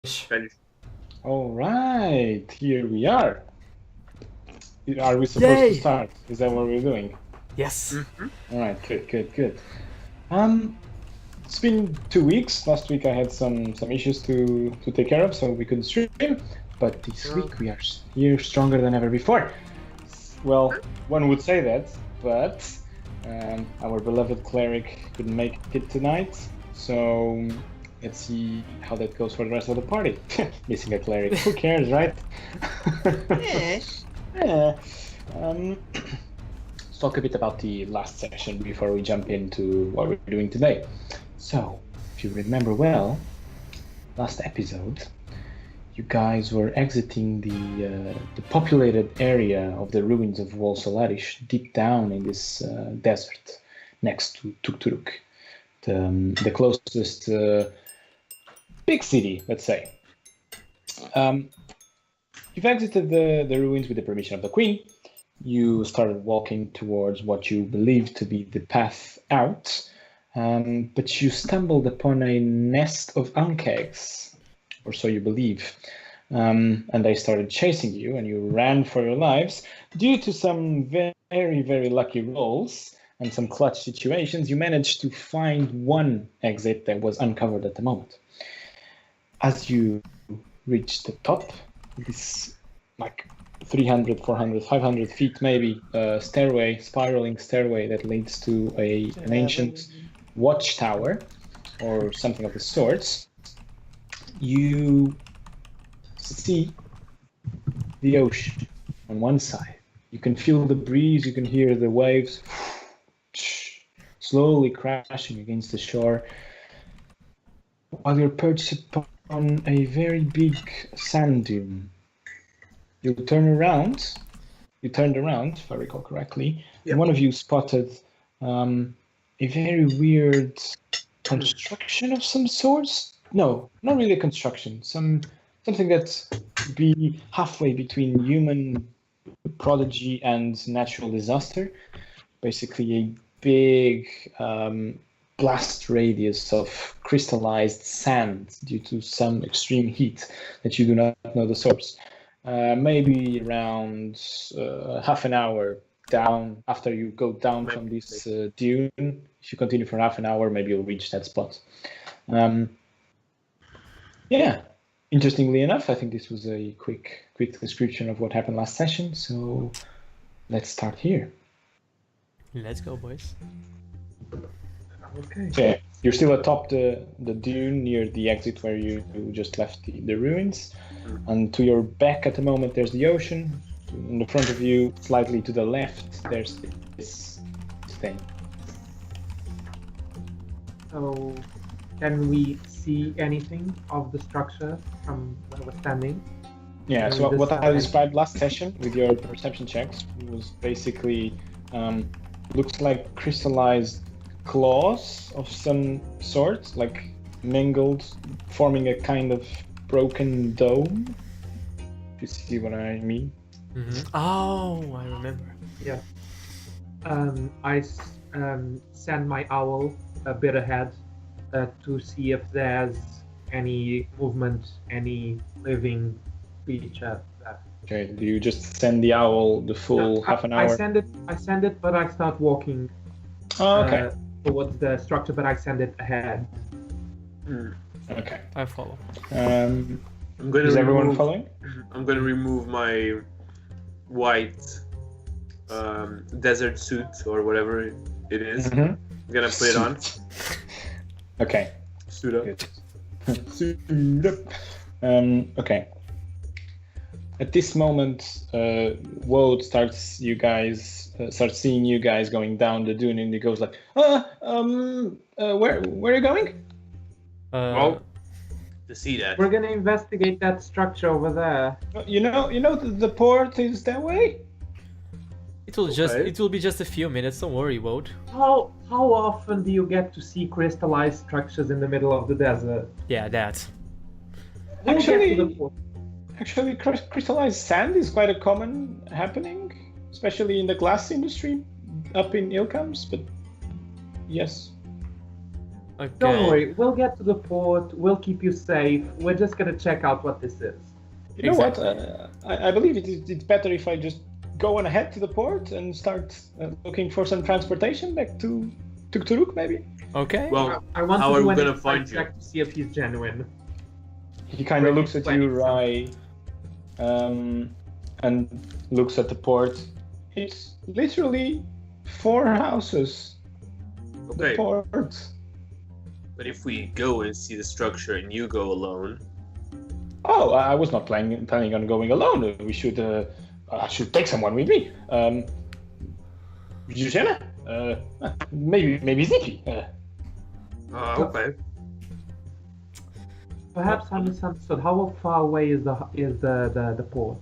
Spanish. All right, here we are. Are we supposed to start? Is that what we're doing? Yes. All right, good. It's been 2 weeks. Last week I had some issues to take care of, so we couldn't stream. But this week we are here stronger than ever before. Well, one would say that, but our beloved cleric couldn't make it tonight, so let's see how that goes for the rest of the party. Missing a cleric, who cares, right? Yeah. Let's talk a bit about the last session before we jump into what we're doing today. So, if you remember well, last episode, you guys were exiting the populated area of the ruins of Wall Solarish, deep down in this desert next to Tukturuk, the closest big city, let's say. You've exited the ruins with the permission of the Queen. You started walking towards what you believed to be the path out, but you stumbled upon a nest of ankegs, or so you believe, and they started chasing you, and you ran for your lives. Due to some very lucky rolls and some clutch situations, you managed to find one exit that was uncovered at the moment. As you reached the top, this like 300, 400, 500 feet maybe stairway, spiraling stairway that leads to an ancient watchtower or something of the sorts, you see the ocean on one side. You can feel the breeze, you can hear the waves slowly crashing against the shore, while you're perched upon a very big sand dune. You turned around, if I recall correctly, and one of you spotted a very weird construction of some sorts. No, not really a construction. Something that would be halfway between human prodigy and natural disaster. Basically a big blast radius of crystallized sand due to some extreme heat that you do not know the source. Maybe around half an hour down, after you go down from this dune. If you continue for half an hour, maybe you'll reach that spot. Yeah, interestingly enough, I think this was a quick description of what happened last session, so let's start here. Let's go, boys. Okay. So, you're still atop the dune near the exit where you just left the ruins. And to your back at the moment, there's the ocean. In the front of you, slightly to the left, there's this thing. So, can we see anything of the structure from where we're standing? Yeah, so what I described last session with your perception checks was basically, looks like crystallized claws of some sort, like mingled, forming a kind of broken dome. You see what I mean? Mm-hmm. Oh, I remember. Yeah. I send my owl a bit ahead to see if there's any movement, any living creature there. Okay, do you just send the owl the full half an hour? I send it, but I start walking towards the structure, but I send it ahead. Okay. I follow. Is everyone following? I'm going to remove my white desert suit or whatever it is. Mm-hmm. I'm going to put it on. Okay. Suit up. Good. Suit up. Okay. At this moment, Woad starts seeing you guys going down the dune, and he goes like, where are you going? Well, to see that. We're gonna investigate that structure over there. You know the port is that way. It will be just a few minutes. Don't worry, Woad. How often do you get to see crystallized structures in the middle of the desert? Yeah, that. Actually, crystallized sand is quite a common happening, especially in the glass industry up in Ilkams, but yes. Okay. Don't worry, we'll get to the port. We'll keep you safe. We're just gonna check out what this is. You know Exactly. what? I believe it's better if I just go on ahead to the port and start looking for some transportation back to Turuk, maybe. Okay. Well, I want how to are do we an gonna insight find you? check to see if he's genuine. He kind of We're looks at you, explaining Rai, and looks at the port. It's literally 4 houses. The Okay, port. but if we go and see the structure and you go alone, Oh, I was not planning on going alone. We should. I should take someone with me. Zuzana? Maybe Zippy. okay. Perhaps I misunderstood. How far away is the port?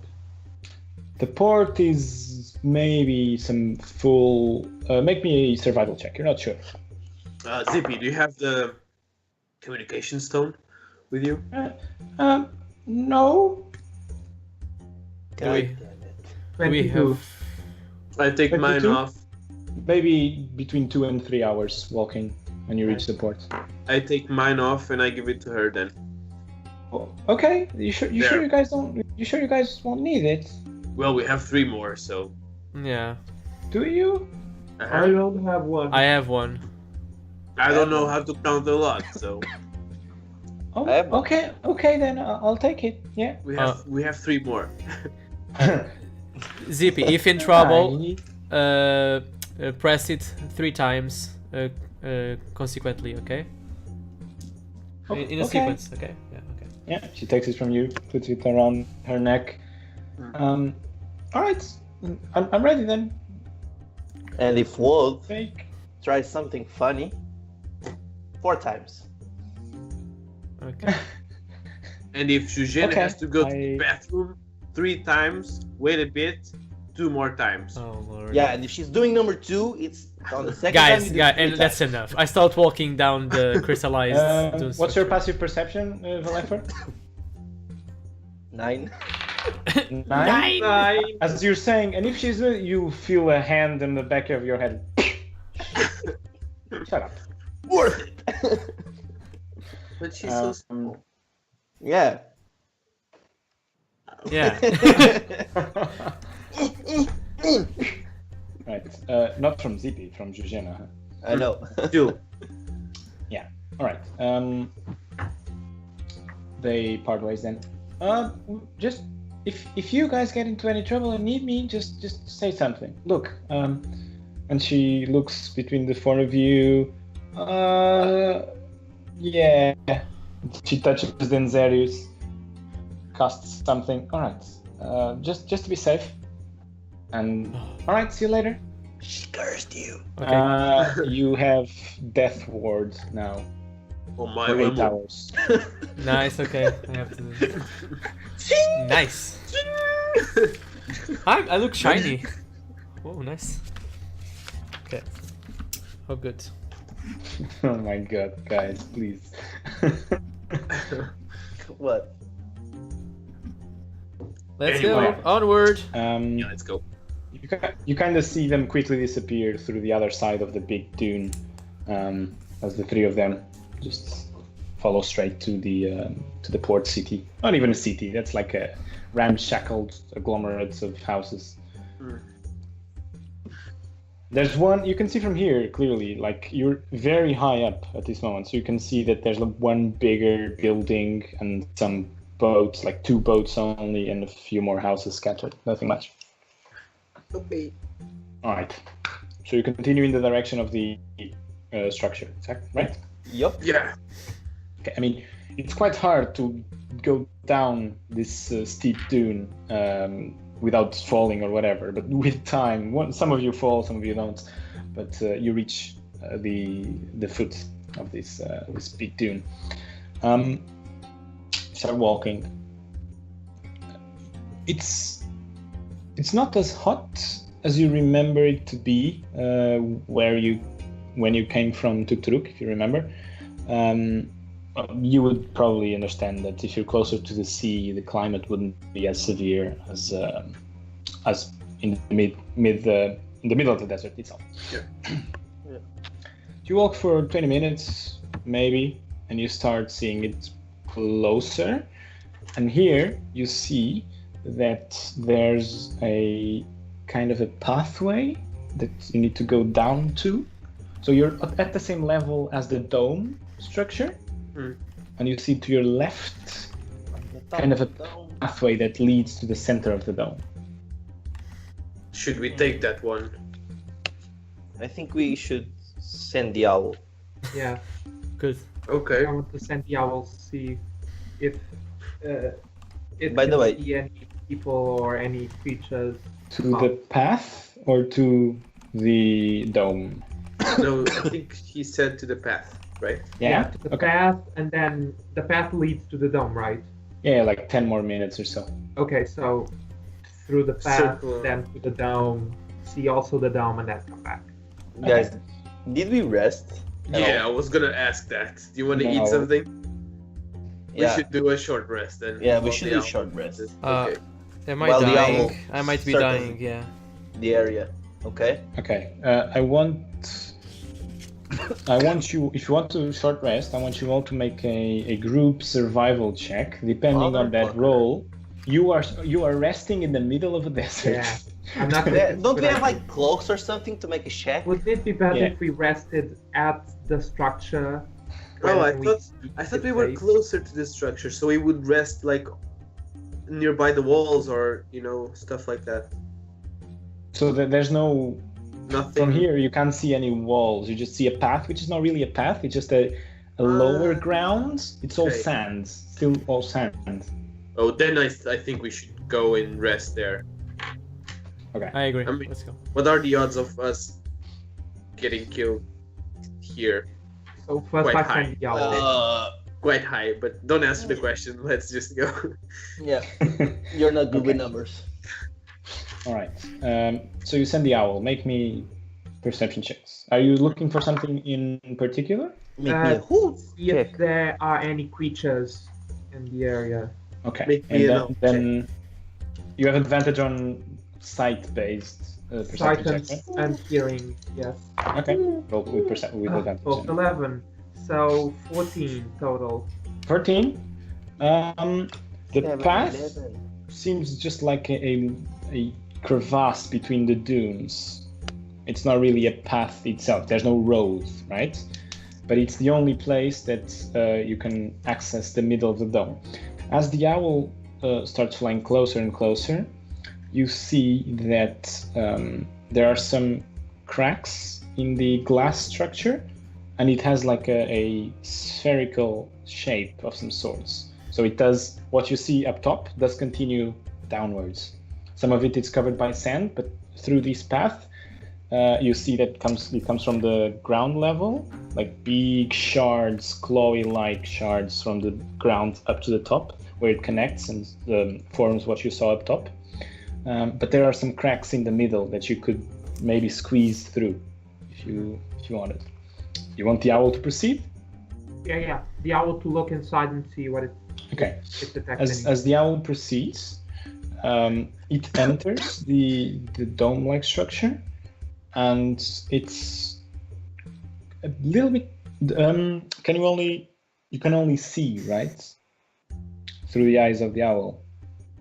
The port is maybe some full. Make me a survival check. You're not sure. Zippy, do you have the communication stone with you? No. Do we, God damn it. do we 22. have... I take mine 22? off. Maybe between 2 and 3 hours walking when you reach the port. I take mine off and I give it to her then. Oh, okay. You sure There. you guys don't? You sure you guys won't need it? Well, we have 3 more, so. Yeah. Do you? I don't have one. I have one. I don't know how to count a lot, so Oh, I have one. okay then. I'll take it. Yeah. we have 3 more. Zippy, if in trouble, press it 3 times consequently, okay? In a Okay. sequence, okay? Yeah, okay. Yeah, she takes it from you, puts it around her neck. All right, I'm ready then. And if Wolf Take. tries something funny, 4 times. Okay. And if Eugene Okay, has to go to I- the bathroom 3 times, wait a bit, 2 more times. Oh lord. Yeah, and if she's doing number 2, it's on the second time. Guys, you do yeah, 3 and that's times. enough. I start walking down the crystallized. dune What's your structure. passive perception, Valenfer? 9. 9. Nine. As you're saying, and if she's you feel a hand in the back of your head. Shut up. Worth it! But she's so Um, small. Yeah. Yeah. Right. Not from Zippy, from Jujena. Huh? I know. Still. All right. They part ways then. Just if you guys get into any trouble and need me, just say something. Look. And she looks between the 4 of you. Yeah. She touches Denzerius. Casts something. All right. Just to be safe. And all right. See you later. She cursed you. Okay. You have Death Ward now Oh my for 8 one more. hours. Nice. Okay. I have to. Nice. I look shiny. Oh, nice. Okay. Oh, good. Oh my god, guys, please. What? Let's Anyway. go. Onward. Yeah, let's go. You kind of see them quickly disappear through the other side of the big dune, as the 3 of them just follow straight to the port city. Not even a city. That's like a ramshackled agglomerate of houses. Mm. There's one you can see from here clearly. Like you're very high up at this moment, so you can see that there's like one bigger building and some boats, like 2 boats only, and a few more houses scattered. Nothing much. Okay. All right. So you continue in the direction of the structure, right? Yup. Yeah. Okay. I mean, it's quite hard to go down this steep dune without falling or whatever. But with time, some of you fall, some of you don't. But you reach the foot of this big dune. Start walking. It's not as hot as you remember it to be when you came from Tukturuk, if you remember. You would probably understand that if you're closer to the sea, the climate wouldn't be as severe as in the middle of the desert itself. Yeah. Yeah. You walk for 20 minutes. maybe, and you start seeing it closer. And here you see that there's a kind of a pathway that you need to go down to. So you're at the same level as the dome structure, and you see to your left kind of a pathway that leads to the center of the dome. Should we take that one? I think we should send the owl. Yeah. Good. Okay. I want to send the owl see if it By the can way- see any people or any creatures. To the path or to the dome? No, I think he said to the path, right? To the Okay. path, and then the path leads to the dome, right? Yeah, like 10 more minutes or so. Okay, so through the path, Circle. then to the dome, see also the dome, and then come back. Guys, did we rest? at Yeah, I all? was gonna ask that. Do you want to No. eat something? We Yeah. should do a short rest then. Yeah, we while should the do owl short passes. rest. Okay. Am I Well, the dying? owl I might be circles dying, yeah. The area. Okay. Okay, I want you, if you want to short rest, I want you all to make a group survival check. Depending on that Motherfucker. roll, you are resting in the middle of a desert. Yeah. I'm not Don't we have like cloaks or something to make a check? Would it be better Yeah. if we rested at the structure? Oh, I when thought we were safe? closer to the structure, so we would rest like nearby the walls or stuff like that. So there's no, Nothing. from here you can't see any walls. You just see a path, which is not really a path. It's just a lower ground. It's all Okay. sand, still all sand. Oh, then I think we should go and rest there. Okay. I agree. I mean- Let's go. What are the odds of us getting killed here? So first Quite I high. send the owl. Quite high, but don't answer the question. Let's just go. Yeah. You're not good with Okay. numbers. All right. So you send the owl. Make me perception checks. Are you looking for something in particular? Make me a who See if check. there are any creatures in the area. Okay. Make And me then, an owl then you have advantage on sight-based perception Sight checks. and hearing, yes. Right? Okay. Roll with advantage. Both 11. So 14 total. 14. The 7, path 11. seems just like a crevasse between the dunes. It's not really a path itself. There's no road, right? But it's the only place that you can access the middle of the dome. As the owl starts flying closer and closer, you see that there are some cracks in the glass structure, and it has like a spherical shape of some sorts. So it does, what you see up top does continue downwards. Some of it is covered by sand, but through this path, you see that it comes from the ground level, like big shards, clawy-like shards from the ground up to the top, where it connects and forms what you saw up top. But there are some cracks in the middle that you could maybe squeeze through if you wanted. You want the owl to proceed? Yeah. The owl to look inside and see what it Okay. detects. As the owl proceeds, it enters the dome-like structure, and it's a little bit. You can only see, right, through the eyes of the owl.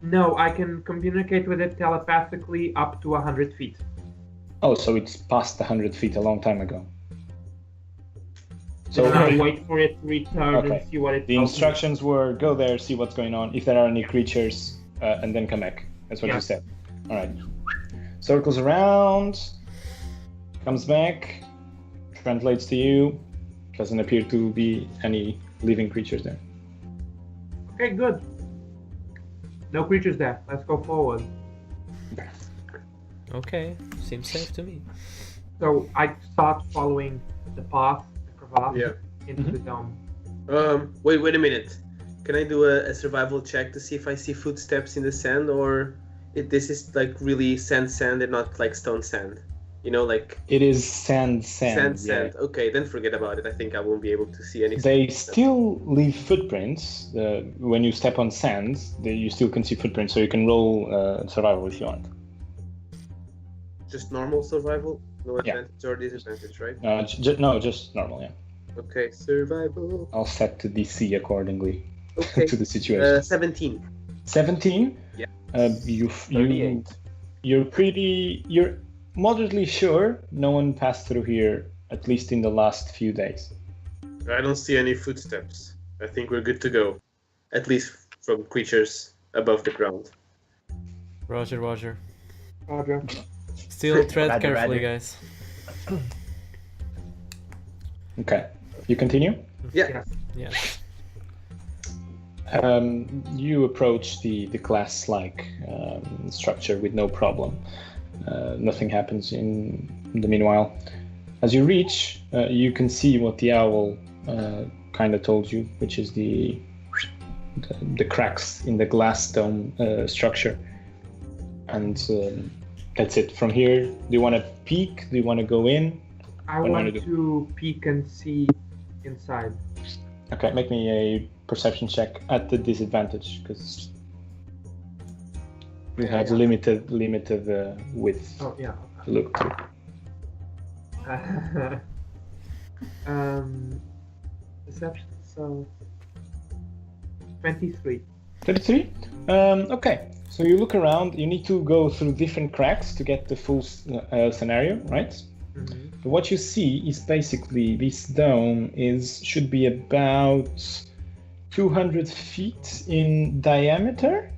No, I can communicate with it telepathically up to 100 feet. Oh, so it's past 100 feet a long time ago. So So I'll the, wait for it to return Okay. and see what it the tells me. instructions were go there, see what's going on, if there are any creatures, and then come back. That's what Yeah. you said. All right. Circles around, comes back, translates to you. Doesn't appear to be any living creatures there. Okay, good. No creatures there. Let's go forward. Okay, seems safe to me. So I start following the path, the crevasse, Yeah. into Mhm. the dome. Wait a minute. Can I do a survival check to see if I see footsteps in the sand, or this is like really sand and not like stone sand? Like It is sand. sand. Okay, then forget about it. I think I won't be able to see any. They still leave footprints. When you step on sand, you still can see footprints, so you can roll survival if you want. Just normal survival, no Yeah. advantage or disadvantage, right? No, just normal, yeah. Okay, survival. I'll set the DC accordingly Okay. to the situation. 17. 17. Yeah. You 38. you're moderately sure no one passed through here, at least in the last few days. I don't see any footsteps. I think we're good to go. At least from creatures above the ground. Roger, Roger. Roger. Still tread Roger, carefully, Roger. guys. Okay. You continue? Yeah. Yes. You approach the class-like structure with no problem. Nothing happens in the meanwhile. As you reach, you can see what the owl kind of told you, which is the cracks in the glass dome structure. And that's it. From here, do you want to peek? Do you want to go in? I What do you want wanna do? to peek and see inside. Okay, make me a perception check at the disadvantage, because you have limited width Oh yeah. to look through. Perception. So 23. 33? Okay, so you look around, you need to go through different cracks to get the full scenario, right? Mm-hmm. But what you see is basically this dome should be about 200 feet in diameter.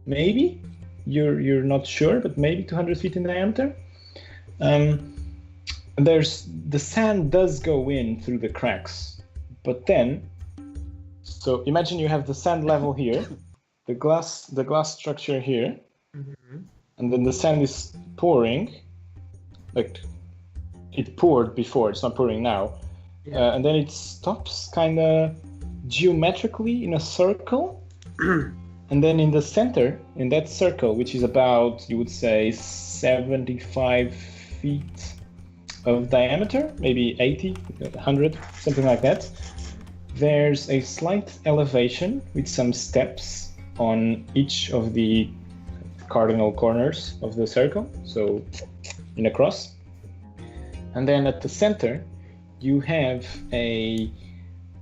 Maybe? You're not sure, but maybe 200 feet in diameter. The sand does go in through the cracks, but then, so imagine you have the sand level here, the glass structure here, Mm-hmm. and then the sand is pouring, like it poured before, it's not pouring now, Yeah. and then it stops kind of geometrically in a circle, and then in the center, in that circle, which is about, you would say, 75 feet of diameter, maybe 80, 100, something like that, there's a slight elevation with some steps on each of the cardinal corners of the circle, so in a cross. And then at the center, you have a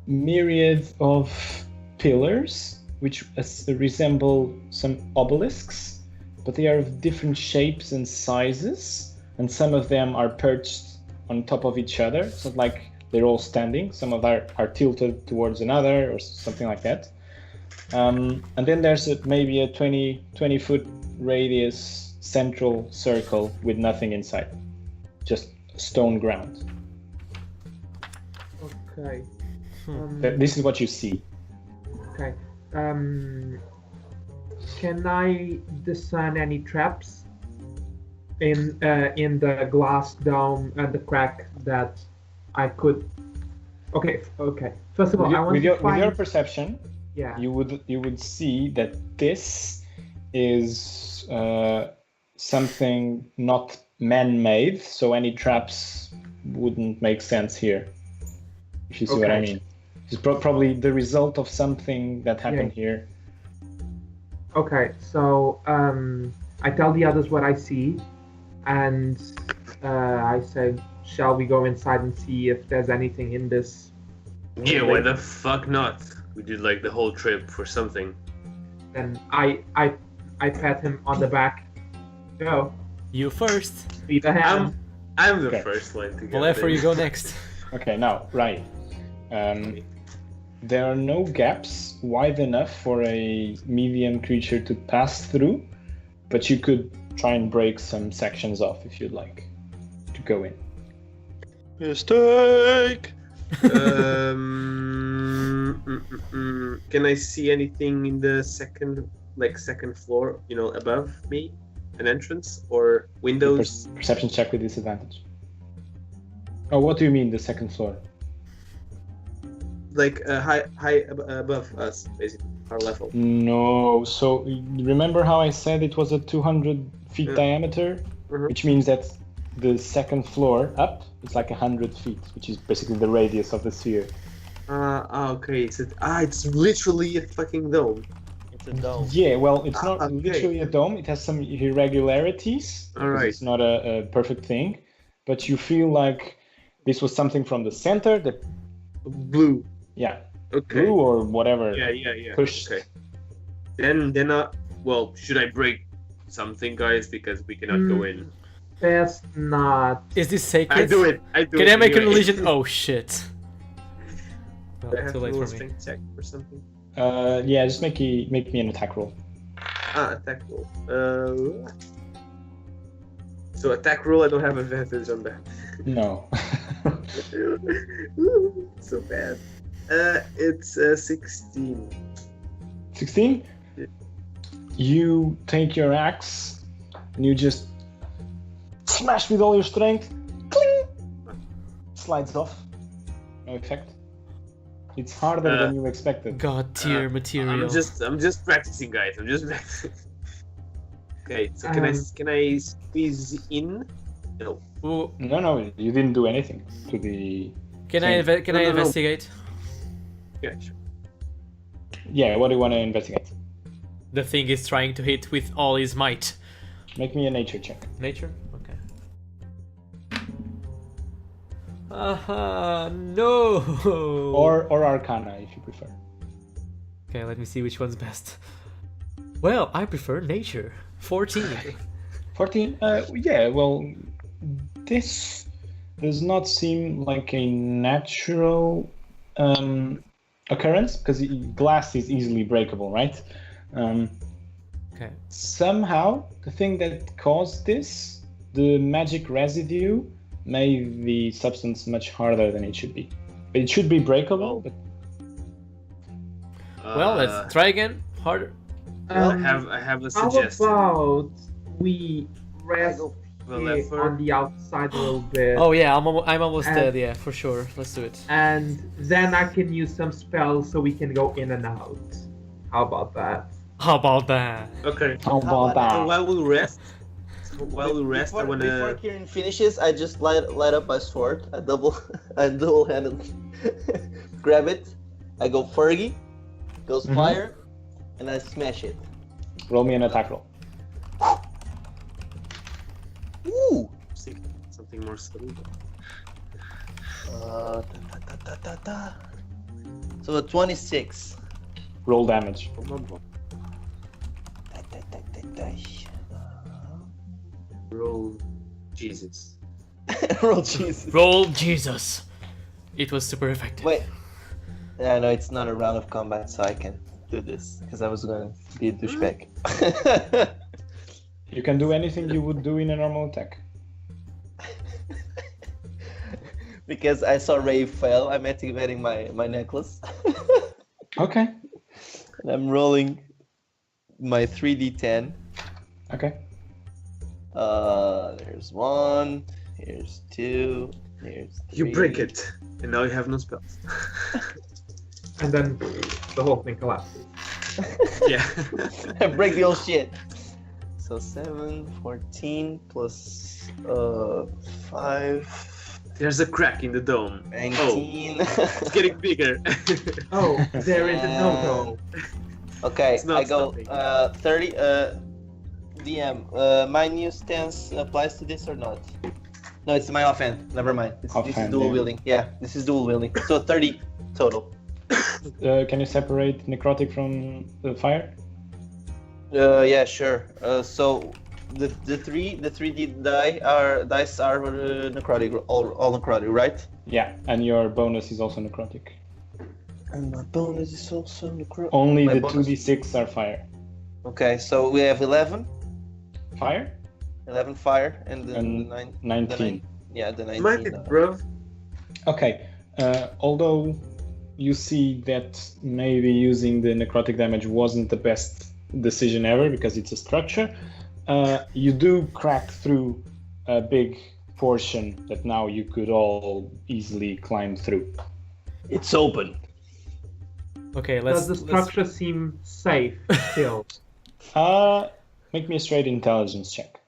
myriad of pillars which resemble some obelisks, but they are of different shapes and sizes, and some of them are perched on top of each other, so like they're all standing. Some of them are tilted towards another or something like that. And then there's maybe a 20 foot radius central circle with nothing inside, just stone ground. Okay. This is what you see. Okay. Can I discern any traps in the glass dome and the crack that I could? Okay. First of all, I want with to your find. perception, Yeah. you would see that this is something not man-made, so any traps wouldn't make sense here. If you see what I Okay. mean, it's probably the result of something that happened here. Okay. So I tell the others what I see, and I say, "Shall we go inside and see if there's anything in this?" Yeah, why the fuck not? We did like the whole trip for something. Then I pat him on the back. Go. You first. Be the hand. I'm the Okay. first one to get Whatever in. you go next. Okay, now Ryan, there are no gaps wide enough for a medium creature to pass through, but you could try and break some sections off if you'd like to go in. Mistake! Can I see anything in the second floor, above me? An entrance or windows? Perception check with disadvantage. Oh, what do you mean the second floor? Like high above us, basically, our level. No, so remember how I said it was a 200 feet Yeah. diameter, Mhm. which means that the second floor up is like 100 feet, which is basically the radius of the sphere. Okay. It's literally a fucking dome. It's a dome. Yeah, well, it's not Okay. literally a dome. It has some irregularities. All right. It's not a perfect thing, but you feel like This was something from the center that, Blue. yeah, Okay. blue or whatever. Yeah. Pushed. Okay. Then well, should I break something, guys? Because we cannot go in. Best not. Is this sacred? I do it. Can I make an anyway. illusion? Oh shit. Do I Well, have too to late do a for me. strength check or something? Yeah, just make me an attack roll. Attack roll. So attack roll, I don't have advantage on that. No. Ooh, so bad. It's 16. 16? Yeah. You take your axe and you just smash with all your strength. Cling! Slides off. No effect. It's harder than you expected. God tier material. I'm just practicing, guys. I'm just practicing. Okay, so can I squeeze in? No. Ooh, No, you didn't do anything to the. can I No. investigate? Yeah, sure. Yeah, what do you want to investigate? The thing is trying to hit with all his might. Make me a nature check. Nature? Okay. No! Or Arcana if you prefer. Okay, let me see which one's best. Well, I prefer nature. 14. 14? Yeah, well, this does not seem like a natural occurrence because glass is easily breakable, right? Okay. Somehow, the thing that caused this, the magic residue, made the substance much harder than it should be. But it should be breakable, but Well, let's try again. Harder. I have a How suggestion. about we rest The here left on the outside a little bit, Oh yeah, I'm almost And- dead. Yeah, for sure. Let's do it. and then I can use some spells so we can go in and out. How about that? How about that? Okay. how about So that? while we rest, I Before wanna. Kieran finishes, I just light up my sword. I double-handed grab it. I go Fergie, goes Mhm. fire, and I smash it. Roll me an attack roll. Ooh! Something more subtle. So a 26. Roll damage. Roll Jesus. Roll Jesus. Roll Jesus. It was super effective. Wait. Yeah, no, it's not a round of combat, so I can do this because I was going to be a douchebag. You can do anything you would do in a normal attack. Because I saw Ray fail, I'm activating my necklace. Okay. And I'm rolling my 3d10. Okay. There's 1, here's 2, here's 3. You break it, and now you have no spells. And then the whole thing collapses. Yeah. I break the old shit. So 7, 14 plus 5, There's a crack in the dome. 19. It's getting bigger. Oh, there is a no-go. Okay, It's not I go stopping. 30. DM, my new stance applies to this or not? No, it's my offhand. Never mind. This is Offhand, dual yeah. wielding. Yeah, this is dual wielding. So 30 total. Can you separate necrotic from the fire? Yeah, sure. So the 3D dice are necrotic, all necrotic, right? Yeah, and your bonus is also necrotic. And my bonus is also necrotic. Only My the bonus- 2d6 are fire. Okay, so we have 11 Fire? fire, and the And 9. 19. Yeah, the 19. Might it, bro? Okay. Although you see that maybe using the necrotic damage wasn't the best decision ever because it's a structure, you do crack through a big portion that now you could all easily climb through. It's open. Okay, let's. Does the structure seem safe still? Make me a straight intelligence check.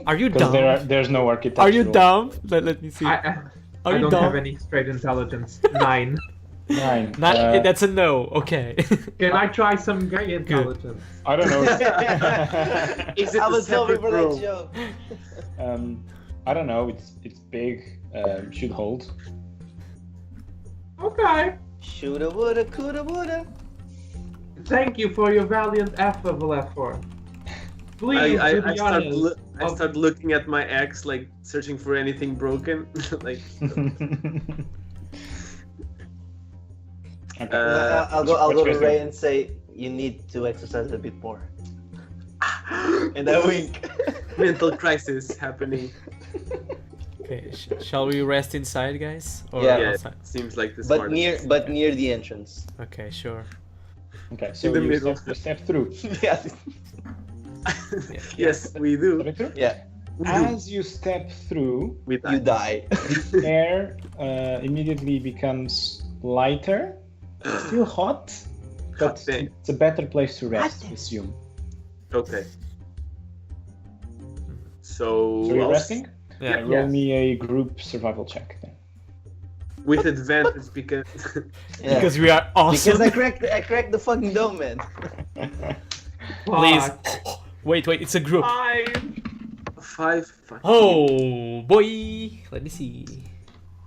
Are you Because dumb? there's no architectural. Are you dumb? Let me see. I Are you don't dumb? have any straight intelligence. 9. 9. That's a no. Okay. Can I try some gay intelligence? I don't know. Is it I a was hoping separate for that room? joke. I don't know. It's big. Should hold. Okay. Shoulda, woulda, coulda, woulda. Thank you for your valiant effort. Please, I to be honest. start looking at my axe, like searching for anything broken. Like, Okay. I'll go What's to your Ray thing? and say you need to exercise a bit more. And I wink. mental crisis happening. Okay, shall we rest inside, guys? Or Yeah. Yeah, outside? seems like the But smartest. near the entrance. Okay, sure. Okay, so In the you middle. step through. Yeah. Yes, we do. Step through. Yeah. As you step through, We You die. the air immediately becomes lighter, still hot, but Hot day. it's a better place to rest, assume. Okay. So, So you're I'll resting? Yeah. Roll Yes. me a group survival check then. with advantage because Yeah. Because we are awesome. Because I cracked the fucking dome, man. Please. Fuck. Wait, it's a group. 5, Oh boy. Let me see.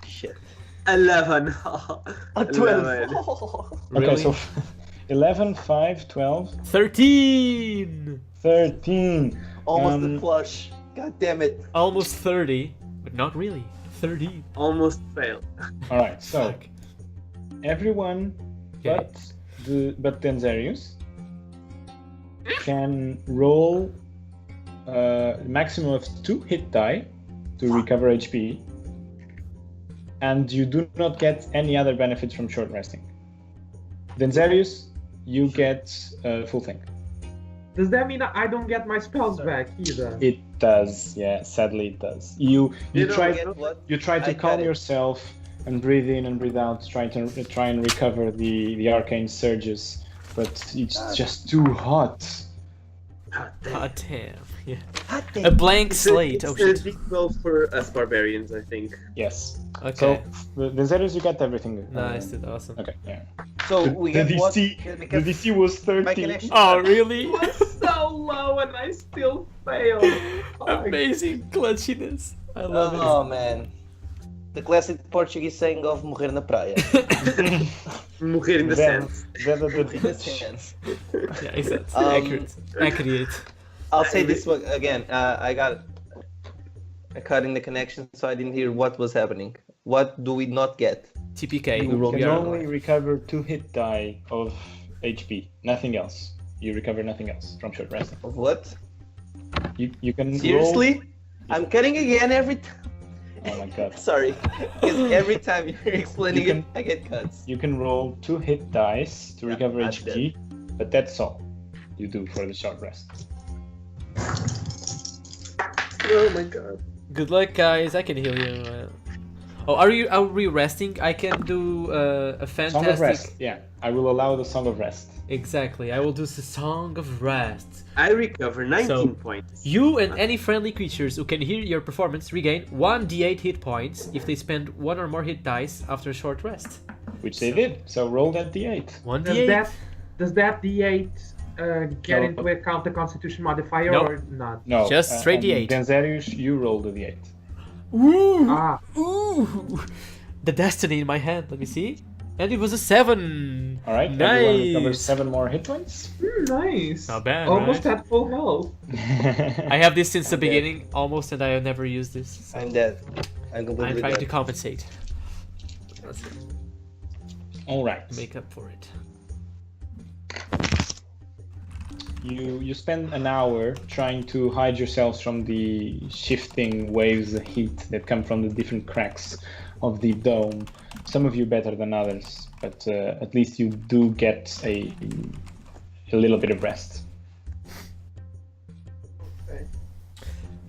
Shit. 11. A 12. 11. Really? Okay, so 11, 5, 12, 13. 13. Almost a flush. God damn it. Almost 30, but not really. 13. Almost failed. All right, so Fuck. everyone Okay. but Denzerius can roll a maximum of 2 hit die to recover HP, and you do not get any other benefits from short resting. Denzerius, you get full thing. Does that mean I don't get my spells back either? It does, yeah. Sadly, it does. You You try don't Get what? you try to I calm got it. yourself and breathe in and breathe out, try and recover the arcane surges, but it's just too hot. God damn. God damn. Yeah. God A damn. blank It's slate. a Oh shit. D12 for us barbarians, I think. Yes. Okay. So the Zerus, you got everything. Nice, dude. Awesome. Okay. Yeah. So The, we the get what? DC the Because DC was my 13. connection. Oh, really? It was so low and I still failed. Fuck. Amazing clutchiness. I love Oh man. The classic Portuguese saying of morrer na praia. Morrer in the Then- sand. then the- In the sands. it. Yeah, exactly. Um, Accurate. I'll say this one again. I got a cut in the connection, so I didn't hear what was happening. What do we not get? TPK. You we can are only alive. recover 2 hit die of HP. Nothing else. You recover nothing else from short resting. Of what? You can Seriously? I'm cutting again every time. Roll, oh my god. Sorry, because every time you're explaining You can- it, I get cuts. You can roll 2 hit dice to Yeah, recover I'm HP, but that's all you do for the short rest. Oh my god. Good luck, guys. I can heal you. Oh, are we resting? I can do a fantastic. Song of Rest. Yeah, I will allow the Song of Rest. Exactly. I will do the Song of Rest. I recover 19 So- points. You and any friendly creatures who can hear your performance regain 1d8 hit points if they spend 1 or more hit dice after a short rest. Which they did. So roll that d8. 1d8. Does that D8 get No. into account the Constitution modifier Nope. or not? No. Just straight and d8. Denzerius, you roll the d8. Ooh! Ah, Ooh! The destiny in my hand. Let me see. And it was a 7. All right. Everyone recovers Nice. 7 more hit points. nice. Not bad, Almost right? at full health. I have this since the I'm dead. beginning, almost, and I have never used this. So I'm dead. I'm completely I'm trying dead. to compensate. Let's All right. make up for it. You spend an hour trying to hide yourselves from the shifting waves of heat that come from the different cracks of the dome. Some of you better than others, but at least you do get a little bit of rest.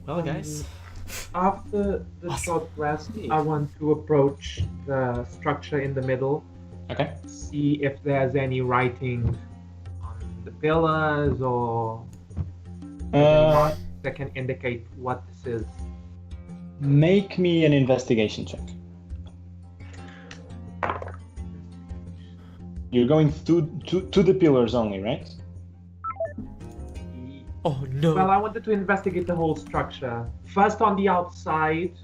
Well, guys. After the Awesome. short rest, I want to approach the structure in the middle, Okay. see if there's any writing on the pillars or marks that can indicate what this is. Make me an investigation check. You're going to the pillars only, right? Oh no. Well, I wanted to investigate the whole structure. First on the outside.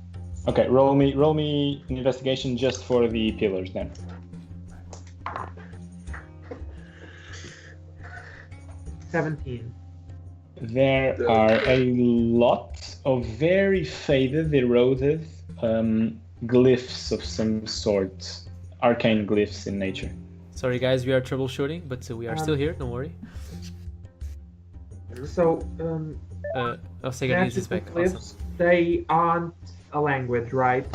Okay, roll me an investigation just for the pillars then. $17. There are a lot of very faded, eroded glyphs of some sort, arcane glyphs in nature. Sorry guys, we are troubleshooting, but we are still here, don't worry. So, I'll say again, is back. glyphs, Awesome. they aren't a language, right?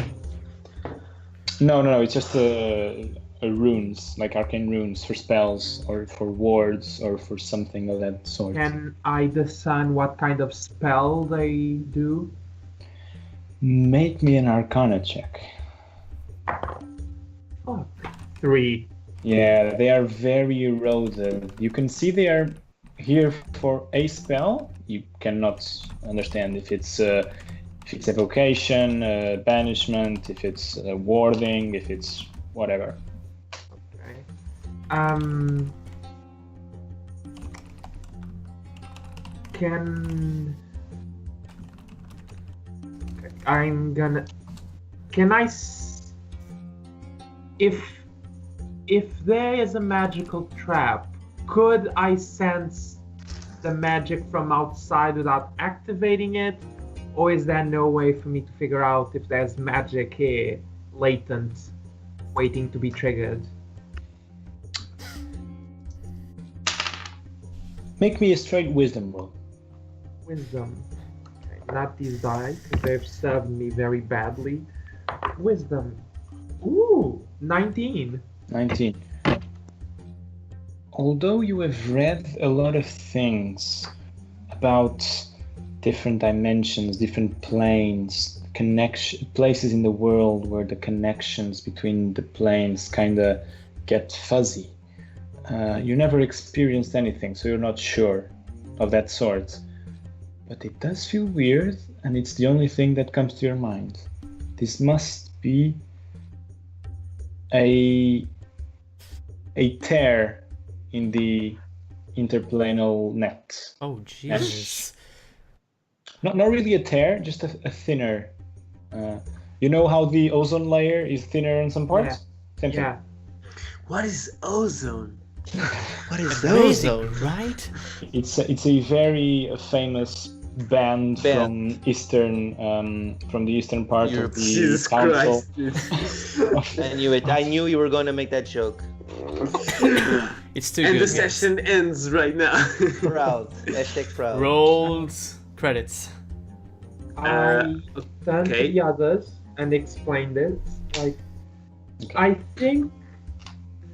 No, it's just runes, like arcane runes for spells or for wards or for something of that sort. Can I discern what kind of spell they do? Make me an Arcana check. Oh, 3. Yeah, they are very eroded. You can see they are here for a spell. You cannot understand if it's evocation, banishment, if it's warding, if it's whatever. Okay. If there is a magical trap, could I sense the magic from outside without activating it? Or is there no way for me to figure out if there's magic here, latent, waiting to be triggered? Make me a straight wisdom roll. Wisdom. Okay, not these dice, because they've served me very badly. Wisdom. Ooh, 19. 19. Although you have read a lot of things about different dimensions, different planes, places in the world where the connections between the planes kind of get fuzzy, you never experienced anything, so you're not sure of that sort. But it does feel weird, and it's the only thing that comes to your mind. This must be a tear in the interplanal net. Oh Jesus. Not really a tear, just a thinner. You know how the ozone layer is thinner in some parts? Same thing. Yeah. What is ozone? What is Amazing, those? right? It's a very famous band from the eastern part Europe. of the Jesus council. Christ, dude. I knew it. I knew you were going to make that joke. It's too And good. the session ends right now. Proud. Hashtag proud. Rolled credits. I turned okay. to the others and explained it. Like, Okay. I think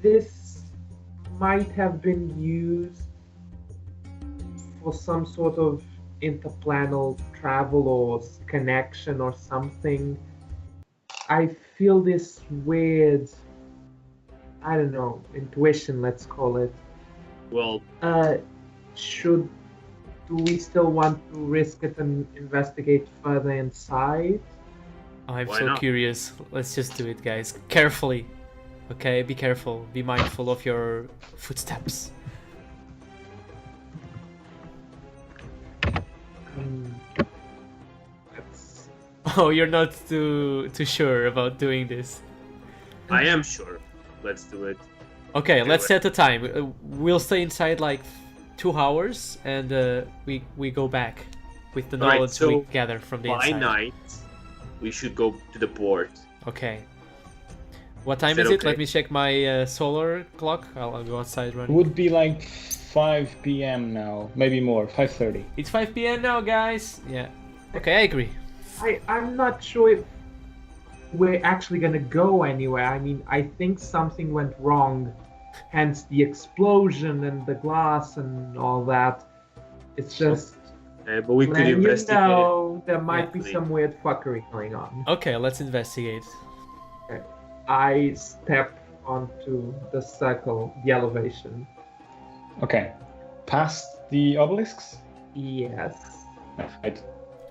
this might have been used for some sort of interplanal travel or connection or something. I feel this weird, I don't know, intuition, let's call it. Well, Do we still want to risk it and investigate further inside? I'm Why so not? curious. Let's just do it, guys. Carefully. Okay, be careful. Be mindful of your footsteps. That's... Oh, you're not too sure about doing this. I am sure. Let's do it. Okay, Do let's it. set a time. We'll stay inside like 2 hours, and we go back with the Alright, knowledge so we gather from the By inside. night, we should go to the port. Okay. What time Is is that it? okay? Let me check my solar clock. I'll go outside It running. would be like 5 p.m. now, maybe more, 5:30. It's 5 p.m. now, guys. Yeah. Okay, I agree. I'm not sure if we're actually gonna go anywhere. I mean, I think something went wrong, hence the explosion and the glass and all that. It's just, But we could letting you investigate. know, there might be Yeah. some weird fuckery going on. Okay, let's investigate. I step onto the circle, the elevation. Okay. Past the obelisks? Yes. Right.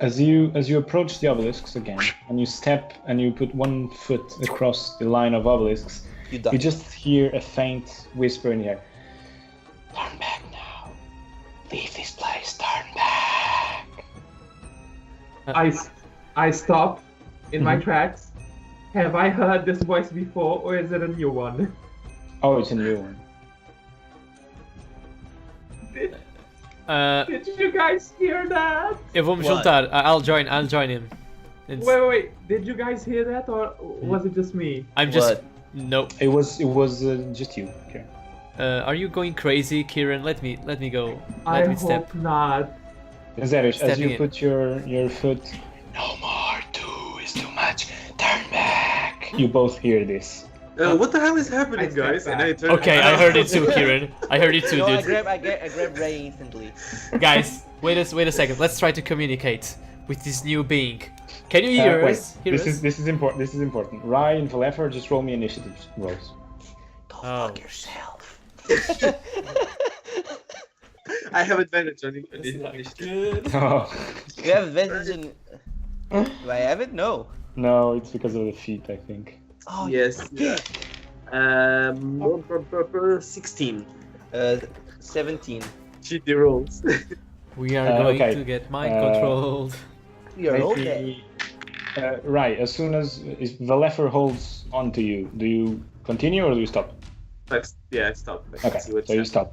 As you approach the obelisks again, and you step and you put one foot across the line of obelisks, You die. you just hear a faint whisper in the air. Turn back now. Leave this place, turn back. I stop in my tracks. Have I heard this voice before, or is it a new one? Oh, it's a new one. Did you guys hear that? Eu vou me What? juntar. I'll join him. It's- Wait. Did you guys hear that, or was it just me? I'm just What? no. It was just you. Okay. Are you going crazy, Kieran? Let me go. I Let me hope step. not. Zerish, as Stepping you in. put your foot. No more. 2 is too much. Turn back. You both hear this. What the hell is happening, I step guys? And back. I turn. Okay, I heard it too, Kieran. I heard it too, No, I dude. grab Ray instantly. Guys, wait a second. Let's try to communicate with this new being. Can you hear Wait, us? Hear this us? is important. This is important. Rye and Valefer, just roll me initiative rolls. Go Oh. fuck yourself. I have advantage on That's it. not good. Oh, You have advantage in. Do I have it? No. no, it's because of the feet, I think. Oh Yes. Yeah. 16. 17. GD rolls. We are going okay. to get mind controlled. You're Maybe- okay. Right, as soon as Valefer holds on to you, do you continue or do you stop? Yeah, I stopped. I Okay, see what's so you happening. stop.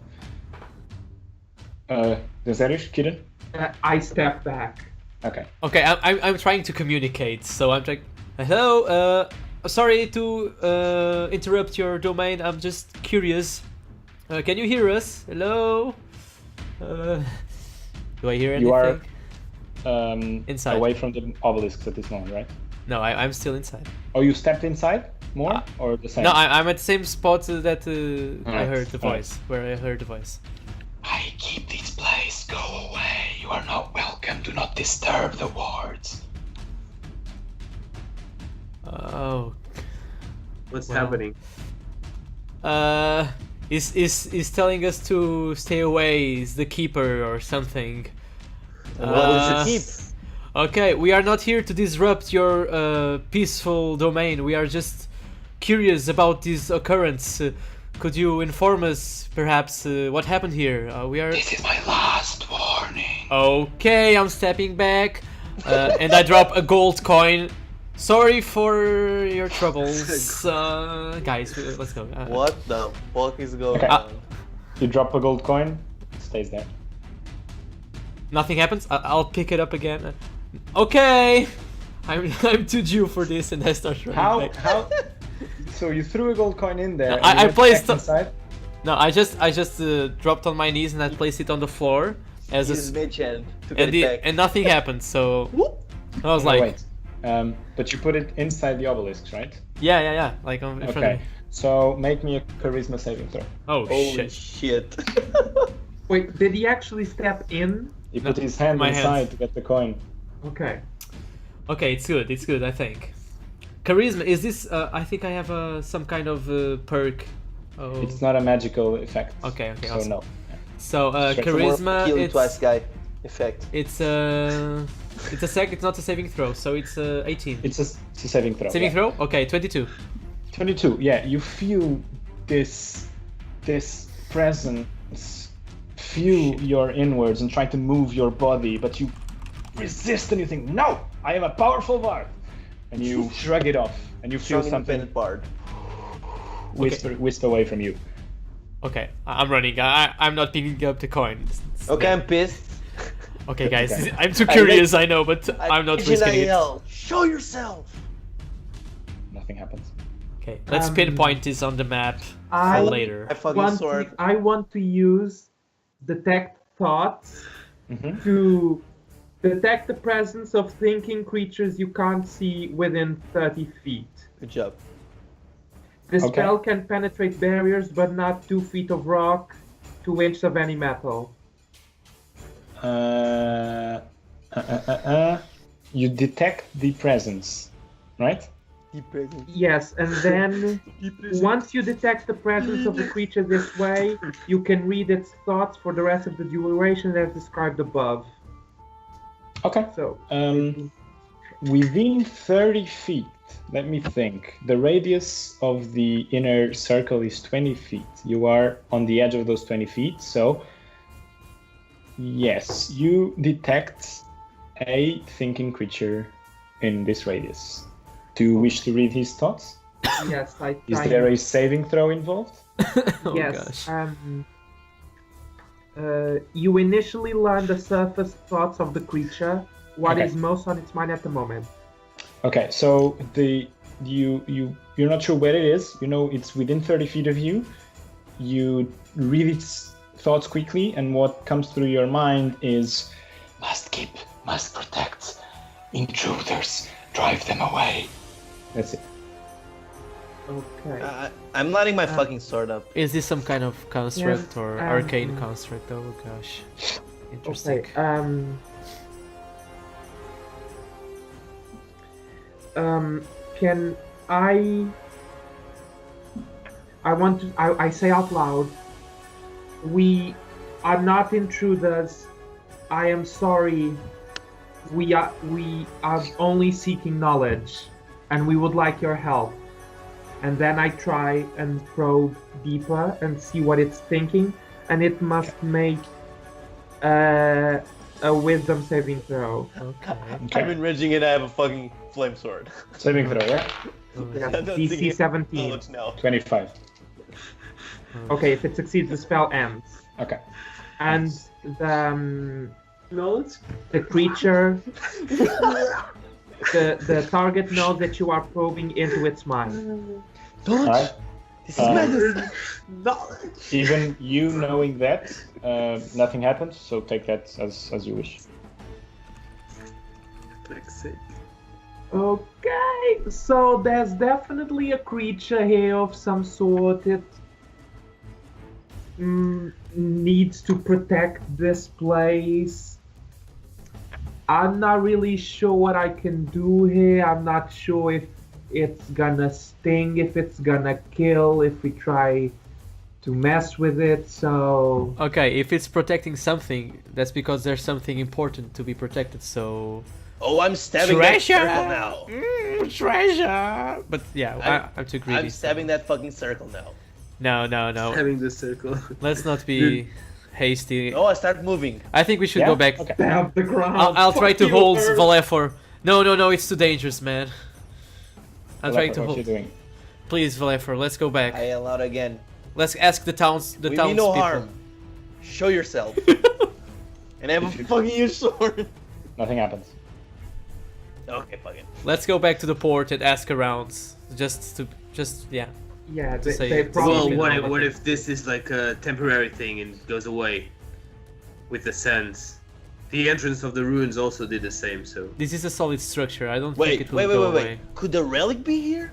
Zerish, Kiran? I step back. Okay. Okay, I'm trying to communicate, so I'm like, hello. Sorry to interrupt your domain. I'm just curious. Can you hear us? Hello. Do I hear anything? You are Inside. away from the obelisks at this moment, right? No, I'm still inside. Oh, you stepped inside more or the same? No, I'm at the same spot that I Alright, heard the alright. voice. Where I heard the voice. I keep this place. Go away. You are not welcome. Do not disturb the wards. Oh. What's Well. happening? Is telling us to stay away. Is the keeper or something? What is the keep? Okay, we are not here to disrupt your peaceful domain. We are just curious about this occurrence. Could you inform us, perhaps, what happened here? We are. This is my last warning. Okay, I'm stepping back, and I drop a gold coin. Sorry for your troubles, guys. Let's go. What the fuck is going Okay. on? You drop a gold coin, it stays there. Nothing happens. I'll pick it up again. Okay, I'm too due for this, and I start running back. How? So you threw a gold coin in there. No, and I you went placed back the- inside. No, I just dropped on my knees and I placed it on the floor as a Use mage hand to get and it back. and nothing happened. So I was No, like, wait. But you put it inside the obelisks, right? yeah, like in front of Okay. me. So make me a charisma saving throw. Oh Holy shit! shit. Wait, did he actually step in? He put his hand my inside hand. to get the coin. Okay. Okay, it's good. I think. Charisma is this? I think I have some kind of perk. Oh. It's not a magical effect. Okay, So awesome. no. So Straight charisma, Kill it's twice guy effect. it's it's not a saving throw, so it's 18. It's a saving throw. Saving yeah. throw? Okay, 22. 22. Yeah, you feel this presence feel your inwards and try to move your body, but you resist and you think, no, I am a powerful bard, and you shrug it off, and you feel Strong something independent bard. whisper away from you. Okay, I'm running. I'm not picking up the coin. Okay, I'm pissed. Okay, guys, Okay. I'm too curious, I know, but I'm not Agent risking it. IL, show yourself. Nothing happens. Okay, let's Um, pinpoint this on the map I for later. I fucking sword. I want to use detect thoughts Mhm. to detect the presence of thinking creatures you can't see within 30 feet. Good job. The Okay. spell can penetrate barriers, but not 2 feet of rock, 2 inches of any metal. You detect the presence, right? Deep presence. Yes, and then once you detect the presence of a creature this way, you can read its thoughts for the rest of the duration as described above. Okay. So, Within 30 feet, let me think. The radius of the inner circle is 20 feet. You are on the edge of those 20 feet, so yes, you detect a thinking creature in this radius. Do you wish to read his thoughts? Yes, I. Is there a saving throw involved? Oh Yes. gosh. You initially learn the surface thoughts of the creature. What Okay. is most on its mind at the moment? Okay, so you're not sure where it is. You know it's within 30 feet of you. You read its thoughts quickly, and what comes through your mind is must keep, must protect, intruders, drive them away. That's it. Okay. I'm lighting my fucking sword up. Is this some kind of construct Yeah, or arcane construct? Oh gosh. Interesting. Okay. Can I? I want to. I say out loud. We are not intruders. I am sorry. We are only seeking knowledge, and we would like your help. And then I try and probe deeper and see what it's thinking, and it must make a wisdom saving throw. Okay. I'm enriching it. I have a fucking flame sword. Saving throw, yeah? Yeah, I don't DC think it- 17. knowledge now. 25. Okay, if it succeeds, the spell ends. Okay. And Knowledge? the creature, the target knows that you are probing into its mind. Alright. This is madness. Knowledge. Even you knowing that, nothing happens, so take that as you wish. Fuck's sake. Okay, so there's definitely a creature here of some sort. It needs to protect this place. I'm not really sure what I can do here. I'm not sure if it's gonna sting, if it's gonna kill, if we try to mess with it, so... Okay, if it's protecting something, that's because there's something important to be protected, so... Oh, I'm stabbing Treasure! that circle now. Treasure! But yeah, I'm too greedy. I'm stabbing that fucking circle now. No. Having the circle. Let's not be hasty. Oh, I start moving. I think we should Yeah? go back. Okay. Stab the ground. I'll try Fuck to you, hold Earth. Valefor. No, it's too dangerous, man. I'm trying to What you hold. doing? Please, Valefor, let's go back. I yell out again. Let's ask the We mean no townspeople. harm. Show yourself. And I have a fucking huge sword. Nothing happens. Okay, fuck it. Let's go back to the port and ask around. Yeah. Yeah, to say- they to probably... Well, see what if this is like a temporary thing and goes away with the sands? The entrance of the ruins also did the same, so... This is a solid structure. I don't think Wait, it will go away. Could the relic be here?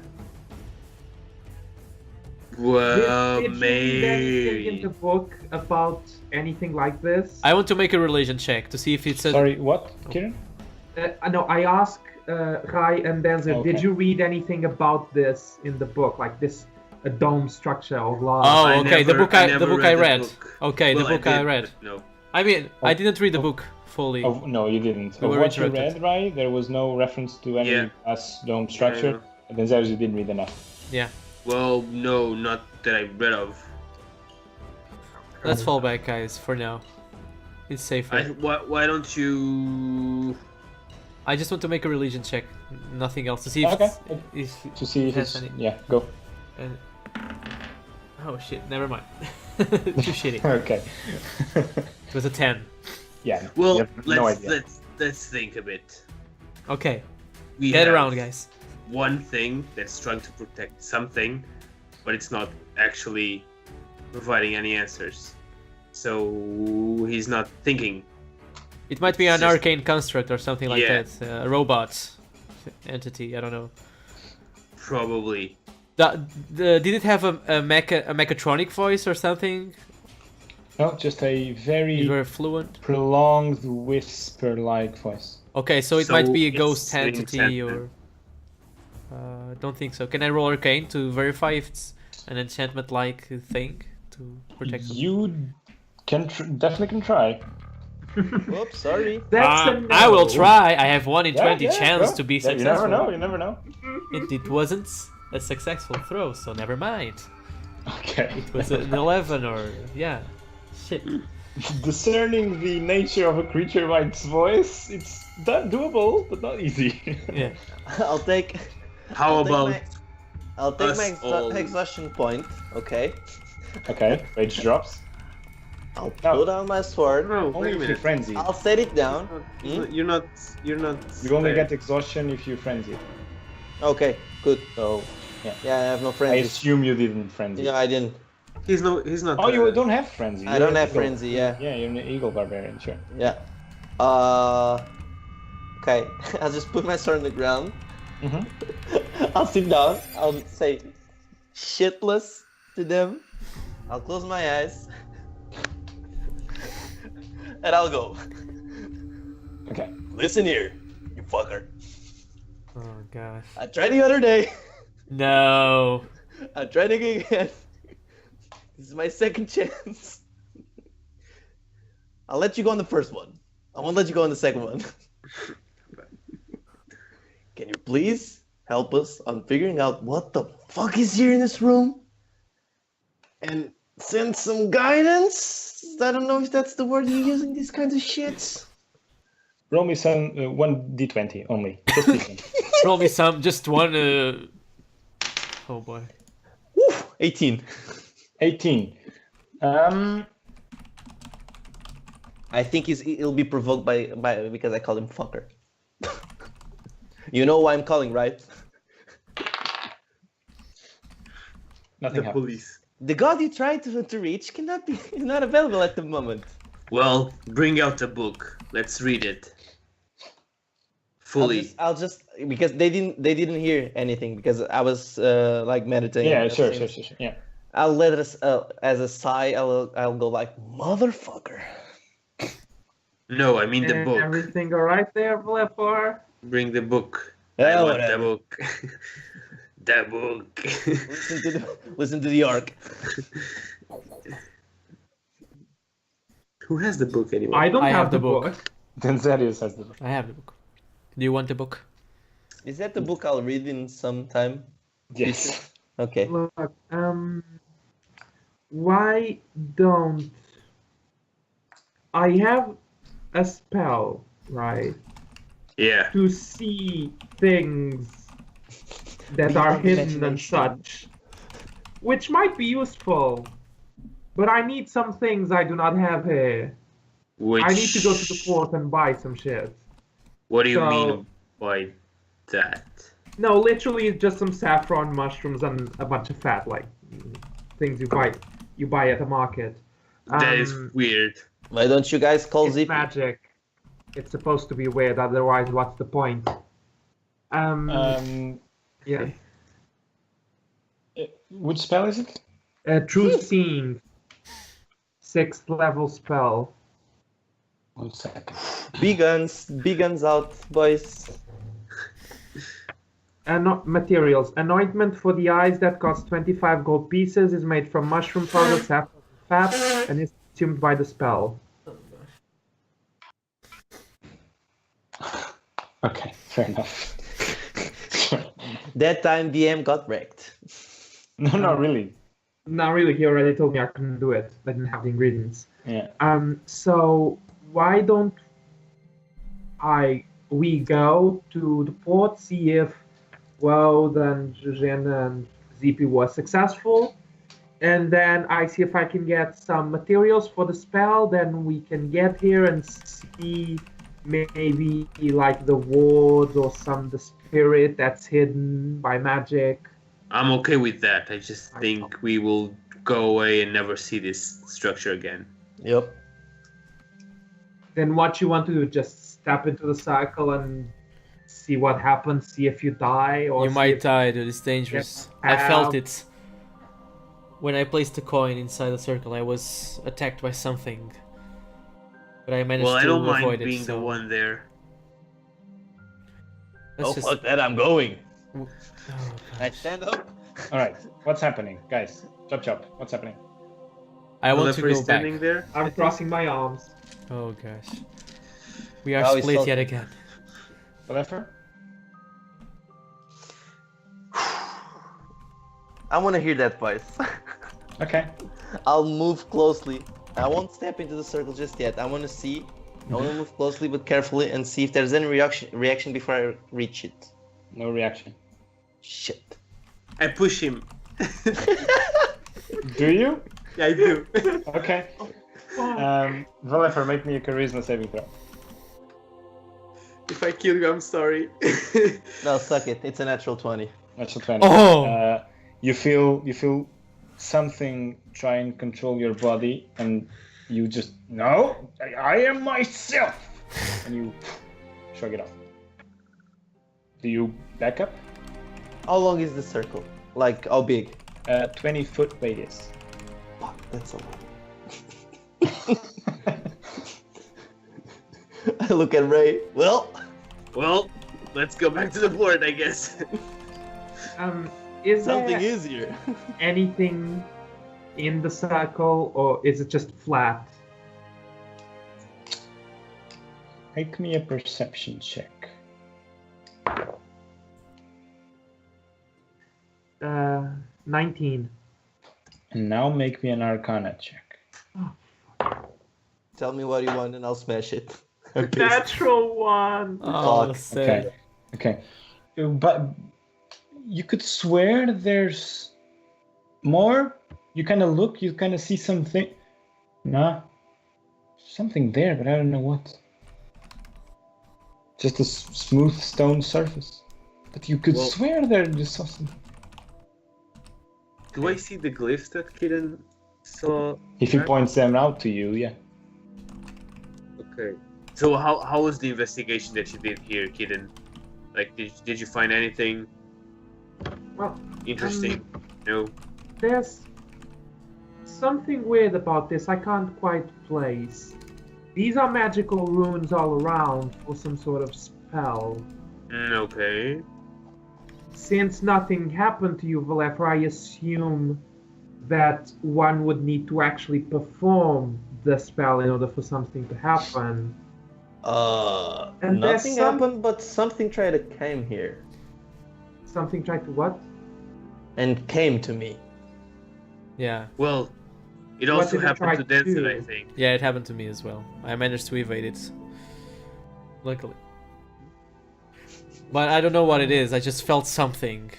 Well, Did you read anything in maybe... the book about anything like this? I want to make a religion check to see if it's a. Sorry, what, Kieran? No, I asked Rai and Denzer, Okay. did you read anything about this in the book? Like this, a dome structure or glass? Oh, I okay. The never- book I I never read. read the book. Okay, Well, the book I did, read. but no. I mean, Oh. I didn't read the book fully. Oh, no, you didn't. We Of were what you interrupted. read, right? There was no reference to any Yeah. glass dome Yeah, I structure. know. And then Zeus, you didn't read enough. Yeah. Well, no, not that I read of. Let's fall back, guys. For now, it's safer. Why don't you... I just want to make a religion check. Nothing else to see if Okay. it's, if To see if Yes, it's... I need- Yeah, go. oh shit. Never mind. Too shitty. Okay. It was a 10. Yeah, you Well, have no idea. let's think a bit. Okay. We Get have around, guys. one thing that's trying to protect something, but it's not actually providing any answers. So he's not thinking. It might be an It's just- arcane construct or something like Yeah. that. A robot entity. I don't know. Probably. Did it have a mechatronic voice or something? No, just a You very were fluent. prolonged whisper-like voice. Okay, so it So might be a it's ghost an entity enchantment. or. Don't think so. Can I roll arcane to verify if it's an enchantment-like thing to protect them? You can definitely can try. Whoops, sorry. That's a no. I will try. I have 1 in Yeah, 20 yeah, chance go. to be Yeah, successful. You never know. It wasn't a successful throw, so never mind. Okay. It was an 11 or shit. Discerning the nature of a creature by its voice, it's doable, but not easy. Yeah. I'll take. How about I'll take us my all? exhaustion point. Okay. Okay, rage drops. I'll No. pull down my sword. No, Only wait a if you minute. frenzy. I'll set it down. You're not. You're not. You only there. get exhaustion if you frenzy. Okay, good. So Yeah, I have no I frenzy. assume you didn't frenzy. Yeah, I didn't. He's not. Oh, you don't have frenzy. I You're don't an have eagle. frenzy. Yeah. Yeah, you're an eagle barbarian, sure. Yeah. Okay. I'll just put my sword on the ground. I'll sit down. I'll say shitless to them. I'll close my eyes. And I'll go. Okay. Listen here, you fucker. Oh gosh. I tried the other day. No. I tried again. This is my second chance. I'll let you go on the first one. I won't let you go on the second one. Can you please help us on figuring out what the fuck is here in this room? And send some guidance? I don't know if that's the word you're using, these kinds of shits. Roll me some 1d20 only. Just this one. Roll me some. Just one. Oh boy. Woo! 18. 18. I think he'll be provoked by because I called him fucker. You know why I'm calling, right? Nothing The happens. police. The god you tried to reach is not available at the moment. Well, bring out the book. Let's read it. Fully. I'll just because they didn't hear anything because I was like meditating. Yeah, and sure. everything. Yeah. I'll let us as a sigh. I'll go like motherfucker. No, I mean the book. Everything alright there, Vlepar? Bring the book. Yeah, I want the whatever. book. The book. Listen to the arc. Who has the book anyway? I don't I have have the the book. book. Then Zarius has the book. I have the book. Do you want the book? Is that the book I'll read in some time? Yes. Okay. Look, why don't I have a spell, right, Yeah. to see things that Beyond are hidden and imagination. such, which might be useful, but I need some things I do not have here. Which, I need to go to the port and buy some shit. What do you So- mean by that? No, literally just some saffron mushrooms and a bunch of fat, like things you buy at the market. That is weird. Why don't you guys call It's Zip? magic. It's supposed to be weird, otherwise what's the point? Yeah. Which spell is it? True Seeing. 6th level spell. 1 second. Big guns out, boys. Materials. Anointment for the eyes that costs 25 gold pieces is made from mushroom powder, saffron, and fat, and is consumed by the spell. Okay, fair enough. That time DM got wrecked. No, not really. Not really, he already told me I couldn't do it. I didn't have the ingredients. Yeah. So why don't we go to the port, see if Woad and Zuzana and Zippy was successful, and then I see if I can get some materials for the spell, then we can get here and see maybe like the ward or the spirit that's hidden by magic. I'm okay with that. I just think we will go away and never see this structure again. Yep. Then what you want to do, just step into the cycle and see what happens, see if you die, or You see might if- die, dude. It's dangerous. I felt it. When I placed a coin inside the circle, I was attacked by something. But I managed Well, I to don't avoid mind it. being so the one there. let's Oh just- fuck that! I'm going. Oh, I gosh. stand up. All right. What's happening, guys? Chop. What's happening? I want to Leper is go back. standing there. I'm crossing my arms. Oh gosh. We are Oh, he's split still- yet again. Leper? I want to hear that voice. Okay. I'll move closely. I won't step into the circle just yet. I want to see I want to move closely but carefully and see if there's any reaction before I reach it. No reaction. Shit. I push him. Do you? Yeah, I do. Okay. Valefer, make me a charisma saving throw. If I kill you, I'm sorry. No, suck it. It's a natural 20. Natural 20. Oh! You feel something try and control your body, and you just, no, I am myself! And you shrug it off. Do you back up? How long is the circle? Like, how big? 20-foot radius. Fuck, that's a lot. I look at Ray. Well, let's go back to the board, I guess. Is something there easier. anything in the circle, or is it just flat? Make me a perception check. 19. And now make me an arcana check. Tell me what you want and I'll smash it. Natural 1. Oh, Fuck. sad. Okay. But you could swear there's more. You kind of look, you kind of see something. Nah. Something there, but I don't know what. Just a smooth stone surface. But you could swear there just saw something. Do I see the glyphs that Kiran saw? If he points them out to you, yeah. Okay. So how was the investigation that you did here, Kiran? Like, did you find anything Well, interesting? No. there's something weird about this I can't quite place. These are magical runes all around for some sort of spell. Okay. Since nothing happened to you, Valefer, I assume that one would need to actually perform the spell in order for something to happen. And there's Nothing some- happened, but something tried to came here. Something tried to what? And came to me. Yeah. Well, it What also did it happened try to to Denson, do? I think. Yeah, it happened to me as well. I managed to evade it. Luckily. But I don't know what it is. I just felt something.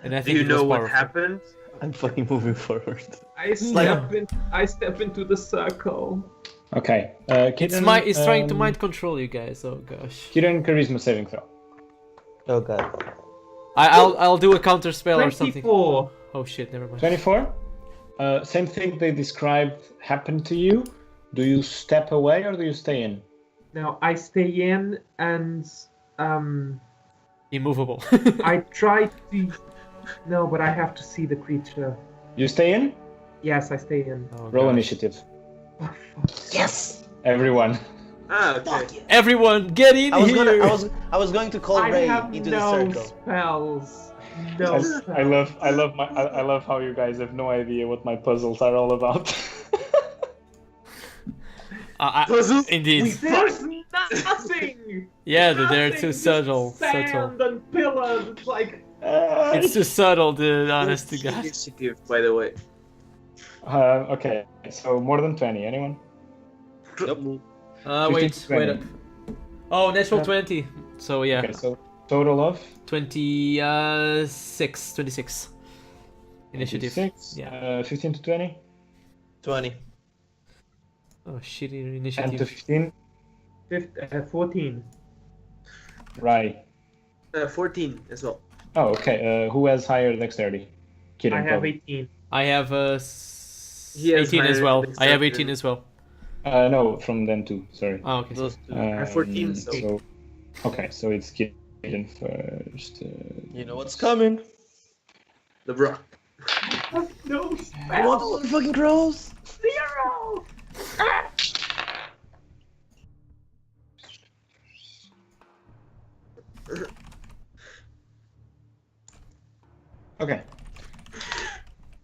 And I Do think you it was know what powerful. happened? I'm fucking moving forward. I step into the circle. Okay. It's trying to mind control you guys. Oh gosh. Kiran, charisma saving throw. Oh god. I'll do a counter spell or something. 24. Oh shit, never mind. 24. Same thing they described happened to you. Do you step away or do you stay in? Now I stay in and Immovable. I try to. No, but I have to see the creature. You stay in? Yes, I stay in. Oh, Roll gosh. initiative. Yes! Everyone. Ah, okay. Fuck yeah. Everyone, get in here! I was going to call I Ray have into no the circle. spells. No. I love how you guys have no idea what my puzzles are all about. Puzzles? Indeed. There's nothing. Yeah, they're Nothing, too just subtle. Sand and pillars. It's like It's too subtle, dude. Honest to What's God. initiative, by the way. Okay, so more than 20. Anyone? Nope. Wait 20. up. Oh, natural 20. So yeah, Okay, so total of 26 initiative. 26, Yeah. 15 to 20, 20. Oh, shitty 10 to initiative. 15. 14. Right. 14 as well. Oh, okay. Who has higher dexterity? Kidding. I have probably. 18. I have He has 18 as higher well. I have dexterity. 18 as well. No, from them too. Sorry. Oh, okay. Those two. I have 14, so- Okay, so it's Kitten first. You know what's coming. The rock. No I want the spells. fucking crows. 0. Okay.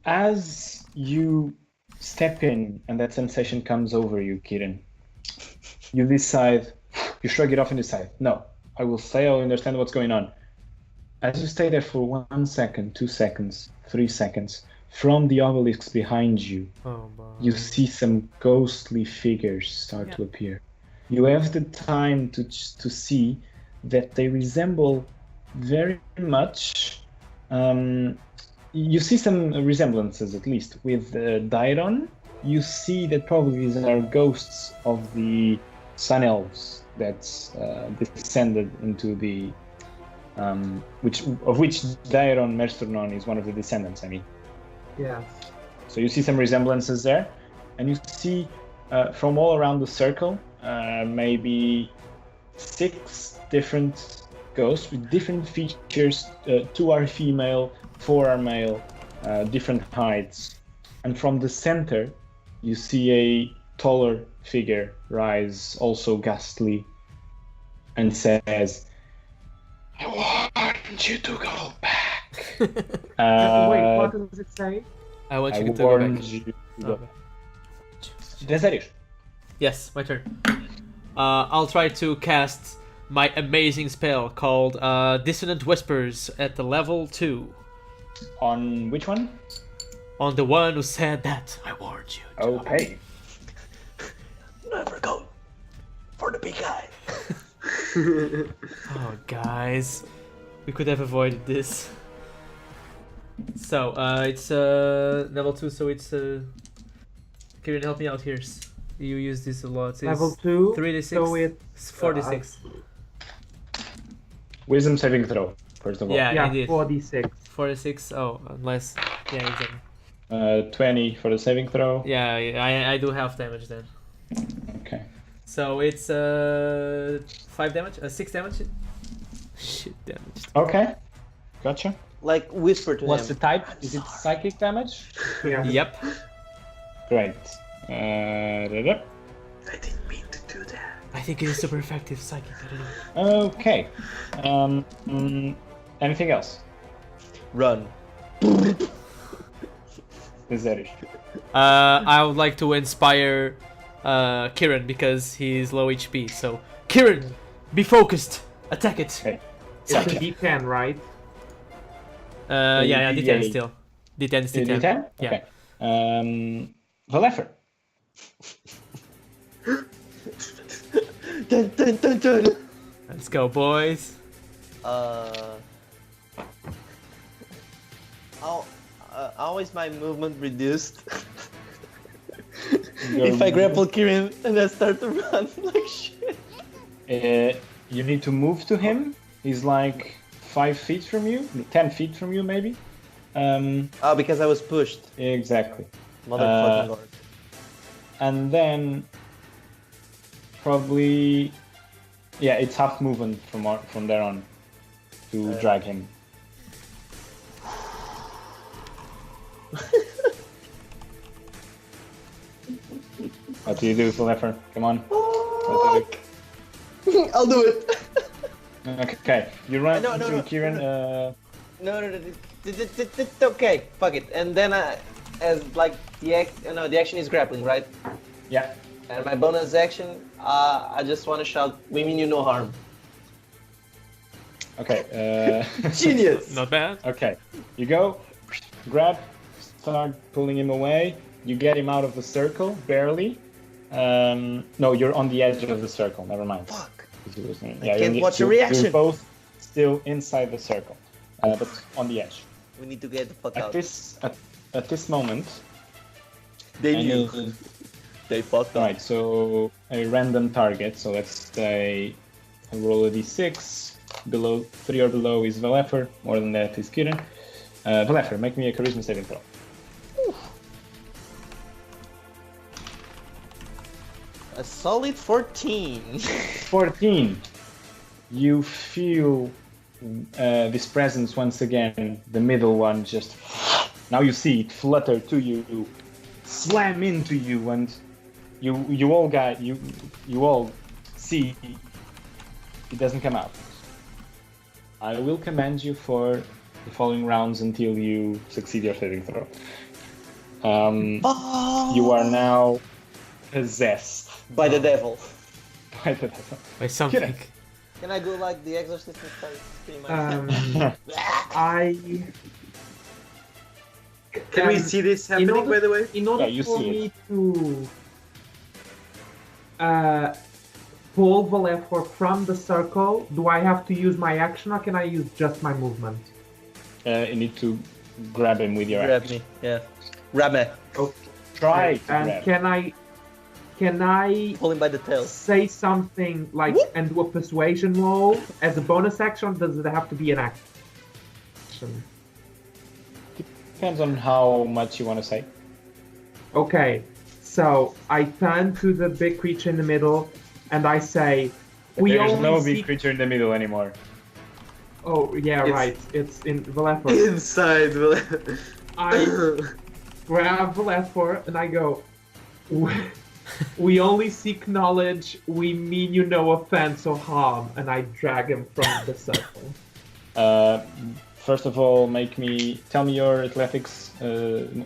As you step in and that sensation comes over you, Kiran, you decide, you shrug it off and decide, no, I will say I'll understand what's going on. As you stay there for 1 second, 2 seconds, 3 seconds, from the obelisks behind you, Oh, boy. you see some ghostly figures start to appear. You have the time to see that they resemble very much. You see some resemblances, at least, with Dairon. You see that probably these are ghosts of the Sun Elves that descended into the which Dairon Mersternon is one of the descendants. I mean. Yes. So you see some resemblances there, and you see from all around the circle maybe 6 different ghosts with different features. 2 are female, 4 are male, different heights. And from the center, you see a taller figure rise, also ghastly, and says, "I want you to go back." Wait, what does it say? I want I you to go warned back. you to go Oh. back. Desarius. Yes, my turn. I'll try to cast my amazing spell called Dissonant Whispers at the level 2. On which one? On the one who said that I warned you. Okay. Never go for the big guy. Oh, guys. We could have avoided this. So, it's level 2, so it's... Kieran, help me out here. You use this a lot. It's Level 2. 3d6, So it's 4d6. Wisdom saving throw, first of all. Yeah, I yeah, did. 4d6. 4d6, oh, unless... Yeah, exactly. 20 for the saving throw. Yeah, I do half damage then. Okay. So it's 5 damage? 6 damage? Shit damage. Okay. Gotcha. Like whisper to What's the him. type? Is it psychic damage? Yeah. Yep. Great. I didn't mean to do that. I think it is super effective psychic, I don't know. Okay. Anything else? Run. Is that it? I would like to inspire Kieran because he's low HP. So, Kieran, be focused. Attack it. Okay. It's a D10, right? Yeah, D10 D8. still. D10 is D10. D10? Yeah. Okay. Valefer. Dun, dun, dun, dun. Let's go, boys. How is my movement reduced? If I grapple Kirin and I start to run like shit. You need to move to him. He's like 5 feet from you, 10 feet from you, maybe. Because I was pushed. Exactly. Motherfucking lord. And then probably, yeah, it's half movement from there on to drag him. What do you do, Valefer? Come on. Fuck. I'll do it. Okay, you run No, into Kieran. No, it's okay. Fuck it. And then as like the action is grappling, right? Yeah. And my bonus action, I just want to shout, "We mean you no harm." Okay. Genius. Not bad. Okay. You go, grab, start pulling him away. You get him out of the circle, barely. No, you're on the edge of the circle. Never mind. Fuck. Yeah, can't watch your reaction. You're both still inside the circle, but on the edge. We need to get the fuck At out. this moment, They I knew. need- They fucked up. Right, so a random target. So let's say I roll a d6. Below 3 or below is Valefer. More than that is Kieran. Valefer, make me a charisma saving throw. A solid 14. 14. You feel this presence once again. The middle one just. Now you see it flutter to you, slam into you, and you all see it doesn't come out. I will command you for the following rounds until you succeed your saving throw. You are now possessed By the devil. by the devil. By something. Can I go like the exorcist and start screaming? I Can we And see this in happening, order- by the way? In order Yeah, you for see me to pull Valefor from the circle, do I have to use my action or can I use just my movement? You need to grab him with your Grab action. me. Yeah. Grab me. Try to And grab. can I Pull him by the tail. say something like and do a persuasion roll as a bonus action? Or does it have to be an action? Depends on how much you want to say. Okay, so I turn to the big creature in the middle and I say, "We There's only no see." big creature in the middle anymore. Oh yeah, It's- right. It's in Valefor. Inside. I grab Valefor and I go, "We only seek knowledge. We mean you no offense or harm." And I drag him from the circle. First of all, tell me your athletics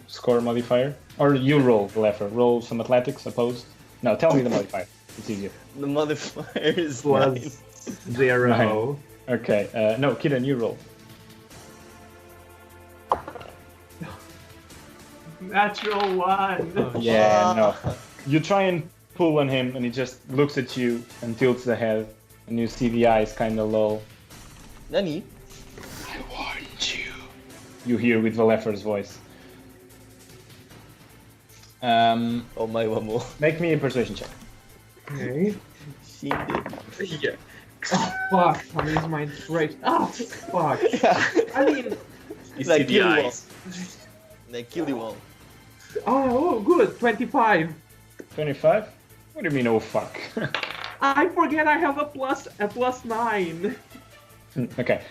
score modifier. Or you roll, Lefer. Roll some athletics, opposed. No, tell me the modifier. It's easier. The modifier is Plus 9. 0. Okay, no, Kieran, you roll. Natural 1. Yeah, no. You try and pull on him, and he just looks at you and tilts the head, and you see the eyes kind of low. Nani? I warned you. You hear with Valefer's voice. Oh my wamo. Make me a persuasion check. Okay. She did. Yeah. Oh, fuck. I'm using my inspiration. Oh, fuck. I mean, You Like see the kill you all. eyes. They kill you all. oh, good. 25. 25? What do you mean, oh fuck? I forget I have a plus 9. Okay.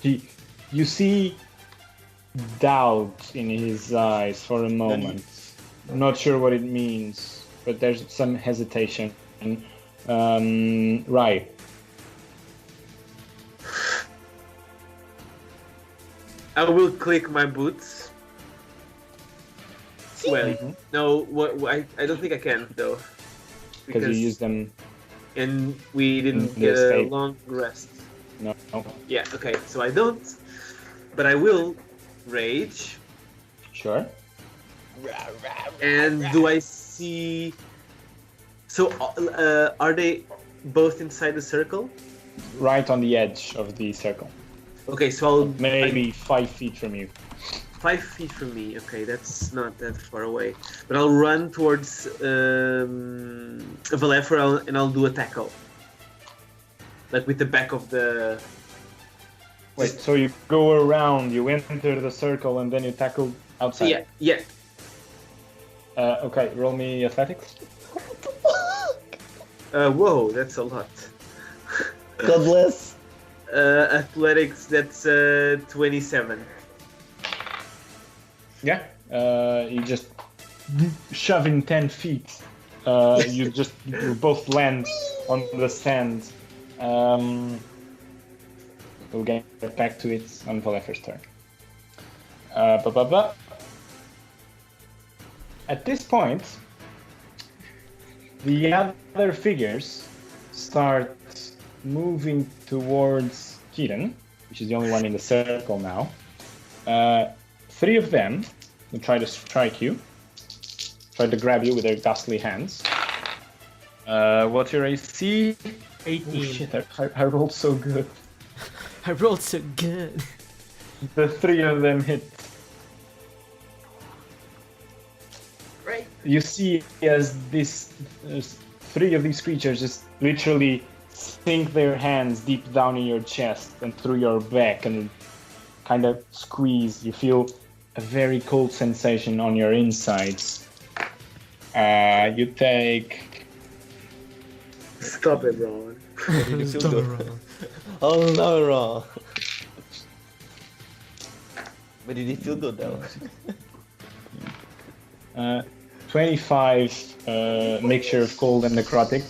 You see doubt in his eyes for a moment. I'm not sure what it means, but there's some hesitation. Right. I will click my boots. Well, Mhm. no, I don't think I can though. Because you use them. and we didn't the get a escape. long rest. No. Yeah, okay, so I don't. But I will rage. Sure. And do I see? So are they both inside the circle? Right on the edge of the circle. Okay, so I'll Maybe 5 feet from you. 5 feet from me. Okay, that's not that far away. But I'll run towards Valefor and I'll do a tackle, like with the back of the. Wait, so you go around, you enter the circle, and then you tackle outside? Yeah, yeah. Okay, roll me athletics. Whoa, that's a lot. God bless. Athletics, that's 27. Yeah. You just shove in 10 feet. You both land on the sand. We'll get back to it on Valefer's turn. At this point, the other figures start moving towards Kieran, which is the only one in the circle now. 3 of them will try to strike you, try to grab you with their ghastly hands. What's your AC? 18. Oh shit, I rolled so good. I rolled so good. The 3 of them hit. Right. You see as 3 of these creatures just literally sink their hands deep down in your chest and through your back and kind of squeeze. You feel a very cold sensation on your insides. You take... Stop it, Ron. Did you feel good? Oh no, Ron. But did it feel good though? 25 mixture of cold and necrotic.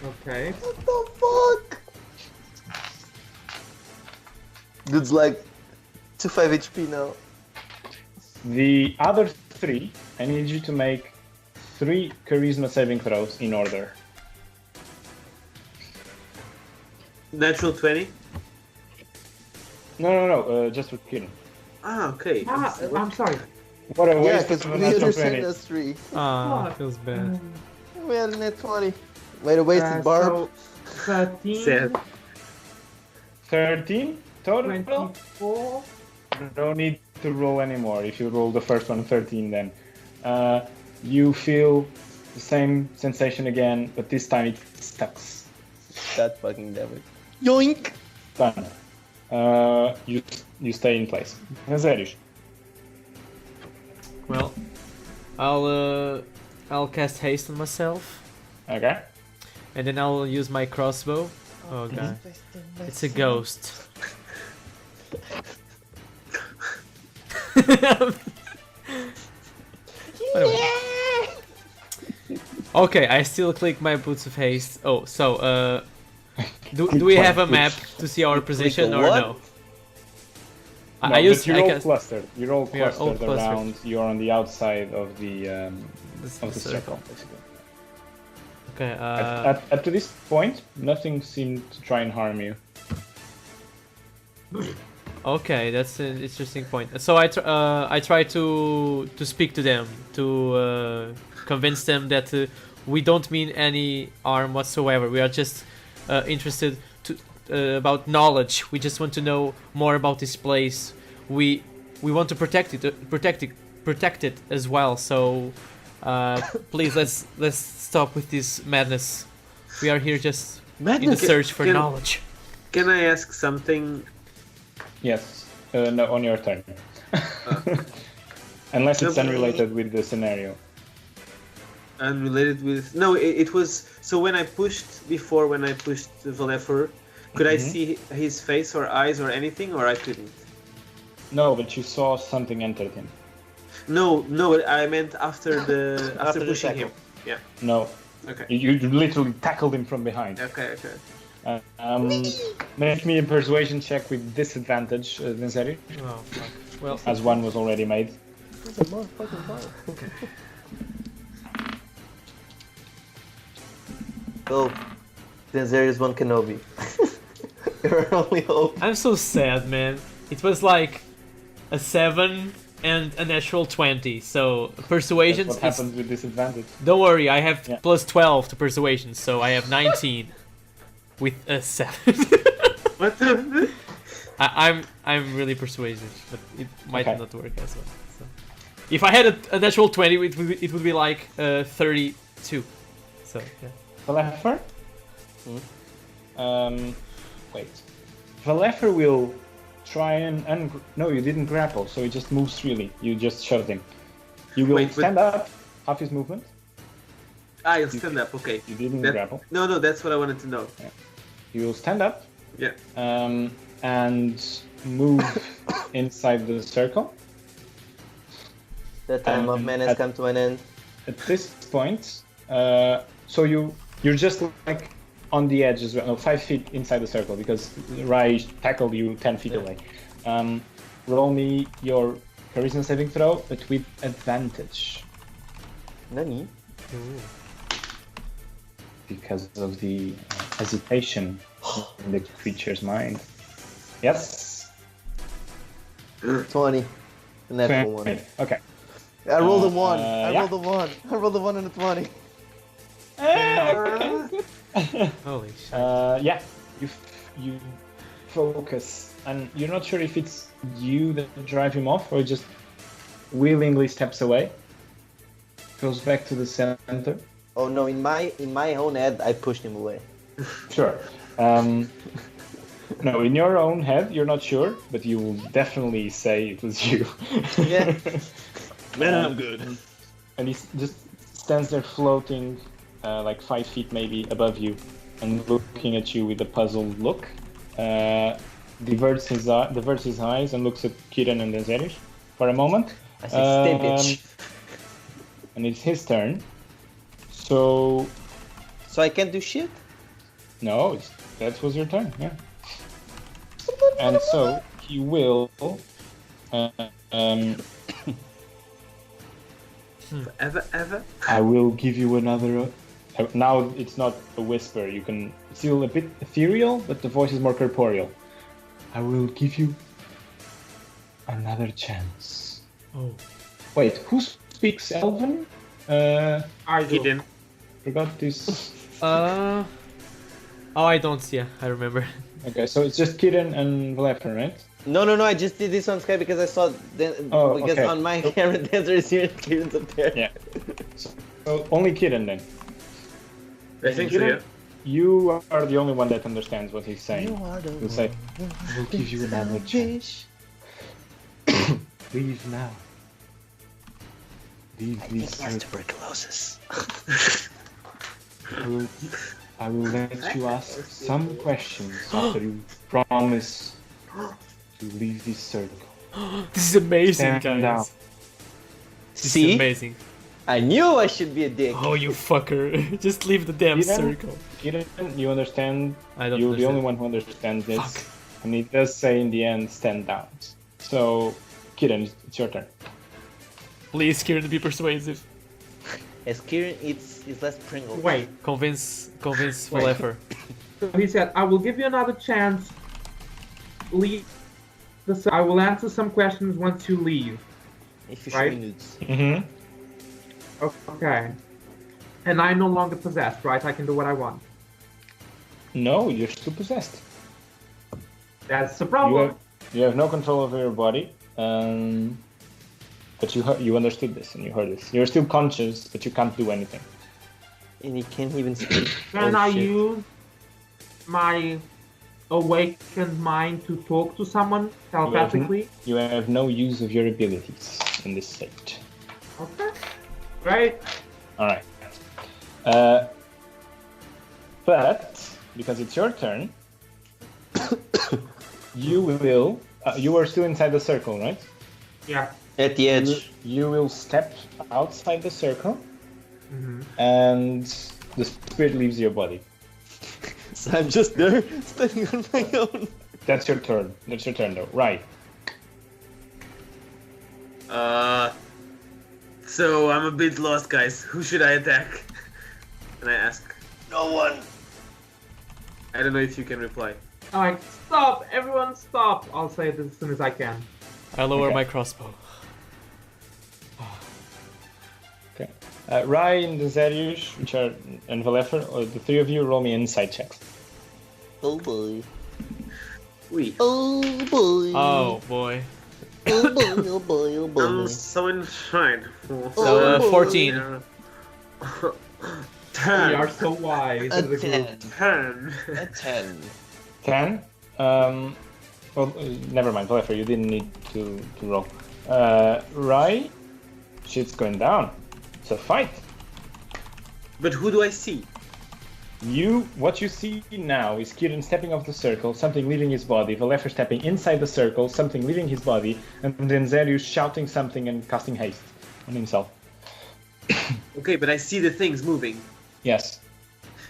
Okay. What the fuck? Dude's like 25 HP now. The other 3, I need you to make 3 charisma saving throws in order. Natural 20. No, just for Kieran. Ah, okay. I'm sorry. What a Yeah, waste because of a we natural understand 20. us three. Ah, Fuck. feels bad. We had a net 20. Way to waste it, Barb. So 13, Sad. 13 total? 24. No need to roll anymore. If you roll the first one 13, then you feel the same sensation again, but this time it stucks. God fucking damn it. Yoink! Done. You stay in place. Nazarius. Well, I'll cast haste on myself, Okay. and then I'll use my crossbow. Oh god, it's a ghost. Okay, I still click my boots of haste. Oh, so do we have a map to see our position the or what? no? No, I used you're I all cast clustered. You're all We are all clustered clustered. around. You're on the outside of the the circle, basically. Okay. Up to this point, nothing seemed to try and harm you. Okay, that's an interesting point. So I try to speak to them to convince them that we don't mean any harm whatsoever. We are just interested to about knowledge. We just want to know more about this place. We want to protect it as well. So please let's stop with this madness. We are here just in the Madness? search for Can- knowledge. Can I ask something? Yes. No, on your turn. Unless it's No, unrelated with the scenario. Unrelated with no, it was so when I pushed Valefor, could I see his face or eyes or anything, or I couldn't? No, but you saw something entered him. No, I meant after the after the pushing tackle. him. Yeah. No, Okay. you literally tackled him from behind. Okay. Make me a persuasion check with disadvantage, Nizeri, Oh fuck. Well, as one was already made. Oh, Denzerius one Kenobi. Your only hope. I'm so sad, man. It was like a 7 and a natural 20. So persuasion. That's what happens with disadvantage. Don't worry, I have Yeah. plus 12 to persuasion, so I have 19 with a 7. What the? I'm really persuasive, but it might Okay. not work as well. So. If I had a natural 20, it would be like 32. So yeah. Valefer? Wait. Valefer will try and no, you didn't grapple, so he just moves freely. You just shoved him. You will Wait, but- stand up, half his movement. I'll stand up. Okay. You didn't That- grapple. No, that's what I wanted to know. You will stand up Yeah. and move inside the circle. The time of man has come to an end. At this point, so you're just like on the edge as well, no, 5 feet inside the circle because Rai tackled you 10 feet away. Roll me your charisma saving throw, but with advantage Nani? because of the hesitation in the creature's mind. Yes. 20. The natural one. Okay. I rolled a 1. I yeah. rolled a 1. I rolled a 1 and a 20. Holy shit. Yeah, you focus, and you're not sure if it's you that drive him off or just willingly steps away. Goes back to the center. Oh no, in my own head, I pushed him away. Sure. No, in your own head, you're not sure, but you will definitely say it was you. Yeah. Man, I'm good. And he just stands there floating, like 5 feet maybe above you, and looking at you with a puzzled look. Diverts his eyes and looks at Kiran and Denzerish for a moment. I say, stay bitch. And it's his turn. So So I can't do shit? no, that was your turn, yeah. And so he will. Ever? I will give you another. Now it's not a whisper. You can it's still a bit ethereal, but the voice is more corporeal. I will give you another chance. Oh. Wait, who speaks Elven? I do. Hidden. Forgot this. Oh, I don't. Yeah, I remember. Okay, so it's just Kiran and Valefer, right? No, I just did this on Skype because I saw because okay. on my camera Dancer is here and Kieran's up there. Yeah. So only Kiran then. I think so, yeah. You are the only one that understands what he's saying. He'll say, I will give you another chance. Leave now. Leave this circle. tuberculosis. I will let you ask some questions after you promise to leave this circle. This is amazing, Stand guys. down. This is See? amazing. I knew I should be a dick. Oh, you fucker. Just leave the damn Kiran? circle. Kiran, you understand? I don't You're understand. the only one who understands this. Fuck. And it does say in the end, stand down. So, Kiran, it's your turn. Please, Kieran, be persuasive. As Kieran eats his last Pringle. Wait. Convince Wait. Valefer. So he said, I will give you another chance. Leave. I will answer some questions once you leave. If you Right. minutes. Mm-hmm. Okay. And I'm no longer possessed, right? I can do what I want. No, you're still possessed. That's the problem. You have no control over your body. But you understood this and you heard this. You're still conscious, but you can't do anything. And he can't even speak. Can Oh, I shit. use my awakened mind to talk to someone telepathically? You have no use of your abilities in this state. Okay. Great. All right. But because it's your turn, you will. You are still inside the circle, right? Yeah. At the edge. You will step outside the circle, Mm-hmm. and the spirit leaves your body. So I'm just there, standing on my own. That's your turn. That's your turn, though. Right. So I'm a bit lost, guys. Who should I attack? And I ask. No one. I don't know if you can reply. Alright, stop! Everyone stop! I'll say it as soon as I can. I lower Okay. my crossbow. Okay. Rai and Zeriush, and Valefer, or the three of you, roll me insight checks. Oh boy. Oui. Oh boy. Oh boy. Oh boy. Oh boy. Oh boy. I'm so inside. So, boy. 14. We 10. are so wise A as a 10. group. 10. A 10. 10. Well, never mind, Valefer, you didn't need to roll. Rai, shit's going down. It's a fight. But who do I see? What you see now is Kieran stepping off the circle, something leaving his body, Valefer stepping inside the circle, something leaving his body, and then Zerius shouting something and casting haste on himself. Okay, but I see the things moving. Yes.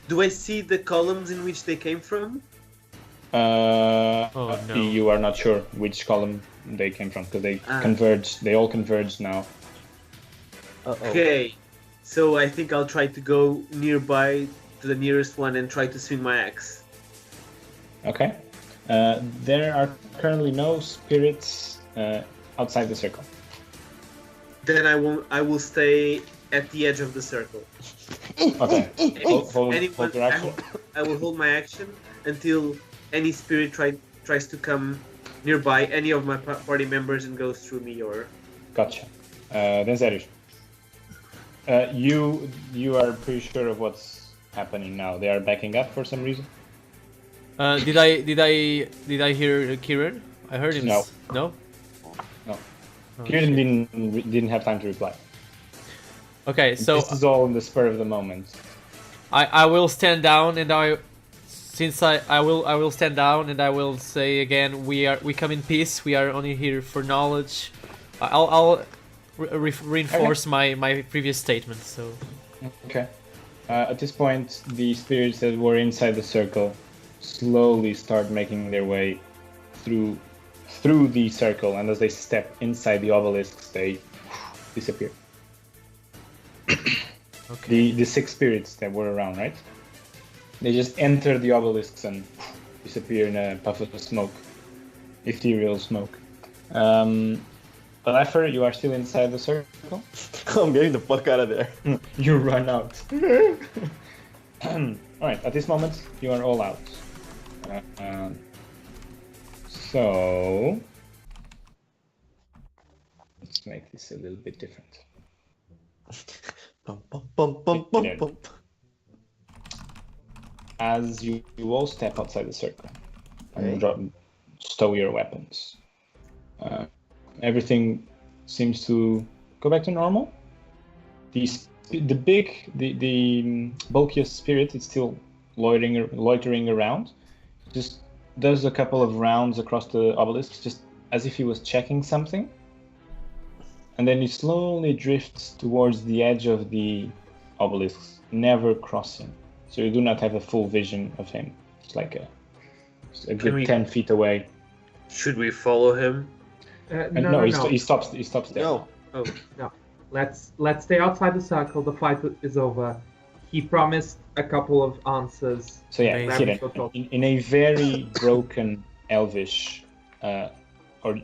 Do I see the columns in which they came from? Oh, no. You are not sure which column they came from, because they Ah. converged. They all converged now. Uh-oh. Okay, so I think I'll try to go nearby to the nearest one and try to swing my axe. Okay. There are currently no spirits outside the circle. Then I will stay at the edge of the circle. Okay. hold Anyone, your action. I will hold my action until any spirit tries to come nearby any of my party members and goes through me or... Gotcha. Then Zerish. You are pretty sure of what's happening now. They are backing up for some reason. Did I hear Kieran? I heard him. No. No. No. Oh, Kieran shit. didn't have time to reply. Okay, so This is all in the spur of the moment. I will stand down and I will stand down and I will say again, we come in peace. We are only here for knowledge. I'll reinforce my previous statement. So Okay. At this point, the spirits that were inside the circle slowly start making their way through the circle, and as they step inside the obelisks, they disappear. okay. The six spirits that were around, right? They just enter the obelisks and disappear in a puff of smoke, ethereal smoke. Leffer, you are still inside the circle. I'm getting the fuck out of there. You run out. Alright, at this moment, you are all out. So... let's make this a little bit different. Bum, bum, bum, bum, bum, bum. As you all step outside the circle and Okay. stow your weapons, everything seems to go back to normal. The bulkiest spirit is still loitering around. Just does a couple of rounds across the obelisk, just as if he was checking something. And then he slowly drifts towards the edge of the obelisk, never crossing. So you do not have a full vision of him. It's like a good 10 feet away. Should we follow him? No. He stops there. No. Oh, Let's stay outside the circle. The fight is over. He promised a couple of answers. So yeah, Amazing. Kieran, in a very broken Elvish, or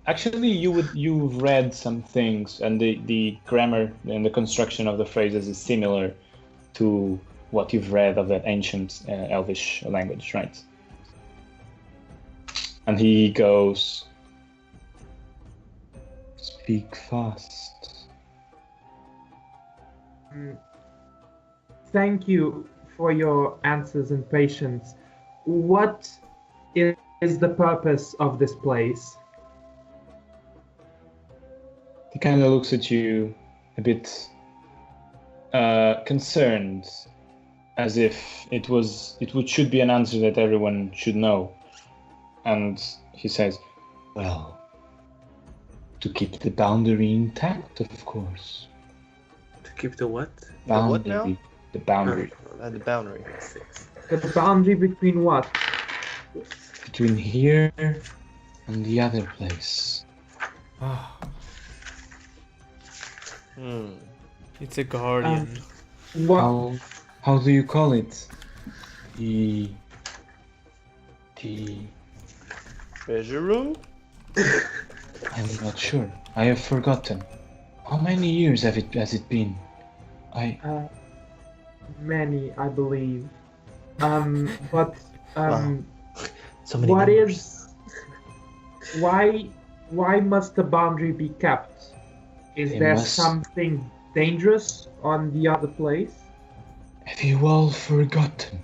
actually you've read some things, and the grammar and the construction of the phrases is similar to what you've read of that ancient Elvish language, right? And he goes, "Speak fast." Thank you for your answers and patience. What is the purpose of this place? He kind of looks at you a bit concerned, as if it should be an answer that everyone should know. And he says, "Well, to keep the boundary intact, of course." to keep the what? The what now? The boundary. The boundary. The boundary between what? Between here and the other place. Ah, Hmm. it's a guardian. What? How do you call it? The Treasure room? I'm not sure. I have forgotten. How many years has it been? Many, I believe. But Wow. So many what numbers. is? Why must the boundary be kept? Is It there must- something dangerous on the other place? Have you all forgotten?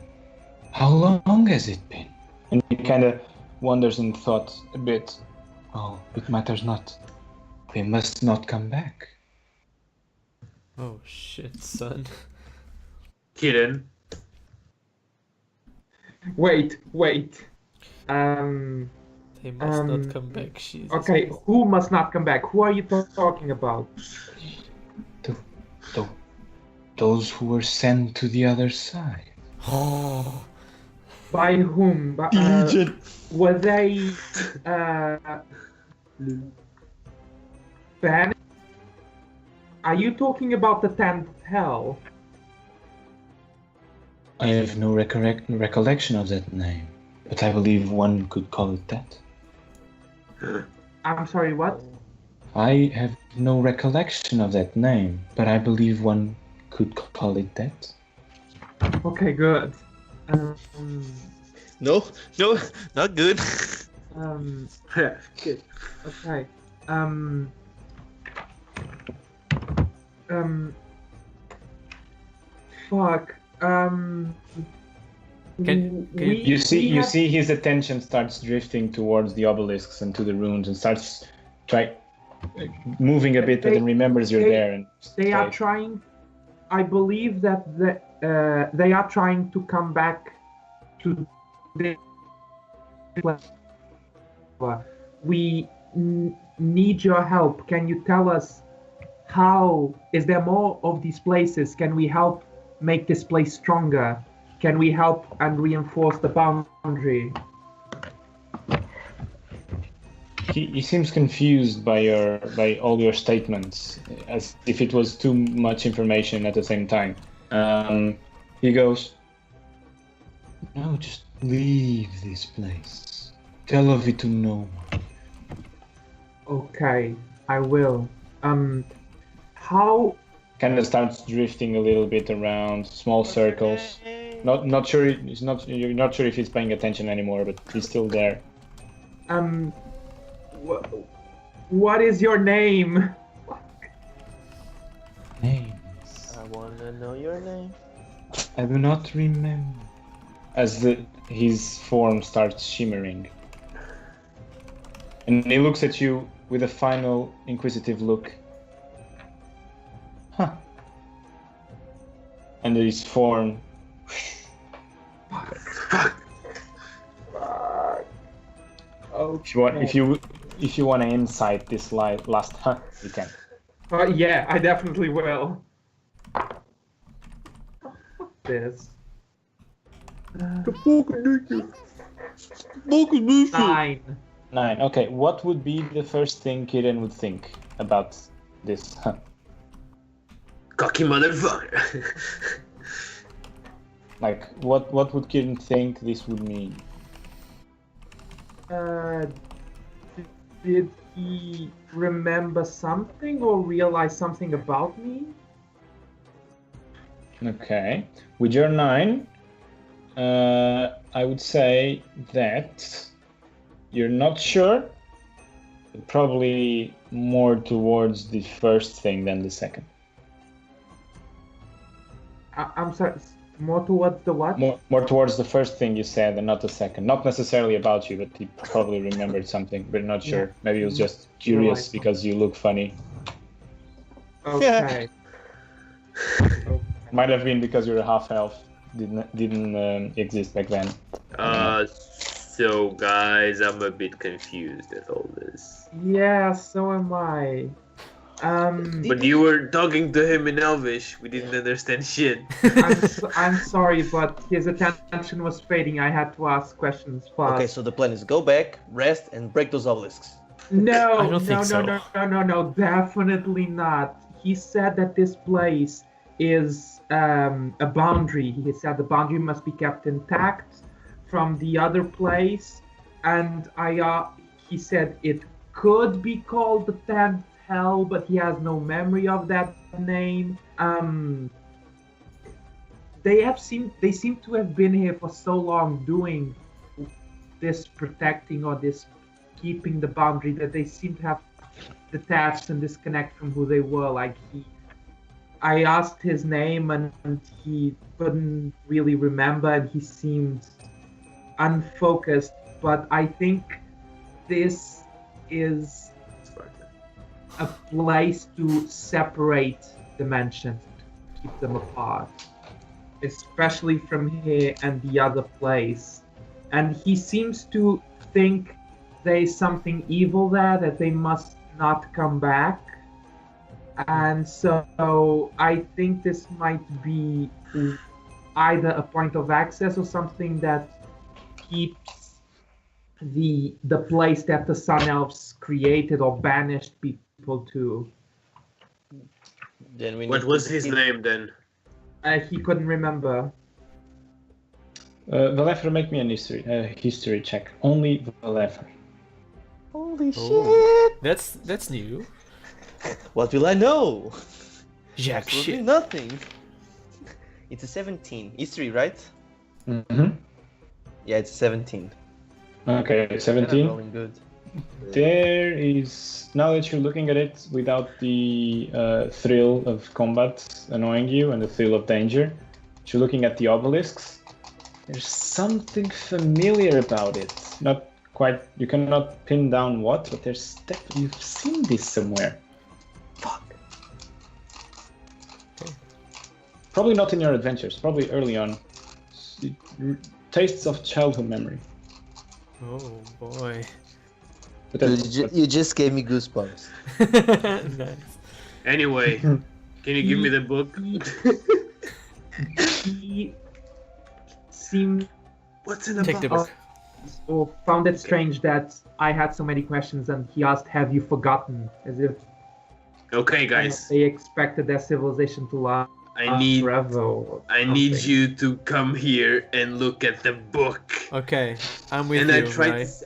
How long has it been? And he kind of wanders in thought a bit. Oh, it matters not. We must not come back. Oh shit, son. Kieran. Wait. They must not come back. Jesus. Okay, who must not come back? Who are you talking about? Those who were sent to the other side. Oh, By whom? Legion. Were they banned? Are you talking about the 10th hell? I have no recollection of that name, but I believe one could call it that. I'm sorry, what? I have no recollection of that name, but I believe one could call it that. Okay, good. No, not good. Good. Okay. Fuck. Can we- You see, we you have- see, his attention starts drifting towards the obelisks and to the runes, and starts moving a bit, but then remembers you're there and They are stays. trying. I believe that they are trying to come back to the. We need your help. Can you tell us how? Is there more of these places? Can we help make this place stronger? Can we help and reinforce the boundary? He seems confused by all your statements, as if it was too much information at the same time. He goes, "No, just leave this place. Tell of it to no one. Okay, I will. How? Kind of starts drifting a little bit around small circles. Not sure. It's not. You're not sure if he's paying attention anymore, but he's still there. What is your name? Names. I wanna know your name. I do not remember. As his form starts shimmering, and he looks at you with a final inquisitive look. Huh. And his form. Okay. If you want to insight this last, you can. Yeah, I definitely will. This. 9. 9. Okay. What would be the first thing Kiran would think about this? Cocky motherfucker. Like, what would Kiran think this would mean? Did he remember something or realize something about me? Okay. With your 9, I would say that you're not sure. Probably more towards the first thing than the second. I'm sorry, more towards the what? More towards the first thing you said and not the second. Not necessarily about you, but he probably remembered something, but not sure. Yeah. Maybe he was just curious because you look funny. Okay. Might have been because you're a half elf. Didn't exist back then. So guys, I'm a bit confused at all this. Yeah, so am I. But you were talking to him in Elvish. We didn't understand shit. I'm sorry, but his attention was fading. I had to ask questions fast. Okay, so the plan is go back, rest, and break those obelisks. No, I don't think so. No, definitely not. He said that this place is a boundary. He said the boundary must be kept intact from the other place, and he said it could be called the 10th Hell, but he has no memory of that name. They seem to have been here for so long doing this protecting or this keeping the boundary that they seem to have detached and disconnect from who they were. Like I asked his name and he couldn't really remember and he seemed unfocused, but I think this is a place to separate dimensions, to keep them apart, especially from here and the other place. And he seems to think there's something evil there, that they must not come back. And so I think this might be either a point of access or something that keeps the place that the Sun Elves created or banished people to. Then What was his name then? He couldn't remember. Valefer, make me a history check. Only Valefer. Holy Oh. shit! That's new. What will I know? Jack Absolutely shit. nothing. It's a 17. History, right? Mm-hmm. Yeah, it's a 17. Okay, Yeah, 17. rolling good. There is, now that you're looking at it without the thrill of combat annoying you and the thrill of danger, you're looking at the obelisks, there's something familiar about it. Not quite, you cannot pin down what, but there's you've seen this somewhere. Fuck. Probably not in your adventures, probably early on. Tastes of childhood memory. Oh boy. But You just gave me goosebumps. Nice. Anyway, can you give me the book? He seemed What's in the Take the book? book. or found it strange that I had so many questions and he asked, "Have you forgotten?" As if Okay, guys. they expected their civilization to I need travel. I need you to come here and look at the book. Okay, I'm with And you.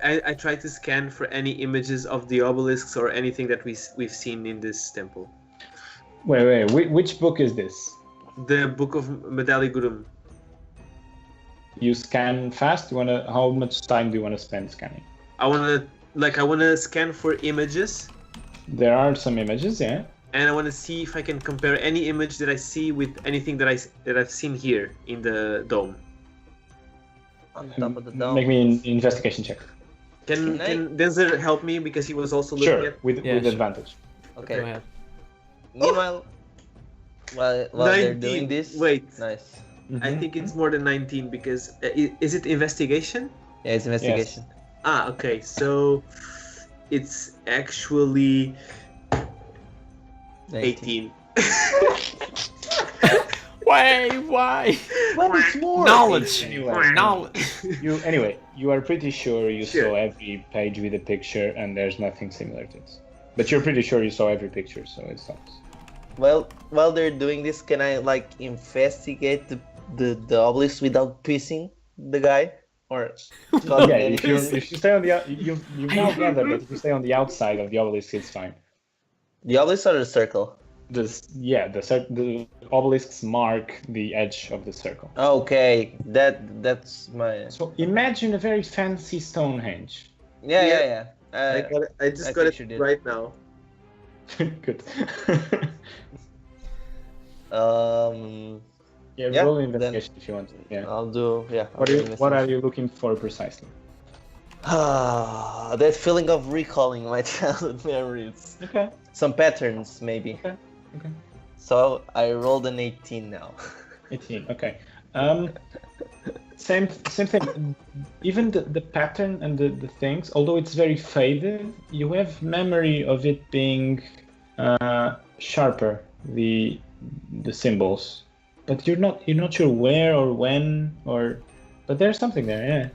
I tried to scan for any images of the obelisks or anything that we've seen in this temple. Wait, which book is this? The Book of Medali Gurum. You scan fast? How much time do you want to spend scanning? I wanna scan for images, There are some images, yeah. and I wanna see if I can compare any image that I see with anything that I've seen here in the dome. On top of the dome. Make me an investigation check. Can Denzer help me because he was also looking Sure, at with sure. advantage. Okay. Go ahead. Meanwhile, while they're 19. doing this, Wait. nice. I think it's more than 19 because is it investigation? Yeah, it's investigation. Ah, okay. So it's actually 18. Why? When it's more. Knowledge. Anyway. Knowledge. You are pretty sure you saw every page with a picture, and there's nothing similar to this. But you're pretty sure you saw every picture, so it stops. Well, while they're doing this, can I like investigate the obelisk without pissing the guy? Or Yeah, if you stay on the you've now gathered that if you stay on the outside of the obelisk, it's fine. The obelisk or the circle? The obelisks mark the edge of the circle. Okay, that's my. So imagine a very fancy Stonehenge. Yeah. I just I got pictured it it. right now. Good. Yeah, roll then- investigation if you want. Yeah. I'll do. Yeah. What are you looking for precisely? That feeling of recalling my childhood memories. Okay. Some patterns, maybe. Okay. So I rolled an 18 now. 18. Okay. Same thing. Even the pattern and the things, although it's very faded, you have memory of it being sharper. The symbols, but you're not sure where or when or. But there's something there. Yeah.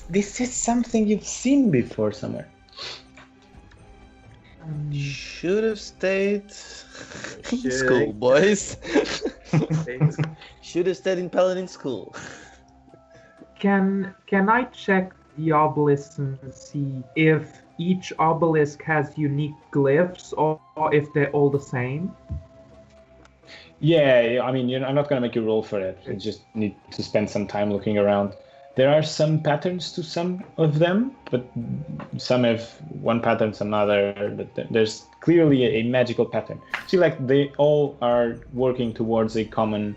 This is something you've seen before somewhere. Should have stayed in Should- school, boys. Should have stayed in Paladin school. Can I check the obelisk and see if each obelisk has unique glyphs or if they're all the same? Yeah, I mean, I'm not going to make you roll for it. You just need to spend some time looking around. There are some patterns to some of them, but some have one pattern, some other. But there's clearly a magical pattern. See, like they all are working towards a common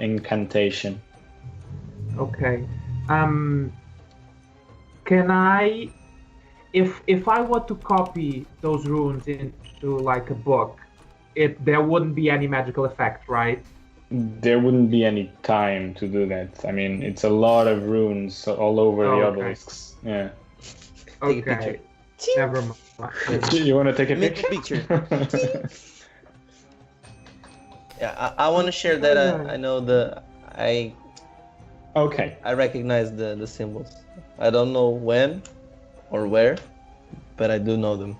incantation. Okay. Can I, if I were to copy those runes into like a book, there wouldn't be any magical effect, right? There wouldn't be any time to do that. I mean, it's a lot of runes all over the Okay. obelisks. Yeah. Take a Okay. picture. Never mind. You want to take a Make a picture? picture. Yeah, I want to share that I know Okay. I recognize the symbols. I don't know when or where, but I do know them.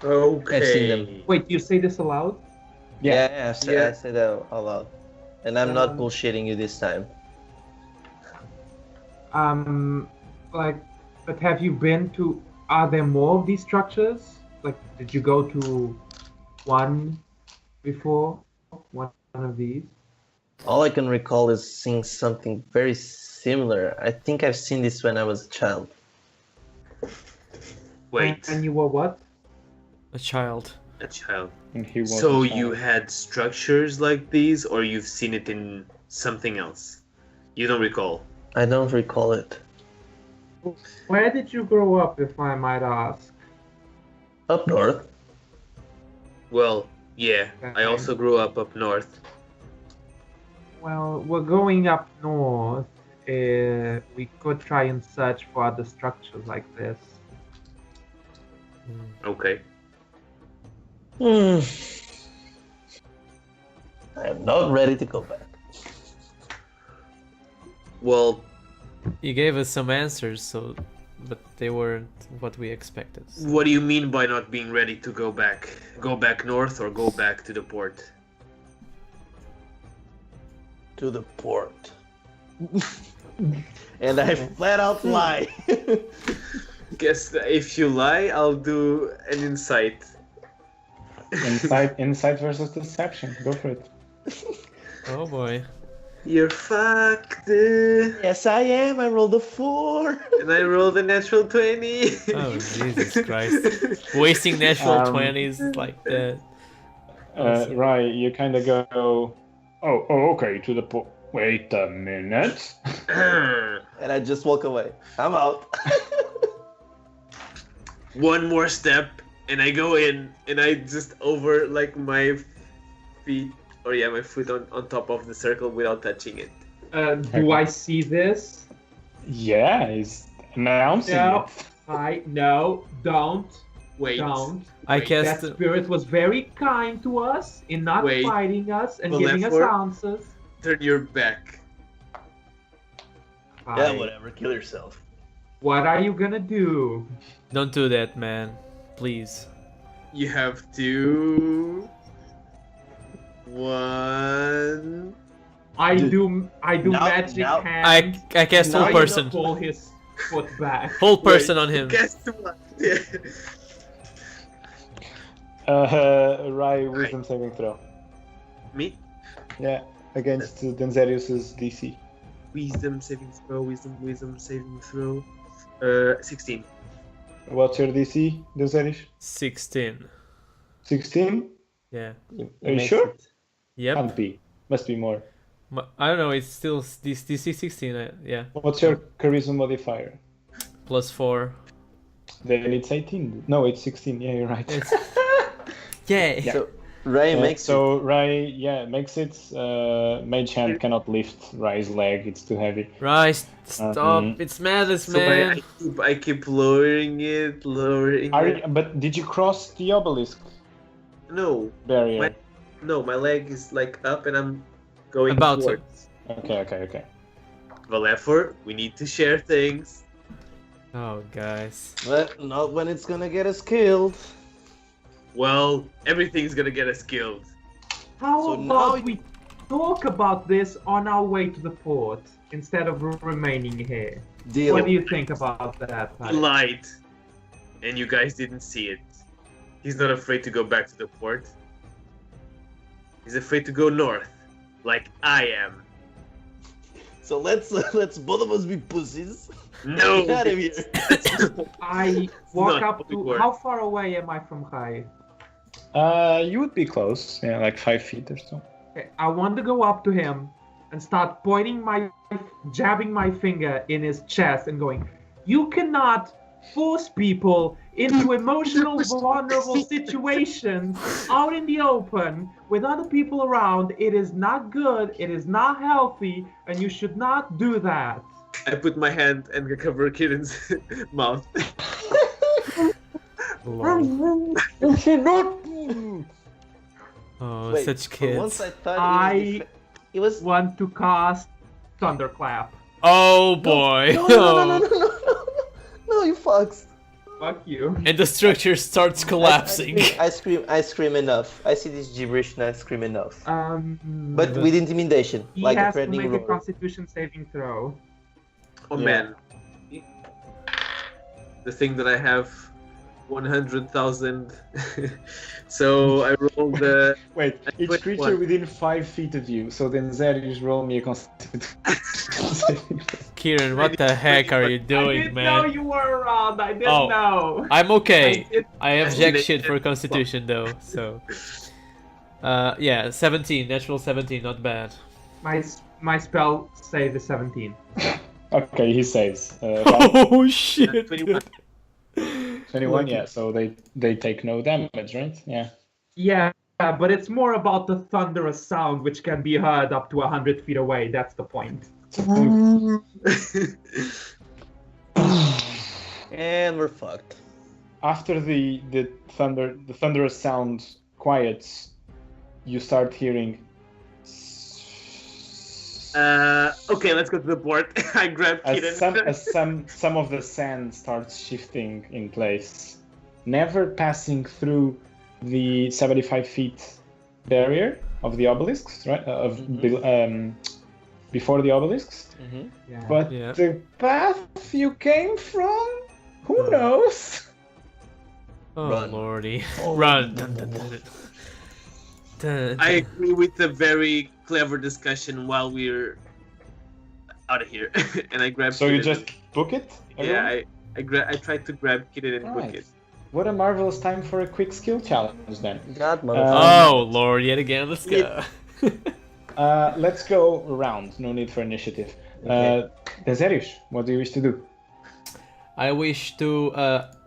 I've seen them. Okay. Wait, you say this aloud? Yeah, I Yeah. say that out loud. And I'm not bullshitting you this time. Like, but have you been to? Are there more of these structures? Like, did you go to one before? One of these? All I can recall is seeing something very similar. I think I've seen this when I was a child. Wait, And you were what? A child. a child. And he was So a you child. had structures like these, or you've seen it in something else? You don't recall. I don't recall it. Where did you grow up, if I might ask? Up north. Well, yeah, I Okay. also grew up north. Well, we're going up north. We could try and search for other structures like this. Okay. I am not ready to go back. Well, You gave us some answers, so but they weren't what we expected. So. What do you mean by not being ready to go back? Go back north or go back to the port? To the port. And I flat out lie. Guess that if you lie, I'll do an insight. Insight versus deception. Go for it. Oh boy. You're fucked. Yes, I am. I rolled a 4. And I rolled a natural 20. Oh Jesus Christ. Wasting natural 20s like that. Right, you kind of go, oh, okay, to the port. Wait a minute. And I just walk away. I'm out. One more step, and I go in, and I just over like my feet, or yeah, my foot on top of the circle without touching it. Do I see this? Yeah, he's announcing No, it. no, don't. Wait. Don't. I Wait, cast. That spirit was very kind to us in not Wait. fighting us and The giving left us fork? answers. Turn your back. Yeah, whatever. Kill yourself. What are you gonna do? Don't do that, man. Please. You have to. One. I Dude, do now- magic now- hand. I cast Now whole you're person. gonna pull his foot back. Whole person on him. Guess what? Yeah. Rai, wisdom saving throw. Me? Yeah, against Denzerius's DC. Wisdom saving saving throw. 16. What's your DC, Denzerius? 16. 16? Yeah. Are you sure? Yep. Can't be. Must be more. I don't know. It's still DC 16. Yeah. What's your charisma modifier? +4. Then it's 18. No, it's 16. Yeah, you're right. It's... Yeah. So Ray makes so Rai, makes it. Mage hand cannot lift Rai's leg; it's too heavy. Right. Stop. It's madness, So man. I keep lowering it. But did you cross the obelisk No. barrier? My leg is like up and I'm going About to. towards. Okay. Valefort, we need to share things. Oh, guys. But not when it's gonna get us killed. Well, everything's gonna get us killed. How So about now- we talk about this on our way to the port instead of remaining here? Deal. What do you think about that? He Alex? lied, and you guys didn't see it. He's not afraid to go back to the port. He's afraid to go north, like I am. So let's both of us be pussies. No! Get out of here. I walk not up how it to. works. How far away am I from Kai? You would be close. Yeah, like 5 feet or so. Okay, I want to go up to him and start jabbing my finger in his chest and going, "You cannot force people into emotional vulnerable situations out in the open with other people around. It is not good, it is not healthy, and you should not do that." I put my hand and cover Kiran's mouth. Lol. Oh, Wait, such for kids. once I thought it was. Want to cast Thunderclap. Oh boy. No, you fucks. Fuck you. And the structure starts collapsing. I scream enough. I see this gibberish and I scream enough. But But- with intimidation, He like a has to threatening make a roar. Constitution saving throw. Oh Yeah. man. The thing that I have 100,000. So I rolled the. Wait, each 21. creature within 5 feet of you. So then Zerius roll me a constitution. Kieran, what the heck are you I doing, didn't know man? you were around. I didn't Oh. know. I'm okay. I did- I have jack shit for constitution though, so. Yeah, 17, natural 17, not bad. My spell save is 17. Okay, he saves. Oh shit! 21. 21, yeah, so they take no damage, right? Yeah. Yeah, but it's more about the thunderous sound which can be heard up to 100 feet away. That's the point. And we're fucked. After the thunderous sound quiets, you start hearing Okay, let's go to the board. I grab Kitten. As some of the sand starts shifting in place, never passing through the 75 feet barrier of the obelisks, right? Before the obelisks. Mm-hmm. Yeah. But Yeah. the path you came from, who knows? Oh Run. lordy. Oh. Run. Dun, dun, dun, dun. Dun. I agree with the very clever discussion while we're out of here, and I grab. So you Kitten. just book it? everyone? Yeah, I tried to grab Kitten and book Right. it. What a marvelous time for a quick skill challenge then. God, motherfucker. Oh lord, yet again. Let's go. Let's go around. No need for initiative. Okay. Deserius, what do you wish to do? I wish to,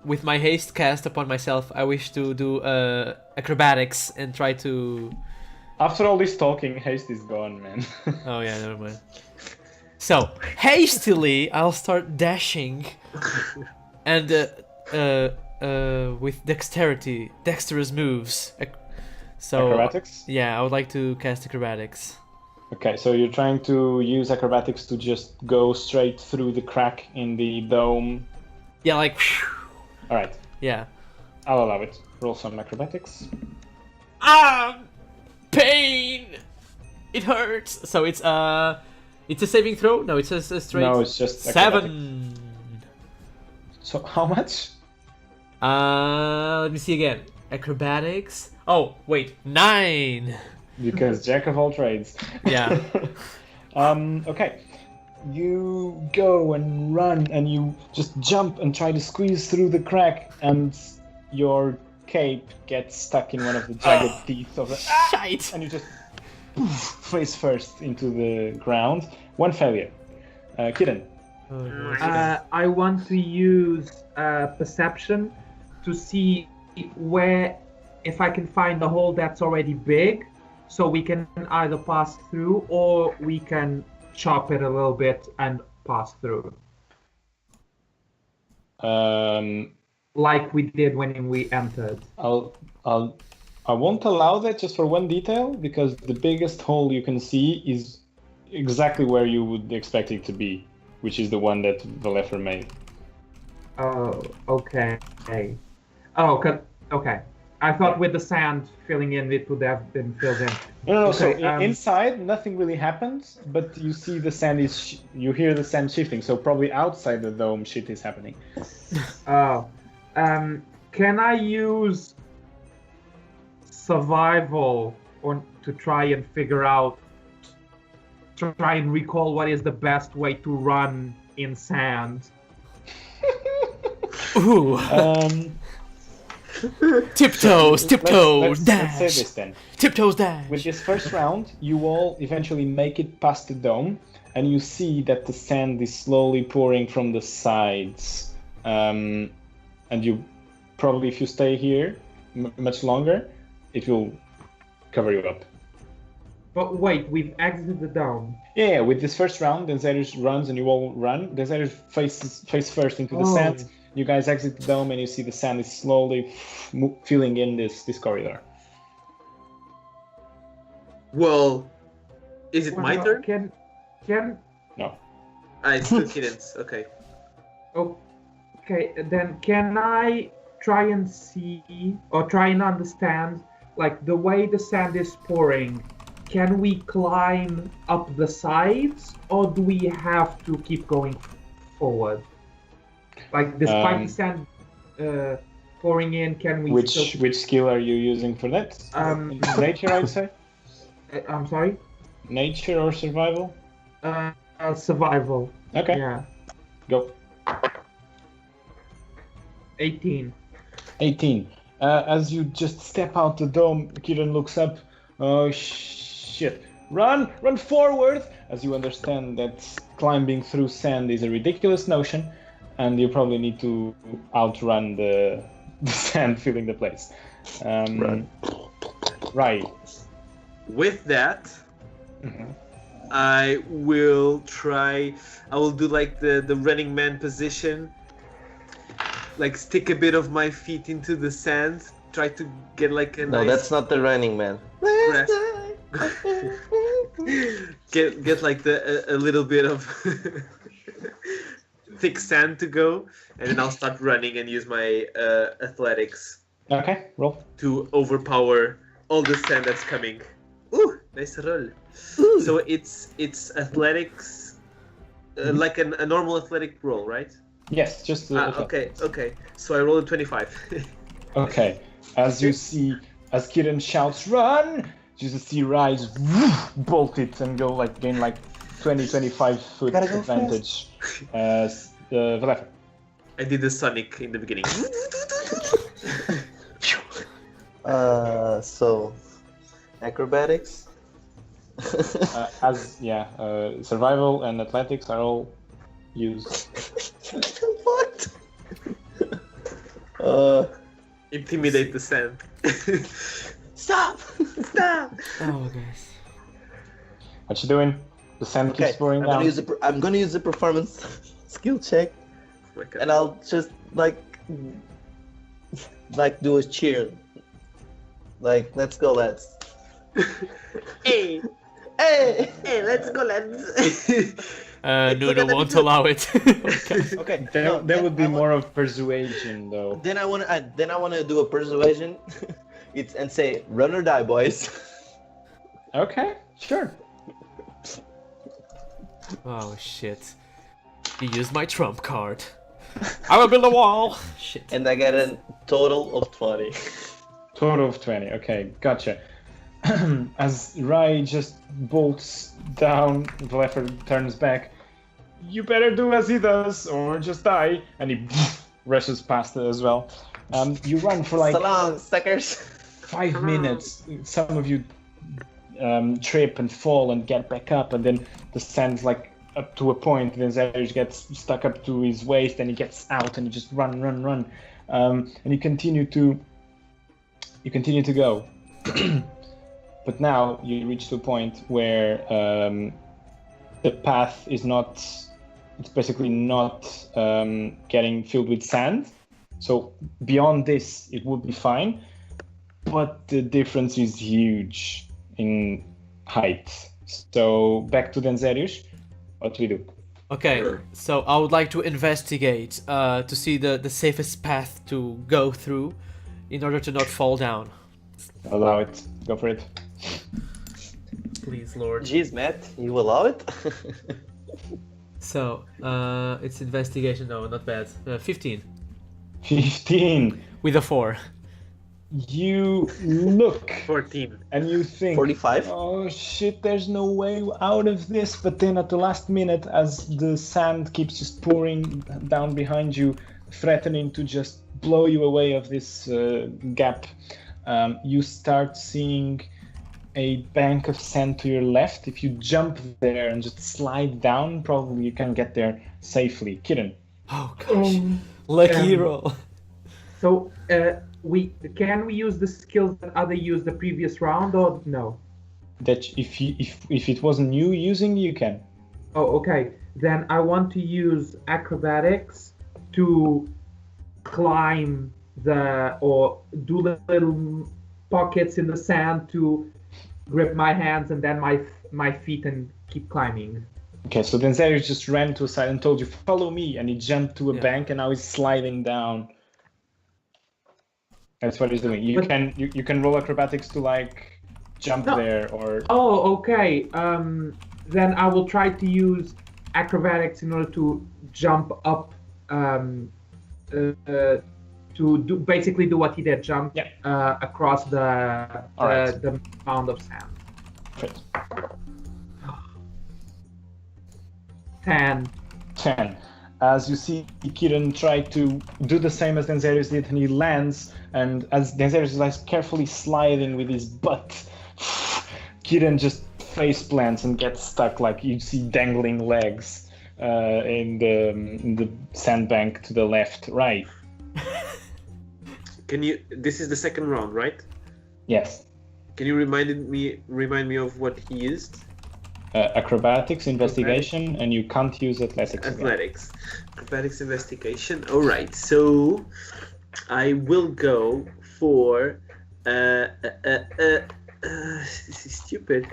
with my haste cast upon myself, I wish to do acrobatics and try to. After all this talking, haste is gone, man. Oh yeah, never mind. So hastily, I'll start dashing, and with dexterous moves. So Acrobatics? yeah, I would like to cast acrobatics. Okay, so you're trying to use acrobatics to just go straight through the crack in the dome. Yeah, like. Alright, Yeah. I'll allow it. Roll some acrobatics. Ah, pain. It hurts. So it's a saving throw. No, it's a straight. No, it's just acrobatics. 7. So how much? Let me see again. Acrobatics. Oh wait, 9. Because jack of all trades. Yeah. Okay. You go and run and you just jump and try to squeeze through the crack and your cape gets stuck in one of the jagged teeth of the Shite. and you just poof, face first into the ground. One failure. Kitten. I want to use perception to see where, if I can find a hole that's already big, so we can either pass through or we can chop it a little bit and pass through, like we did when we entered. I won't allow that just for one detail because the biggest hole you can see is exactly where you would expect it to be, which is the one that Valefer made. Oh, okay. Oh, okay. I thought with the sand filling in, it would have been filled in. No. Okay, So inside, nothing really happens, but you see the sand you hear the sand shifting. So probably outside the dome, shit is happening. Oh, can I use survival or to try and recall what is the best way to run in sand? Ooh. Tiptoes, Let's dash. say this then. Tiptoes, dash. With this first round, you all eventually make it past the dome, and you see that the sand is slowly pouring from the sides. And you probably, if you stay here much longer, it will cover you up. But wait, we've exited the dome. Yeah, with this first round, Denzerius runs and you all run. Denzerius face first into the sand. You guys exit the dome and you see the sand is slowly filling in this corridor. Well, is it my Well, turn? Can No. It's two Kittens. Okay. okay, then can I try and see or try and understand, like, the way the sand is pouring? Can we climb up the sides, or do we have to keep going forward? Like, despite the sand pouring in, can we Which skill are you using for that? Nature, I'd say? I'm sorry? Nature or survival? Survival. Okay, Yeah. go. 18. 18. As you just step out the dome, Kieran looks up. Oh, shit. Run forward! As you understand that climbing through sand is a ridiculous notion, and you probably need to outrun the sand filling the place. Run. Right. With that, Mhm. I will do like the running man position. Like stick a bit of my feet into the sand. Try to get like a No, nice that's not the running man. rest. get like a little bit of thick sand to go, and then I'll start running and use my athletics Okay, roll. to overpower all the sand that's coming. Ooh, nice roll. So it's athletics, like a normal athletic roll, right? Yes, just Okay. So I rolled a 25. Okay. As you see, as Kiran shouts, "Run!" you just see Rise bolt it and go like gain like 20-25 foot Gotta go advantage. Valefa. I did the Sonic in the beginning. So acrobatics. Survival and athletics are all used. What? Intimidate the sand. Stop! Stop! Oh, guys. What you doing? The sand Okay, keeps pouring I'm down. gonna use the performance skill check, Oh my God. and I'll just like do a cheer. Like, let's go, lads. Hey, Hey! let's go, lads. Nuno won't allow it. Okay. Okay. There would be more of persuasion though. Then I wanna do a persuasion. And say, run or die, boys. Okay, sure. Oh, shit. You used my trump card. I will build a wall. Shit. And I get a total of 20. Total of 20. Okay, gotcha. As Rai just bolts down, Valefer turns back. You better do as he does, or just die. And he rushes past it as well. You run for like So long, suckers. 5 minutes. Some of you trip and fall and get back up, and then the sand's like up to a point. Then Zarius gets stuck up to his waist, and he gets out, and you just run. And you continue to go. But now you reach to a point where the path is not. It's basically not getting filled with sand. So beyond this, it would be fine. But the difference is huge in height. So back to Denzerius, what do we do? Okay, so I would like to investigate to see the safest path to go through in order to not fall down. Allow it. Go for it. Please, Lord. Jeez, Matt, you allow it? So, it's investigation. No, not bad. 15 15. with a 4. You look 14. and you think, 45? oh shit, there's no way out of this. But then at the last minute, as the sand keeps just pouring down behind you, threatening to just blow you away of this gap, you start seeing a bank of sand to your left. If you jump there and just slide down, probably you can get there safely. Kiran. Oh gosh, lucky roll. So, can we use the skills that other used the previous round or no? That if it wasn't you using, you can. Oh, okay. Then I want to use acrobatics to climb or do little pockets in the sand to grip my hands and then my feet and keep climbing. Okay, so then Zerius just ran to a side and told you, follow me, and he jumped to a bank and now he's sliding down. That's what he's doing. You can roll acrobatics to like jump there or. Oh, okay. Then I will try to use acrobatics in order to jump up. To basically do what he did, jump across the mound of sand. Right. 10. As you see, Kiran tried to do the same as Denzerius did, and he lands, and as Denzerius is like carefully sliding with his butt, Kiran just face plants and gets stuck, like you see dangling legs in the sandbank to the left, right. This is the second round, right? Yes. Can you remind me of what he used? Acrobatics, investigation, and you can't use athletics. Athletics. Acrobatics, investigation. All right. So I will go for this is stupid.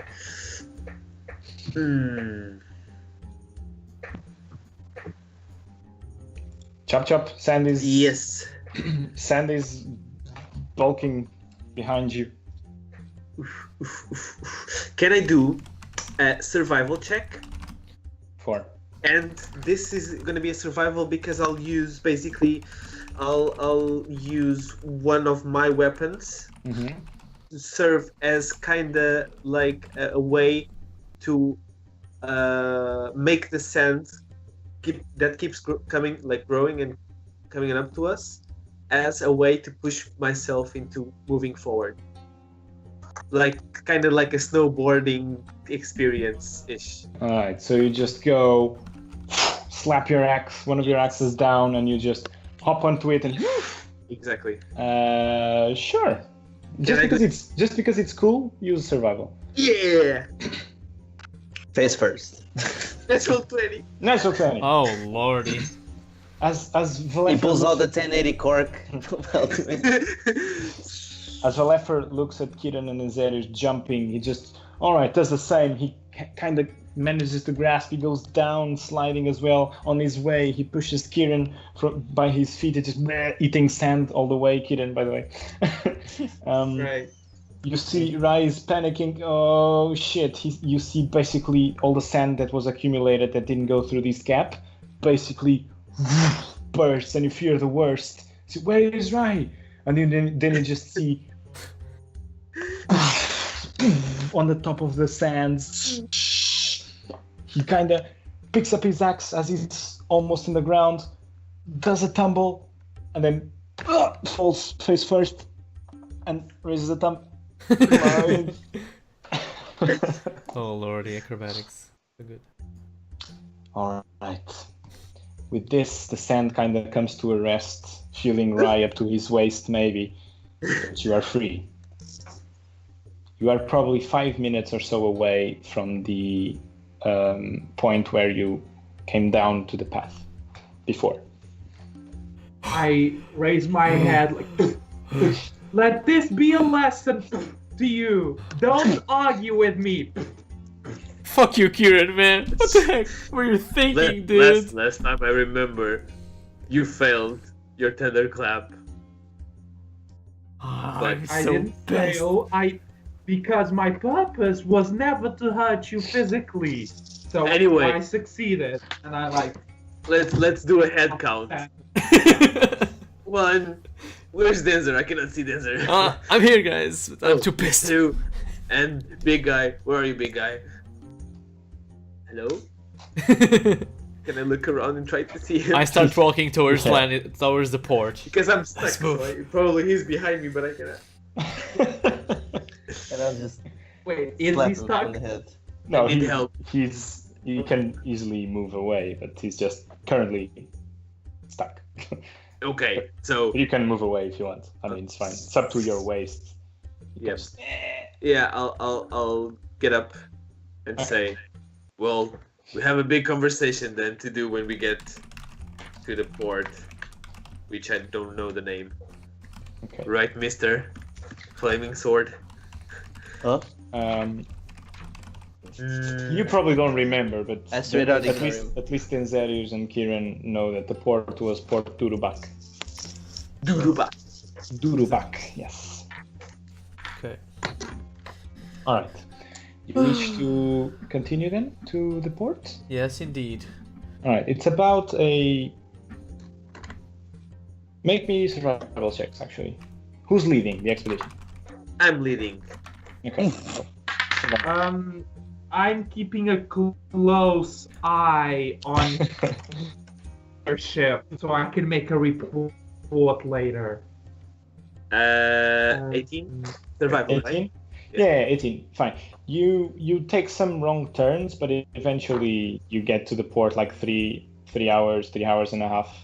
Hmm. Chop chop. Sand is Yes. Sand is bulking behind you. Can I do a survival check? For And this is gonna be a survival because I'll use I'll use one of my weapons to serve as kinda like a way to make the sand keeps growing and coming up to us as a way to push myself into moving forward. Like kind of like a snowboarding experience ish. All right, so you just go slap one of your axes down, and you just hop onto it and Exactly. sure. Can Just because it's cool, use survival. Yeah. Face first. That's all 20. Nice, okay. Oh lordy. As He Valepher pulls out the looks 1080 cork. as Valepher looks at Kieran and Azerius jumping, he just does the same. He kind of manages to grasp. He goes down, sliding as well. On his way, he pushes Kieran by his feet. It's just eating sand all the way. Kieran, by the way. Right. You see Rise panicking. Oh shit! You see basically all the sand that was accumulated that didn't go through this gap, basically bursts, and you fear the worst. So where is Rai? And then you just see on the top of the sands. He kind of picks up his axe as he's almost in the ground, does a tumble, and then falls face first and raises a thumb. Oh lordy, acrobatics. So good. All right. With this, the sand kind of comes to a rest, feeling Rai up to his waist, maybe. But you are free. You are probably 5 minutes or so away from the point where you came down to the path before. I raise my head like, let this be a lesson to you. Don't argue with me. Fuck you, Kieran, man. What the heck were you thinking, dude? Last time I remember, you failed your tether clap. I'm I so didn't pissed. fail. Because my purpose was never to hurt you physically. So Anyway. I succeeded, and I like. Let's do a head count. 1. Where's Denzer? I cannot see Denzer. I'm here, guys. But I'm too pissed. 2. And big guy. Where are you, big guy? Hello? Can I look around and try to see him? I start walking towards Yeah. towards the port. Because I'm stuck. Let's move. So probably he's behind me, but I cannot. And I'll just Wait, is slap he him on stuck? the head. No, I need help. He can easily move away, but he's just currently stuck. Okay, so You can move away if you want. I mean, it's fine. It's up to your waist. You Yep. just- yeah, I'll get up and say, well, we have a big conversation then to do when we get to the port, which I don't know the name. Okay. Right, Mister Flaming Sword? Huh? You probably don't remember, but I straight out at ignore least him. at least Enzerius and Kieran know that the port was Port Durubak. Duruba. Durubak, yes. Okay. All right. You wish to continue then to the port? Yes, indeed. All right. It's about a. Make me survival checks, actually. Who's leading the expedition? I'm leading. Okay. I'm keeping a close eye on your ship so I can make a report later. 18? Survival, 18? right? Yeah, 18. Fine. You take some wrong turns, but eventually you get to the port like 3 hours and a half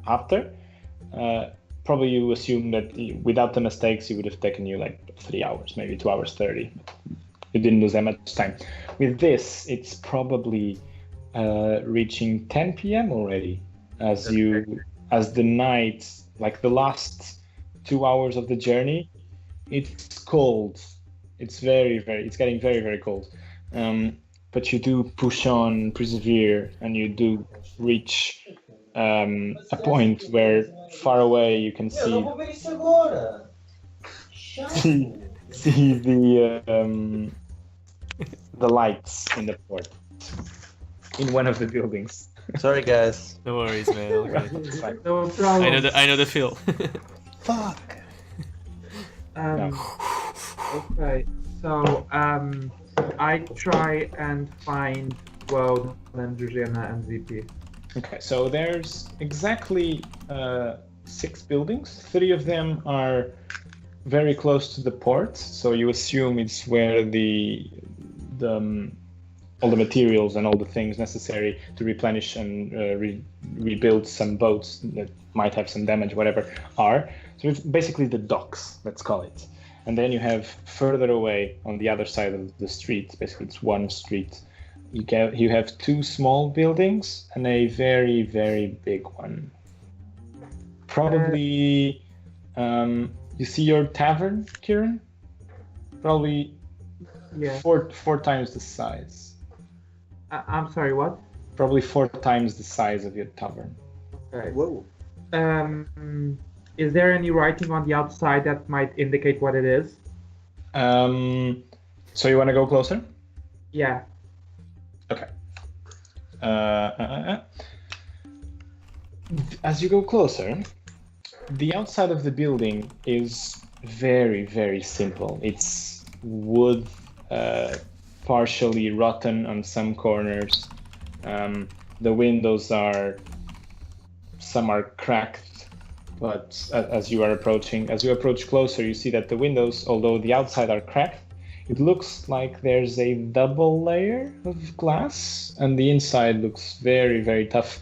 after. Probably you assume that without the mistakes, it would have taken you like 3 hours, maybe 2 hours 30. You didn't lose that much time. With this, it's probably reaching 10 p.m. already, as the night, like the last 2 hours of the journey, it's cold. It's getting very, very cold. but you do push on, persevere, and you do reach a point where far away you can see the lights in the port in one of the buildings. Sorry, guys. No worries, man. Okay. It's fine. No problem. I know the feel. Fuck. Okay, so I try and find World and Georgiana and VP. Okay, so there's exactly 6 buildings. 3 of them are very close to the port, so you assume it's where all the materials and all the things necessary to replenish and rebuild some boats that might have some damage, whatever, are. So it's basically the docks, let's call it. And then you have further away on the other side of the street, basically it's one street, you have 2 small buildings and a very, very big one. Probably, you see your tavern, Kieran? Probably Yeah. four times the size. I'm sorry, what? Probably 4 times the size of your tavern. Okay. Whoa. Is there any writing on the outside that might indicate what it is? So you want to go closer? Yeah. Okay. As you go closer, the outside of the building is very, very simple. It's wood, partially rotten on some corners. The windows some are cracked, but as you approach closer, you see that the windows, although the outside are cracked, it looks like there's a double layer of glass, and the inside looks very, very tough.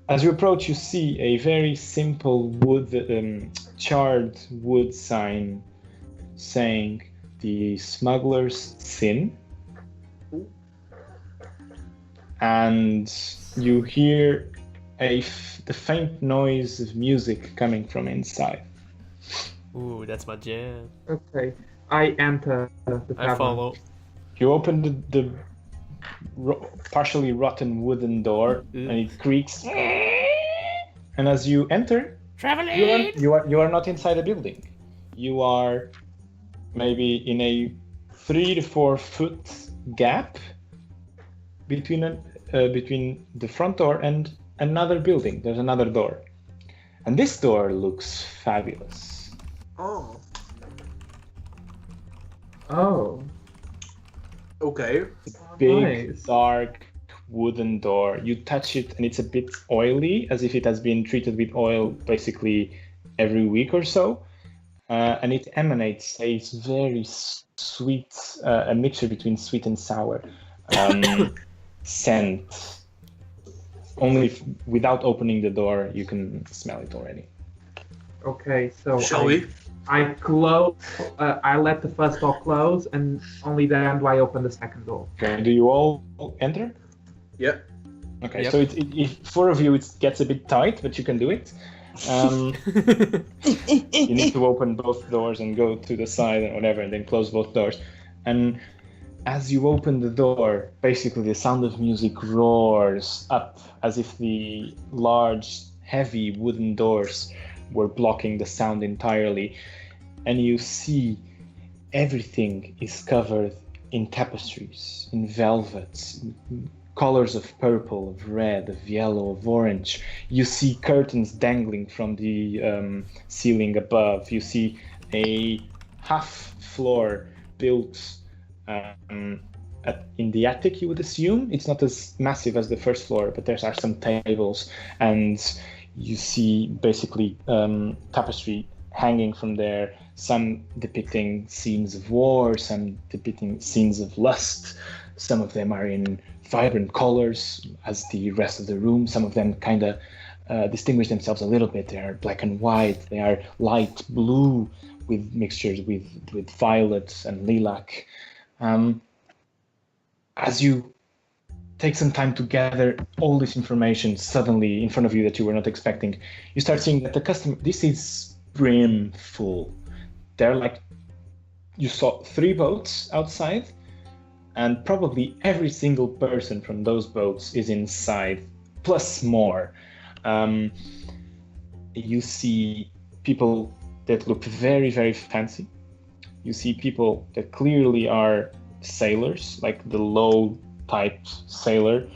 As you approach, you see a very simple charred wood sign saying the Smuggler's Sin. And you hear the faint noise of music coming from inside. Ooh, that's my jam. Okay. I enter the tavern. I follow. You open the partially rotten wooden door, and it creaks. And as you enter, Traveling. you are not inside the building. You are maybe in a 3 to 4 foot gap between the front door and another building. There's another door, and this door looks fabulous. Oh. Oh. Okay. Big, Nice. dark wooden door. You touch it and it's a bit oily, as if it has been treated with oil basically every week or so. And it emanates a very sweet, a mixture between sweet and sour scent. Only without opening the door, you can smell it already. Okay, so Shall we? I close. I let the first door close, and only then do I open the second door. Okay, do you all enter? Yeah. Okay, Yep. so it 4 of you, it gets a bit tight, but you can do it. You need to open both doors and go to the side and whatever, and then close both doors. And as you open the door, basically the sound of music roars up as if the large, heavy wooden doors were blocking the sound entirely. And you see everything is covered in tapestries, in velvets, colors of purple, of red, of yellow, of orange. You see curtains dangling from the ceiling above. You see a half floor built in the attic, you would assume. It's not as massive as the first floor, but there are some tables, and you see basically tapestry hanging from there, some depicting scenes of war, some depicting scenes of lust. Some of them are in vibrant colors as the rest of the room. Some of them kind of distinguish themselves a little bit. They are black and white. They are light blue with mixtures with violet and lilac. As you take some time to gather all this information suddenly in front of you that you were not expecting, you start seeing that this is brim full. They're like, you saw 3 boats outside, and probably every single person from those boats is inside, plus more. You see people that look very, very fancy. You see people that clearly are sailors, like the low type sailor.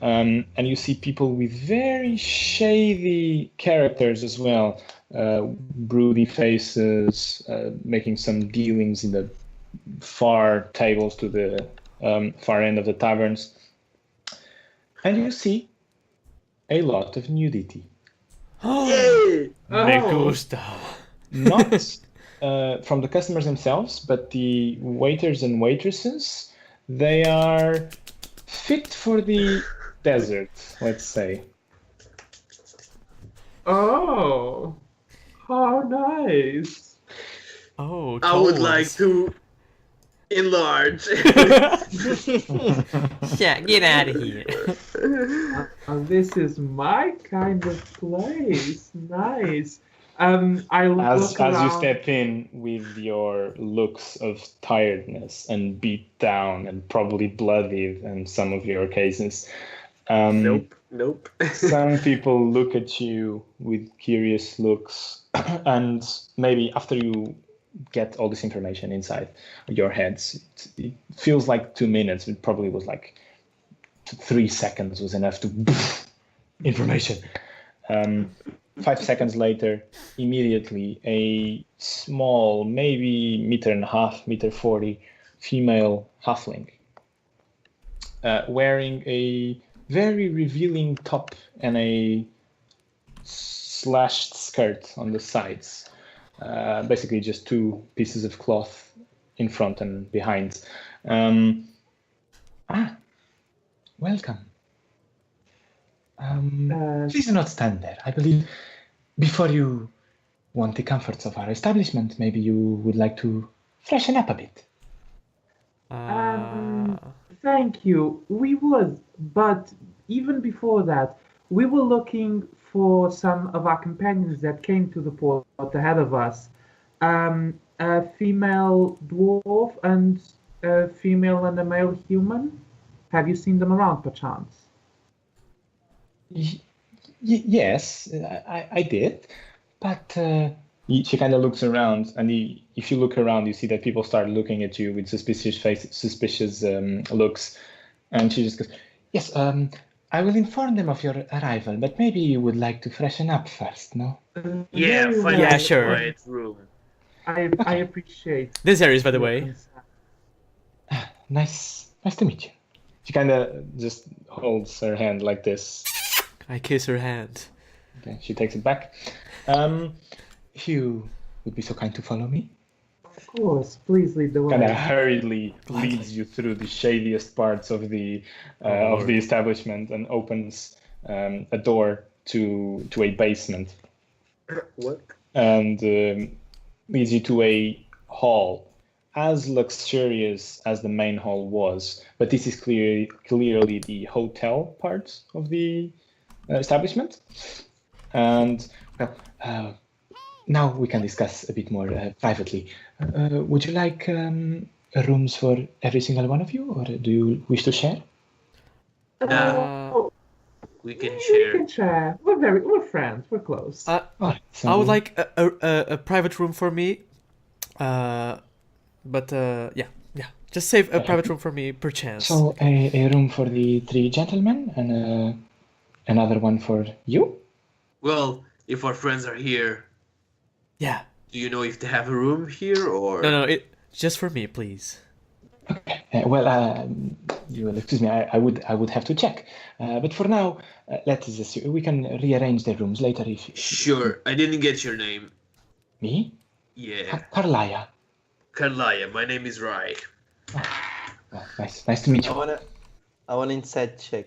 And you see people with very shady characters as well, broody faces, making some dealings in the far tables to the far end of the taverns. And you see a lot of nudity. Yay! Me gusta. Not from the customers themselves, but the waiters and waitresses. They are fit for the desert, let's say. Oh, how nice. Oh, I would toads. like to enlarge. Yeah, get out of here. This is my kind of place. Nice. I look As you around. step in with your looks of tiredness and beat down and probably bloodied in some of your cases, Nope. some people look at you with curious looks, and maybe after you get all this information inside your heads, it feels like 2 minutes. It probably was like 3 seconds was enough to information. 5 seconds later, immediately a small, maybe 1.5 meter, 1.40 female halfling, wearing a very revealing top and a slashed skirt on the sides. Basically just 2 pieces of cloth in front and behind. Welcome. Please do not stand there. I believe before you want the comforts of our establishment, maybe you would like to freshen up a bit. Thank you. We would, but even before that, we were looking for some of our companions that came to the port ahead of us. A female dwarf and a female and a male human. Have you seen them around, perchance? Yes, I did, but she kind of looks around, and if you look around, you see that people start looking at you with suspicious looks, and she just goes, "Yes, I will inform them of your arrival, but maybe you would like to freshen up first, no?" Yeah, Very find well. Yeah, a sure. quiet room. I appreciate This area is, by the your way. concern. Nice to meet you. She kind of just holds her hand like this. I kiss her hand. Okay, she takes it back. If you would be so kind to follow me. Of course, please lead the Kind of way. hurriedly Gladly. leads you through the shadiest parts of the Lord. establishment and opens a door to a basement What? and leads you to a hall as luxurious as the main hall was, but this is clearly the hotel part of the establishment. And well, now we can discuss a bit more privately. Would you like rooms for every single one of you, or do you wish to share? Oh, We can we share. can share. We're friends. We're close. All right, so I would like a private room for me. But yeah. Just save a private room for me, perchance. So a room for the 3 gentlemen and another one for you? Well, if our friends are here, Yeah. do you know if they have a room here or? No, it just for me, please. Okay. You will excuse me. I would have to check. But for now, let's just we can rearrange the rooms later if. Sure. I didn't get your name. Me? Yeah. Carlaya. Karlaya. My name is Rai. Oh, nice to meet I you. want to insight check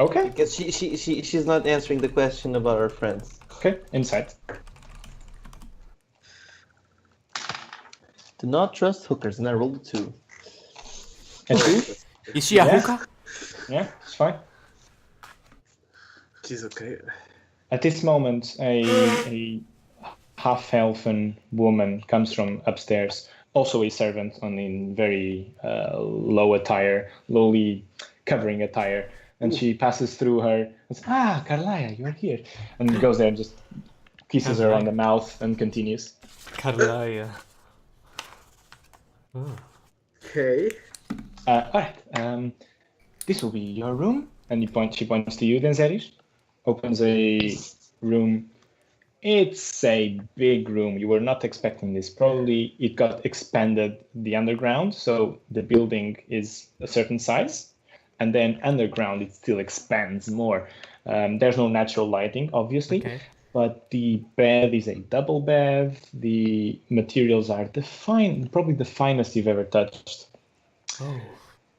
Okay. because she's not answering the question about our friends. Okay. Insight. Do not trust hookers, and I rolled a 2. And 2? Is she a Yeah. hookah? Yeah, it's fine. She's okay. At this moment, a half-elfen woman comes from upstairs, also a servant, only in very low attire, lowly covering attire. And she passes through her and says, Carlia, you're here. And goes there and just kisses her on the mouth and continues. Carlia. Oh. Okay. All right. This will be your room. And she points to you, Denzeris. Opens a room. It's a big room. You were not expecting this. Probably it got expanded the underground, so the building is a certain size, and then underground it still expands more. There's no natural lighting, obviously, but the bed is a double bed. The materials are probably the finest you've ever touched. Oh.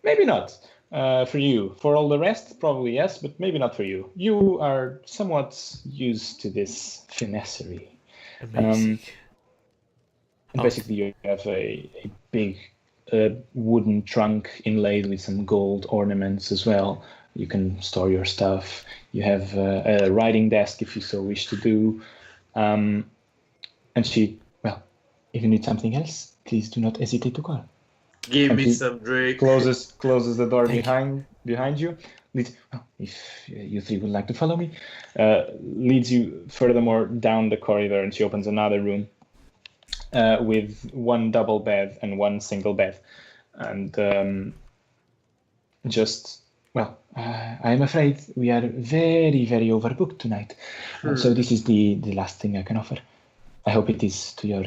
Maybe not. For you. For all the rest, probably yes, but maybe not for you. You are somewhat used to this finesserie. Amazing. And basically, you have a big wooden trunk inlaid with some gold ornaments as well. You can store your stuff. You have a writing desk if you so wish to do. And if you need something else, please do not hesitate to call. Give me some drink. Closes the door behind you. If you three would like to follow me, leads you furthermore down the corridor, and she opens another room with one double bed and one single bed. And I am afraid we are very, very overbooked tonight. So this is the last thing I can offer. I hope it is to your...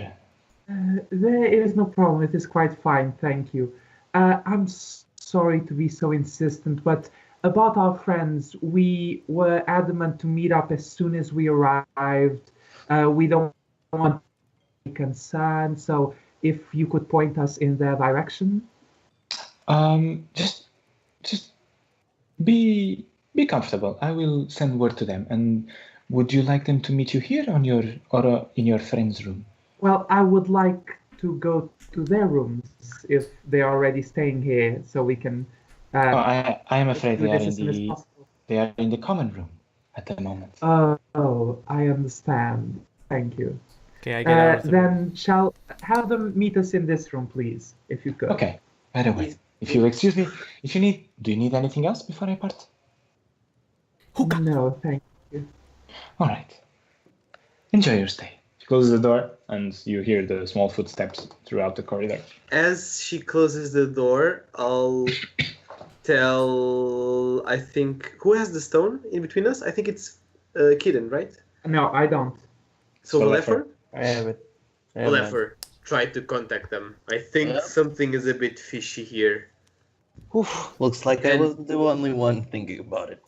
There is no problem. It is quite fine, thank you. I'm sorry to be so insistent, but about our friends, we were adamant to meet up as soon as we arrived. We don't want to be concerned, so if you could point us in their direction. Just be comfortable. I will send word to them. And would you like them to meet you here or in your friend's room? Well, I would like to go to their rooms if they are already staying here, so we can. I am afraid they are in the common room at the moment. Oh, I understand. Thank you. Okay, I get out of the room. Shall have them meet us in this room, please, if you could. Okay. By the way, if you excuse me, do you need anything else before I part? No, thank you. All right. Enjoy your stay. Closes the door, and you hear the small footsteps throughout the corridor. As she closes the door, I'll tell, I think, who has the stone in between us? I think it's Kiden, right? No, I don't. So Lefer? I have it. Lefer, try to contact them. I think something is a bit fishy here. Looks like I wasn't the only one thinking about it.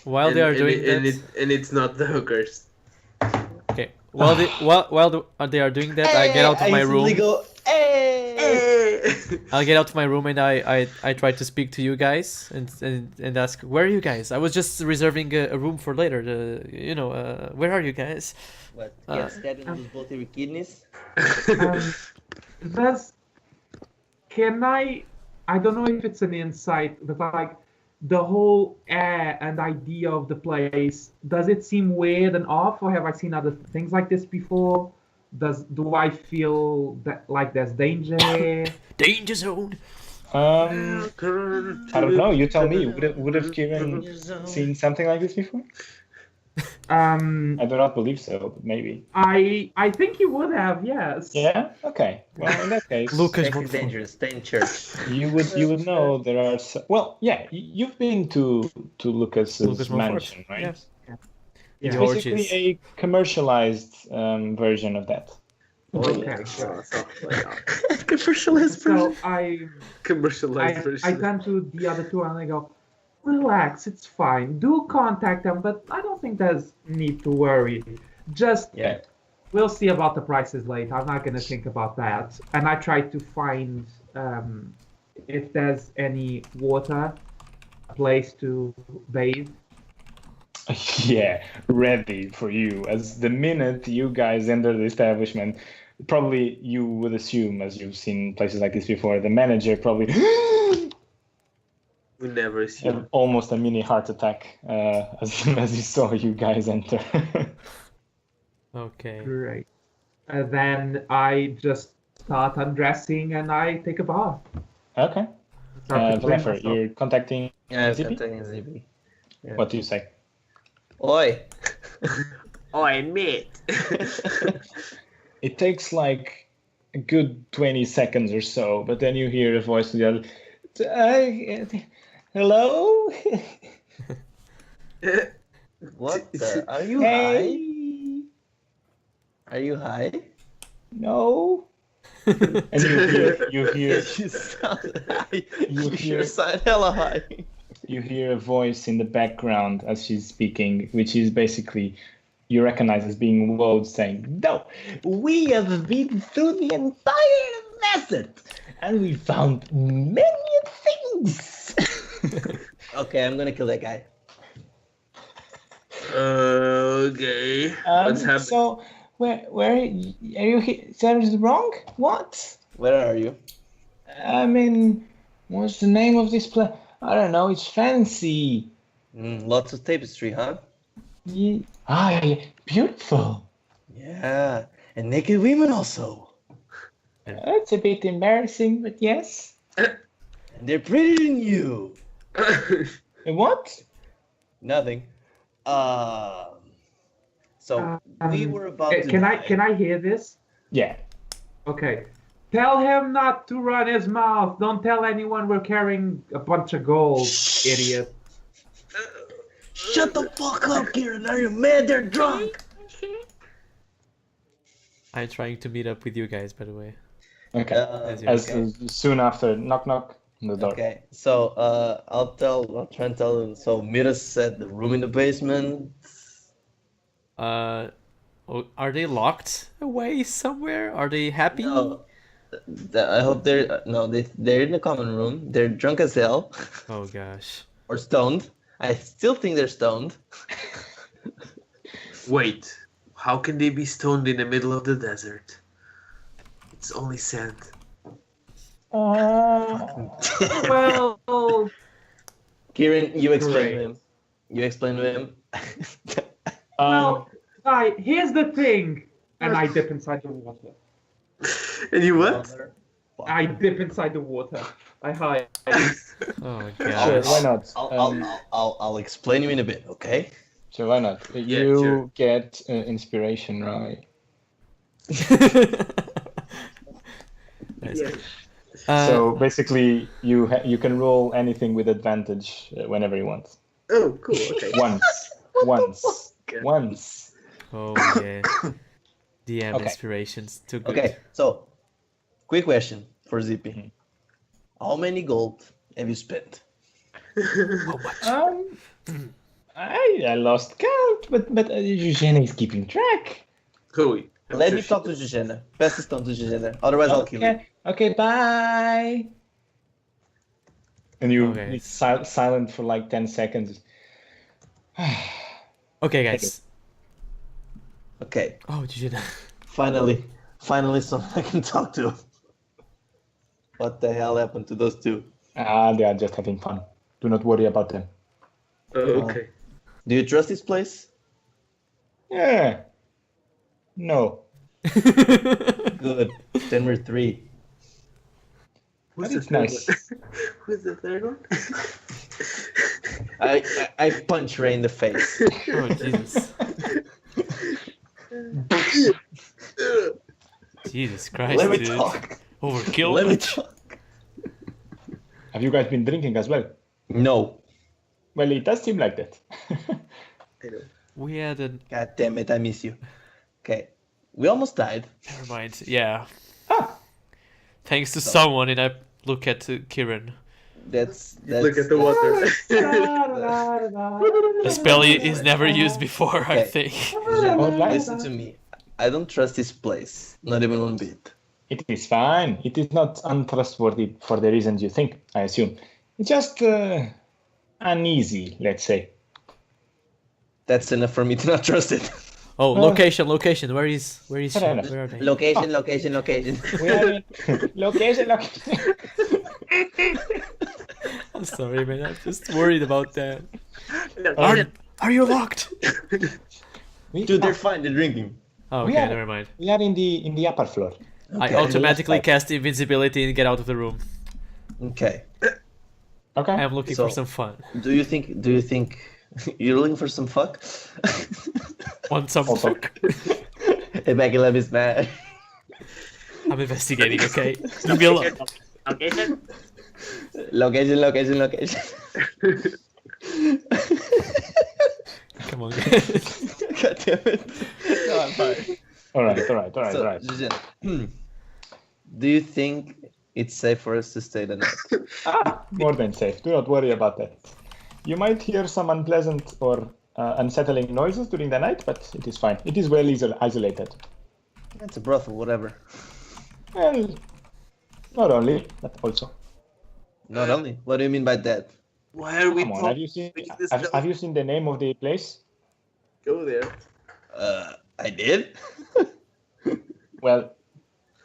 While they are doing that... And it's not the hookers. Okay. While they are doing that, I get out of my room. Go, hey! I'll get out of my room and I try to speak to you guys and ask, where are you guys? I was just reserving a room for later. Where are you guys? What? Get stabbed in both of your kidneys? I don't know if it's an insight, but like the whole air and idea of the place, does it seem weird and off, or have I seen other things like this before? Do I feel that like there's danger here? Danger zone. I don't know. You tell me. Would have Kieran seen something like this before? I do not believe so, but maybe. I think you would have, yes. Yeah. Okay. Well, in that case, Lucas, it's dangerous. Stay in church. You would know there are. You've been to Lucas's mansion, right? Yes. It's basically a commercialized version of that. Okay. Commercialized version. So Commercialized version. I turn to the other two and I go, relax, it's fine. Do contact them, but I don't think there's need to worry. We'll see about the prices later. I'm not going to think about that. And I try to find if there's any water, a place to bathe. Yeah, ready for you. As the minute you guys enter the establishment, probably you would assume, as you've seen places like this before, the manager probably we never assume. Almost a mini heart attack as soon as he saw you guys enter. Okay. Great. Then I just start undressing and I take a bath. Okay. Start to clean Vleffer, myself. you're contacting Yeah, Zippy? contacting Zippy. Yeah. What do you say? Oi! Oi, mate. It takes like a good 20 seconds or so, but then you hear a voice to the other. Hello? What the? Are you Hey? high? Are you high? No? And you hear You sound high. You hear- sound hella high. you hear a voice in the background as she's speaking, which is basically you recognize as being Woad saying, "No, we have been through the entire desert and we found many things." Okay, I'm gonna kill that guy. Okay. What's happening? So where are you? Is wrong? What? Where are you? I mean, what's the name of this place? I don't know. It's fancy. Lots of tapestry, huh? Yeah. Beautiful. Yeah, and naked women also. That's a bit embarrassing, but yes. And they're prettier than you. What? Nothing. So we were about to. Can die. I hear this? Yeah. Okay. Tell him not to run his mouth. Don't tell anyone we're carrying a bunch of gold, idiot. Shut the fuck up, Kieran. Are you mad? They're drunk. I'm trying to meet up with you guys, by the way. Okay. As you- As Okay. soon after knock on the door. Okay, so I'll try and tell them. So meet us at the room in the basement. Oh, are they locked away somewhere? Are they happy? No, I hope they're no, they're in the common room. They're drunk as hell Oh gosh. or stoned. I still think they're stoned. Wait, how can they be stoned in the middle of the desert? It's only sand. Well, Kieran, you explain Great. to him. You explain to him. well, here's the thing. And I dip inside the water. And you what? I dip inside the water. I hide. Oh Sure, gosh. why not? I'll explain you in a bit, okay? Sure, why not? Yeah, You sure. get inspiration, right? Nice. Yeah. So basically, you can roll anything with advantage whenever you want. Oh, cool. Okay. Once. Oh yeah. DM Okay. inspirations. Too good. Okay, so quick question for Zippy. How many gold have you spent? How much? I lost count, but Eugene is keeping track. Cool. Let me talk to Jujena. Pass the stone to Jujena. Otherwise, I'll kill you. Okay, bye. And you Okay. it's silent for like 10 seconds. Okay, guys. Okay, Oh, did you know? finally someone I can talk to. What the hell happened to those two? They are just having fun. Do not worry about them. Oh, okay. Do you trust this place? Yeah. No. Good. Then we're three. Who's That the is third nice. one? Who's the third one? I punch Ray in the face. Oh Jesus. Jesus Christ, Let me dude. talk. Overkill. Let me talk. Have you guys been drinking as well? No. Well, it does seem like that. I know. We had a. God damn it, I miss you. Okay. We almost died. Never mind. Yeah. Thanks to someone, and I look at Kieran. That's Look at the water. The spell is never used before, I Okay. think. Listen to me. I don't trust this place. Not even one bit. It is fine. It is not untrustworthy for the reasons you think, I assume. It's just uneasy, let's say. That's enough for me to not trust it. Oh, location. Where is she? Fair enough. Where are they? Location. We are in location. I'm sorry, man. I'm just worried about that. Um, Are you locked? Dude, they're fine. They're drinking. Oh, We okay, are- never mind. We are in the upper floor. I Okay. automatically cast invisibility and get out of the room. Okay. Okay. I'm looking So- for some fun. Do you think you're looking for some fuck? Want some Also- fuck? Hey, Becky Love is mad. I'm investigating, okay? Leave me alone. Location? Location. Come on. God damn it. No, I'm fine. All right. So, Zhizhen, do you think it's safe for us to stay the night? More than safe. Do not worry about that. You might hear some unpleasant or unsettling noises during the night, but it is fine. It is well isolated. It's a brothel, whatever. Well, not only, but also. Not only. What do you mean by that? Why are we Come on, have you seen? this Have you seen the name of the place? Go there. I did? Well,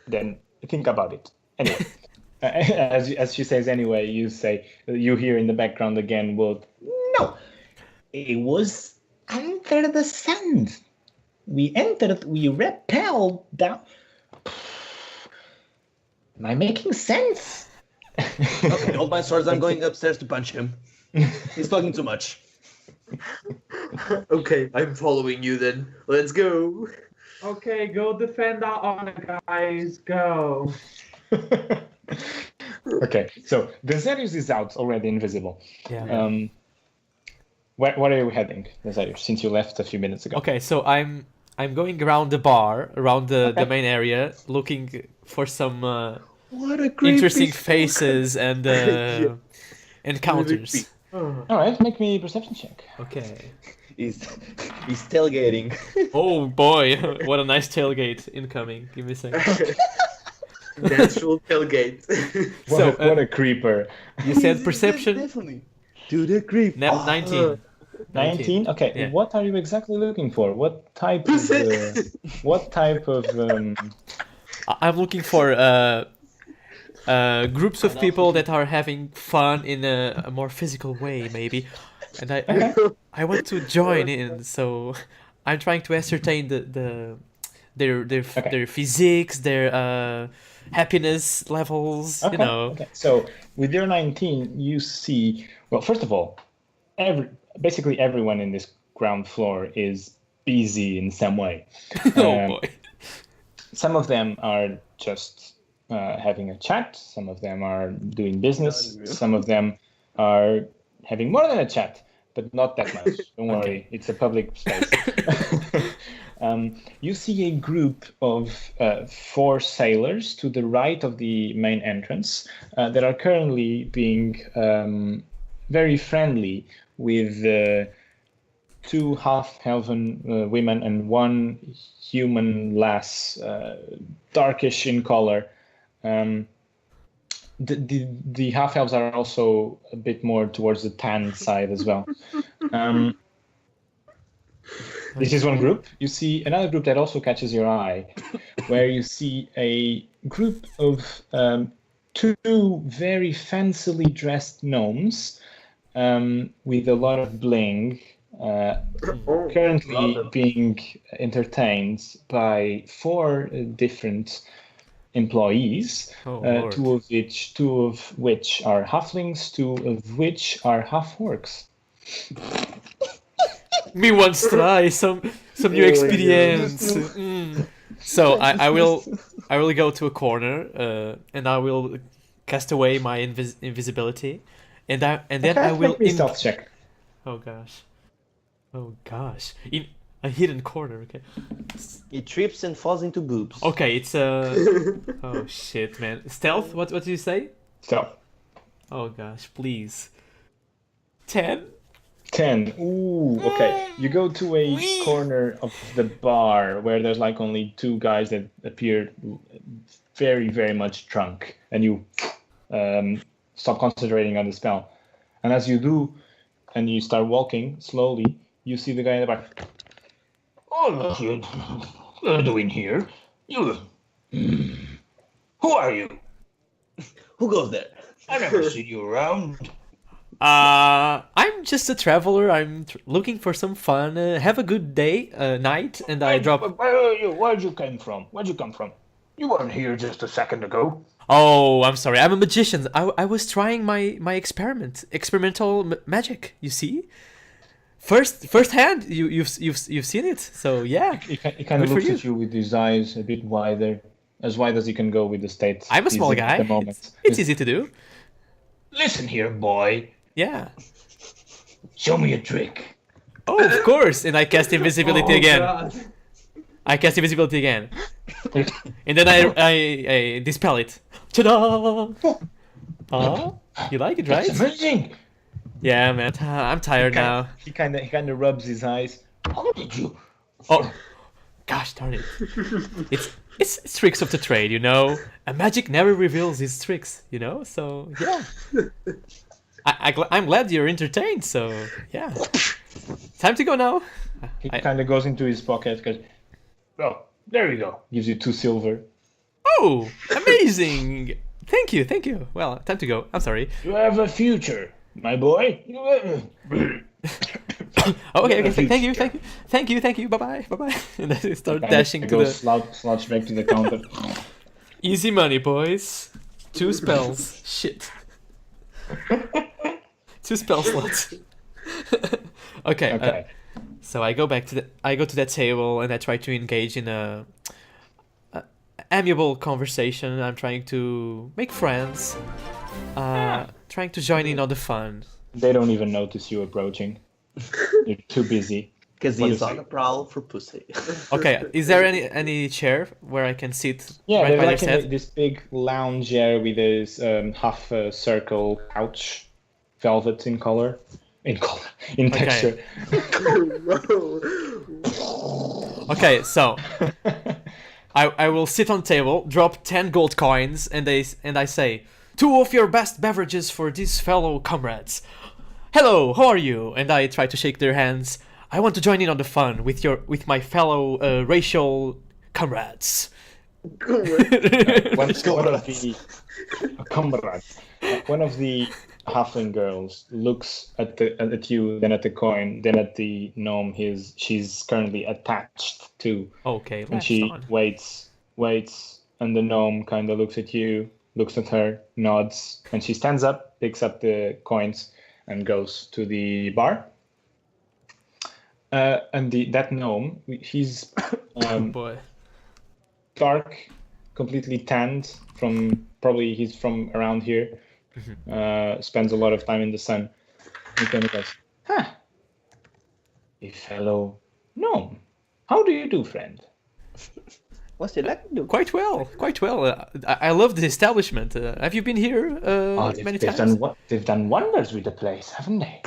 then think about it. Anyway, as she says anyway, you hear in the background again. Well, no, it was under the sand. We entered. We rappelled down. Am I making sense? Okay, hold my swords. I'm going upstairs to punch him. He's talking too much. Okay, I'm following you then. Let's go. Okay, go defend our honor, guys. Go. Okay, so Desarius is out, already invisible. Yeah. Where are you heading, Desarius? Since you left a few minutes ago. Okay, so I'm going around the bar, around the Okay. main area, looking for some What a creepy interesting fuck. faces and encounters. Oh. All right, make me a perception check. Okay. He's tailgating. Oh boy, what a nice tailgate incoming. Give me a second. Natural tailgate. What a creeper. You said perception? Definitely. Do the creep. 19. 19. Okay, Yeah. what are you exactly looking for? What type of? I'm looking for groups of people that are having fun in a more physical way, maybe. And I want to join in, so I'm trying to ascertain their physiques, their happiness levels, Okay. you know. Okay. So with your 19, you see. Well, first of all, basically everyone in this ground floor is busy in some way. Oh boy. Some of them are just having a chat. Some of them are doing business. Some of them are having more than a chat, but not that much. Don't worry, it's a public space. You see a group of 4 sailors to the right of the main entrance that are currently being very friendly with 2 half-elven women and 1 human lass, darkish in color. The half-elves are also a bit more towards the tan side as well. This is one group. You see another group that also catches your eye, where you see a group of 2 very fancily dressed gnomes with a lot of bling, currently being entertained by 4 different employees, Oh, Lord. 2 of which are halflings, 2 of which are half-orcs. Me wants try some new experience. So I will go to a corner and I will cast away my invisibility, and then I will Make me stealth check. Oh gosh, in a hidden corner. Okay. He trips and falls into boobs. Okay, it's oh shit, man. Stealth. What did you say? Stealth. Oh gosh, please. 10. 10. Ooh, okay. You go to a corner of the bar where there's like only 2 guys that appear very, very much drunk, and you stop concentrating on the spell. And as you do, and you start walking slowly, you see the guy in the bar. Oh, what you're doing here? You. Who are you? Who goes there? I never seen you around. I'm just a traveler. I'm looking for some fun. Have a good day, night, and I drop. Where'd you come from? Where'd you come from? You weren't here just a second ago. Oh, I'm sorry. I'm a magician. I was trying my experimental magic. You see, first hand. You've seen it. So yeah. He kind Good of for looks you. at you with his eyes a bit wider, as wide as he can go with the state. I'm a he's small in guy. At the moment. It's easy to do. Listen here, boy. Yeah. Show me a trick. Oh, of course. And I cast invisibility again. God. I cast invisibility again. And then I dispel it. Ta-da! You like it, right? That's amazing. Yeah, man. I'm tired now. He kind of rubs his eyes. How did you? Oh, gosh darn it! It's tricks of the trade, you know. A magic never reveals his tricks, you know. So yeah. I'm glad you're entertained. So yeah. Time to go now. He kind of goes into his pocket, goes, Oh, there you go. gives you 2 silver. Oh, amazing! Thank you. Well, time to go. I'm sorry. You have a future, my boy. Oh, okay. Thank you. Bye bye. And then I start dashing to Goes the slouch back to the counter. easy money, boys. 2 spells. Shit. 2 spell slots. Okay. Okay. So I go to that table and I try to engage in a amiable conversation. I'm trying to make friends. Trying to join in on the fun. They don't even notice you approaching. They're too busy. Because What he's is on it? the prowl for pussy. Okay, is there any chair where I can sit Yeah, right they're by their like in set? this big lounge area with this half circle couch, velvet in color, in texture. Okay, so I will sit on table, drop 10 gold coins, and I say, 2 of your best beverages for these fellow comrades. Hello, how are you? And I try to shake their hands. I want to join in on the fun with my fellow racial comrades. One of the halfling girls looks at you, then at the coin, then at the gnome she's currently attached to. Okay, And latched she on. waits, and the gnome kind of looks at you, looks at her, nods, and she stands up, picks up the coins, and goes to the bar. And that gnome, he's Oh boy. dark, completely tanned. He's from around here. Spends a lot of time in the sun. He kind of goes, "Huh, a fellow gnome. How do you do, friend?" What's it like to do? Quite well. I love the establishment. Have you been here many times? They've done wonders with the place, haven't they?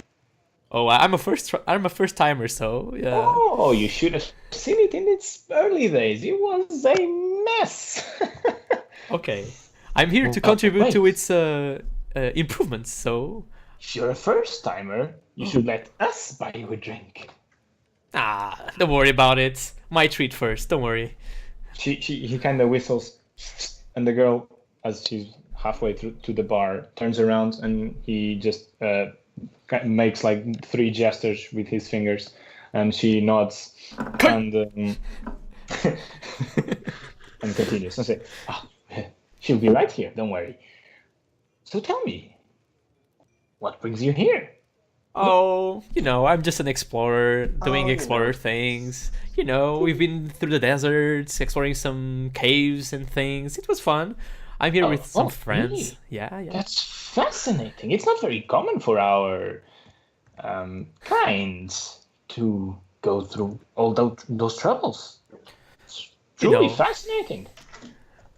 Oh, I'm a first timer, so yeah. Oh, you should have seen it in its early days. It was a mess. Okay, I'm here to Well, contribute to wait. its improvements. So If you're a first timer, you should let us buy you a drink. don't worry about it. My treat first. Don't worry. He kind of whistles, and the girl, as she's halfway through to the bar, turns around and he just makes like 3 gestures with his fingers, and she nods and and continues and say, "She'll be right here. Don't worry. So tell me, what brings you here?" Oh, I'm just an explorer doing Oh, explorer things. We've been through the deserts, exploring some caves and things. It was fun. I'm here with some friends. Really? Yeah. That's fascinating. It's not very common for our kind to go through all those troubles. It's truly fascinating.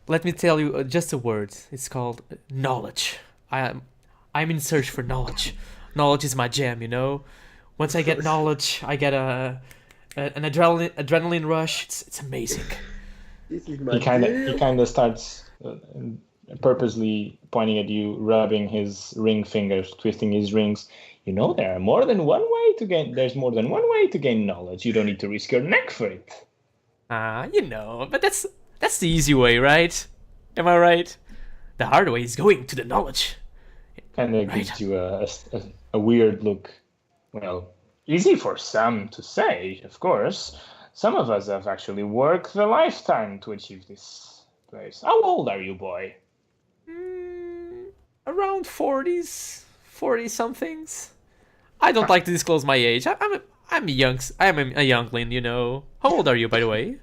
Let me tell you just a word. It's called knowledge. I'm in search for knowledge. Knowledge is my jam, Once I get knowledge, I get an adrenaline rush. It's amazing. This is my He kind of starts purposely pointing at you, rubbing his ring fingers, twisting his rings. There's more than one way to gain knowledge. You don't need to risk your neck for it. But that's the easy way, right? Am I right? The hard way is going to the knowledge. Kind of Right. gives you a weird look. Well, easy for some to say, of course. Some of us have actually worked a lifetime to achieve this place. How old are you, boy? Around 40 somethings. I don't like to disclose my age. I'm a youngling, you know. How old are you, by the way?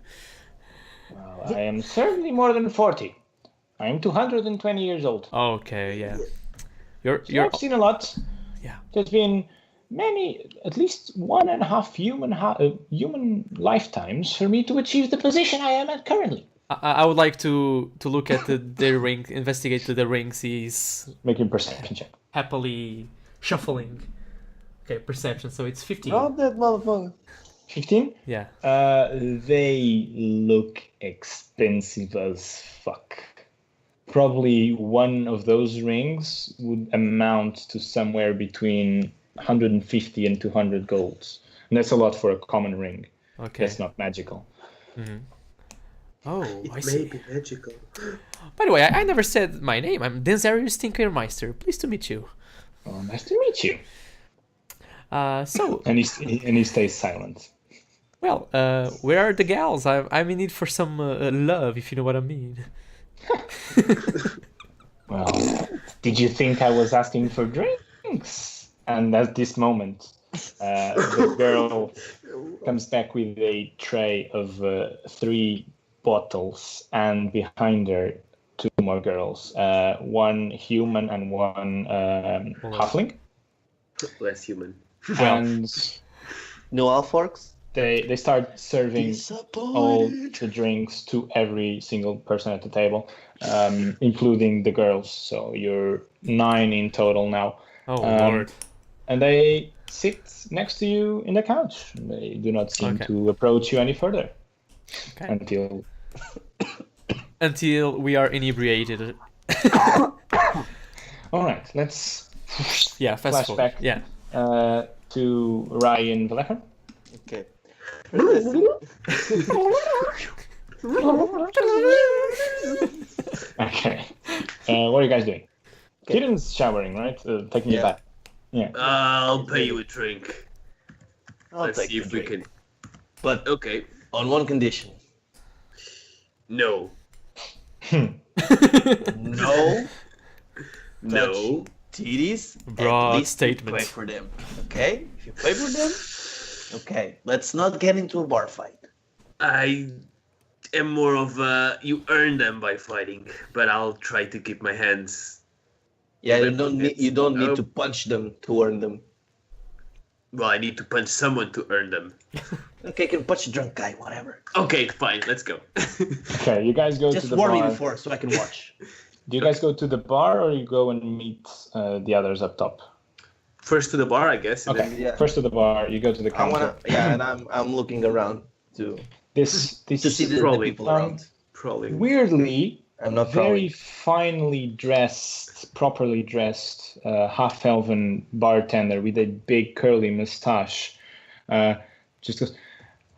Well, I am certainly more than 40. I am 220 years old. Okay, yeah. You're I've seen a lot. Yeah. There's been at least 1.5 human lifetimes for me to achieve the position I am at currently. I would like to look at the ring, investigate the rings. He's Making perception check. happily shuffling. Okay, perception. So it's 15. Drop that motherfucker. 15? Yeah. They look expensive as fuck. Probably one of those rings would amount to somewhere between 150 and 200 golds. And that's a lot for a common ring. Okay. That's not magical. Mm-hmm. Oh, It I may see. be magical. By the way, I never said my name. I'm Denzarius Tinkermeister. Pleased to meet you. Oh, nice to meet you. So, And he stays silent. well, where are the gals? I'm in need for some love, if you know what I mean. Well, did you think I was asking for drinks? And at this moment, the girl comes back with a tray of 3 bottles, and behind her, 2 more girls. One human and one halfling. Less human. And No Alforks? they start serving all the drinks to every single person at the table, including the girls. So you're 9 in total now. Oh, Lord. And they sit next to you in the couch. They do not seem Okay. to approach you any further Okay. until... Until we are inebriated. All right, let's Yeah, fast forward. flashback Yeah. to Ryan Valekar. Okay. Okay. What are you guys doing? Kieran's showering, right? Taking a Yeah. bath. Yeah. I'll pay you a drink. I'll Let's take see the if we drink. can. But Okay. on one condition. No. No. No. Titties. Broad at least statement. You pay for them. Okay? If you pay for them, okay. Let's not get into a bar fight. I am more of a you earn them by fighting, but I'll try to keep my hands. Yeah, you But don't need it's- to punch them to earn them. Well, I need to punch someone to earn them. Okay, you can punch a drunk guy, whatever. Okay, fine. Let's go. Okay, you guys go Just to the warn bar. me before so I can watch. Do you guys go to the bar or you go and meet the others up top? First to the bar, I guess. And Okay, then- Yeah. first to the bar, you go to the I counter. wanna, yeah, and I'm looking around to This see the Probably. people around. Probably. weirdly I'm not very prowling. finely dressed, properly dressed, half-elven bartender with a big curly mustache just goes,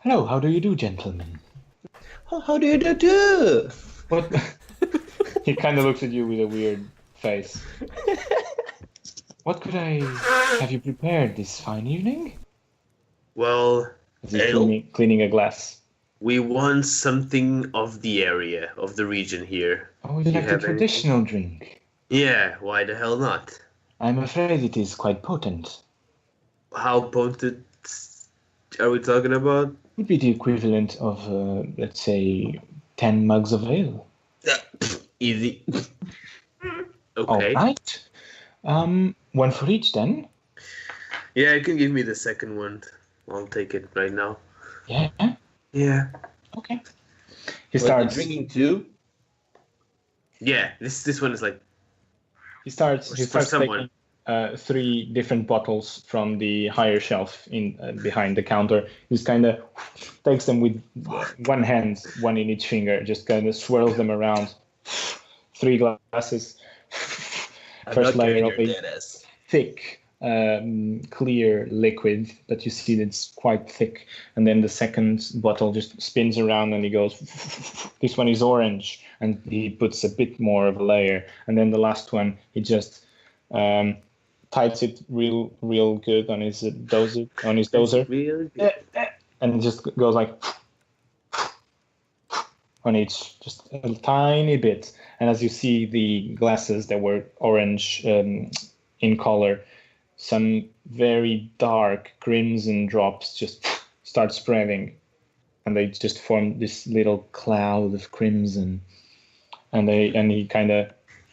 "Hello, how do you do, gentlemen?" How do you do too? What? He kind of looks at you with a weird face. What could I have you prepared this fine evening? Well, As he's Ale? cleaning a glass. we want something of the area, of the region here. Oh, would you You like a have anything? traditional drink? Yeah, why the hell not? I'm afraid it is quite potent. How potent are we talking about? Would be the equivalent of, let's say, 10 mugs of ale. Easy. All Okay. right. One for each then. Yeah, you can give me the second one. I'll take it right now. Yeah. Yeah. Okay. He But starts. drinking too. Yeah, this one is like He starts. He for starts someone. taking 3 different bottles from the higher shelf in behind the counter. He just kind of takes them with one hand, one in each finger. Just kind of swirls them around. 3 glasses. I'm First not layer carrying of your a dead ass. thick, clear liquid that you see that's quite thick, and then the second bottle just spins around and he goes, "This one is orange," and he puts a bit more of a layer, and then the last one he just tights it real good on his dozer, Really good. and it just goes like, on each, just a tiny bit. And as you see the glasses that were orange in color, some very dark crimson drops just start spreading, and they just form this little cloud of crimson. And he kind of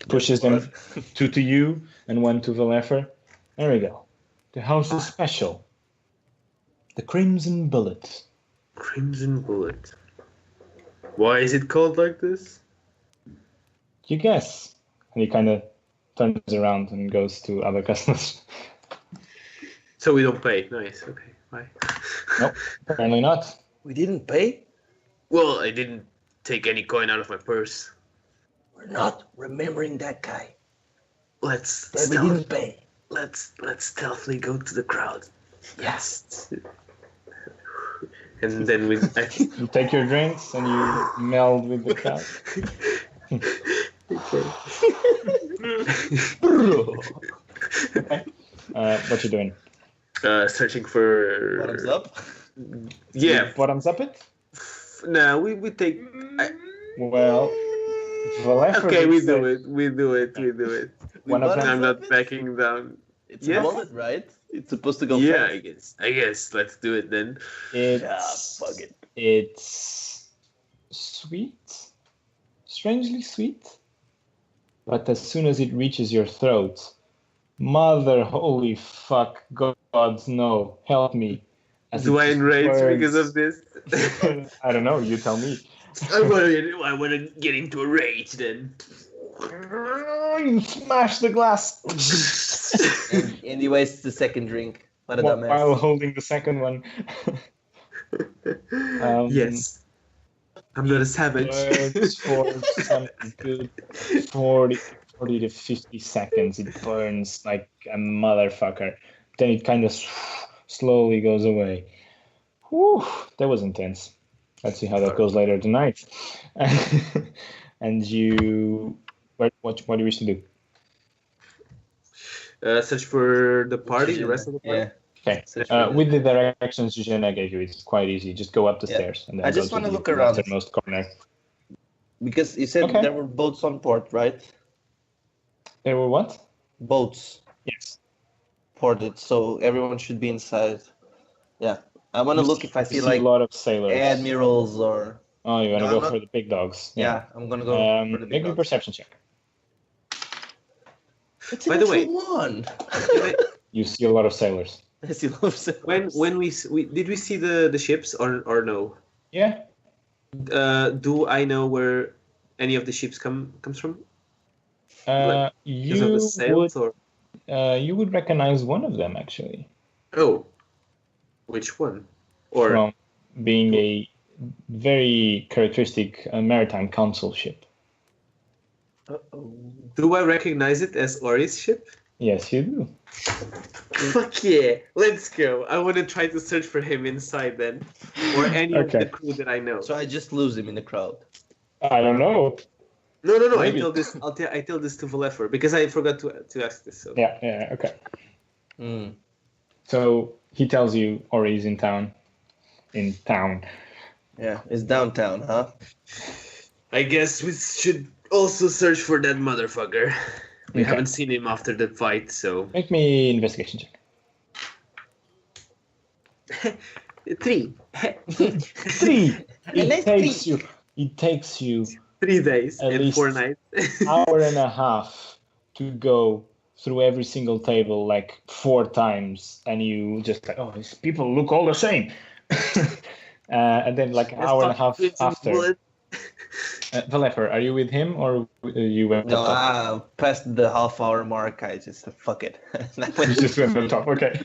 pushes them two to you and one to Valefer. There we go. The house is special. The Crimson Bullet. Crimson Bullet. Why is it called like this? You guess. And he kind of turns around and goes to other customers. So we don't pay. Nice. Okay. Bye. Nope, apparently not. We didn't pay? Well, I didn't take any coin out of my purse. We're not remembering that guy. Let's That we didn't pay. let's stealthily go to the crowd. Yes. And then You take your drinks and you meld with the crowd. Okay. What you doing? Searching for. Bottoms up? Yeah. Bottoms up it? No, we take. Well, Valefer Okay, would we say- do it. We do it. One of bottoms them- I'm up not it? backing down. It's Yes. a bullet, right? It's supposed to go Yeah, fast. I guess. Let's do it then. It's, fuck it. It's sweet, strangely sweet. But as soon as it reaches your throat, mother, holy fuck, God, no, help me. As Do it I just enrage burns. because of this? I don't know, you tell me. I want to get into a rage then. You smash the glass Anyways, it's the second drink. What a while dumbass. holding the second one. Yes. I'm not a savage. Burns for some good 40 to 50 seconds. It burns like a motherfucker. Then it kind of slowly goes away. Whew, that was intense. Let's see how that goes later tonight. And you, what do you wish to do? Search for the party, the rest of the party. Yeah. Okay. Search for With the directions Eugenia gave you, it's quite easy. Just go up the Yeah. stairs and then I go just to wanna the look around. outermost corner. Because you said Okay. there were boats on port, right? There were what? Boats Yes. ported, so everyone should be inside. Yeah. I want to look if I You see see like a lot of sailors. admirals or. Oh, you want to No, go I'm not- for the big dogs? Yeah, I'm gonna go for the big Make me a dogs. perception check. It's By an the way- actual one. You see a lot of sailors. I see lots of when we did we see the ships or no? Yeah. Do I know where any of the ships comes from? Because of You the sails or you would recognize one of them actually oh, which one? Or from being a very characteristic maritime council ship. Uh-oh. do I recognize it as Ori's ship? Yes, you do. Fuck yeah, let's go. I want to try to search for him inside then, or any of Okay. the crew that I know. So I just lose him in the crowd. I don't know. No. Maybe. I tell this to Valefer because I forgot to ask this. So. Yeah. Okay. Mm. So he tells you Ori is in town. In town. Yeah, it's downtown, huh? I guess we should also search for that motherfucker. We Okay. haven't seen him after the fight, so. Make me investigation check. 3. 3. It takes you 3 days At and least 4 nights. hour and a half to go through every single table like 4 times, and you just like, oh, these people look all the same. And then like an hour and a half after. Valefer, are you with him or you went No, up top? past the half-hour mark, I just fuck it. You just went up top. Okay.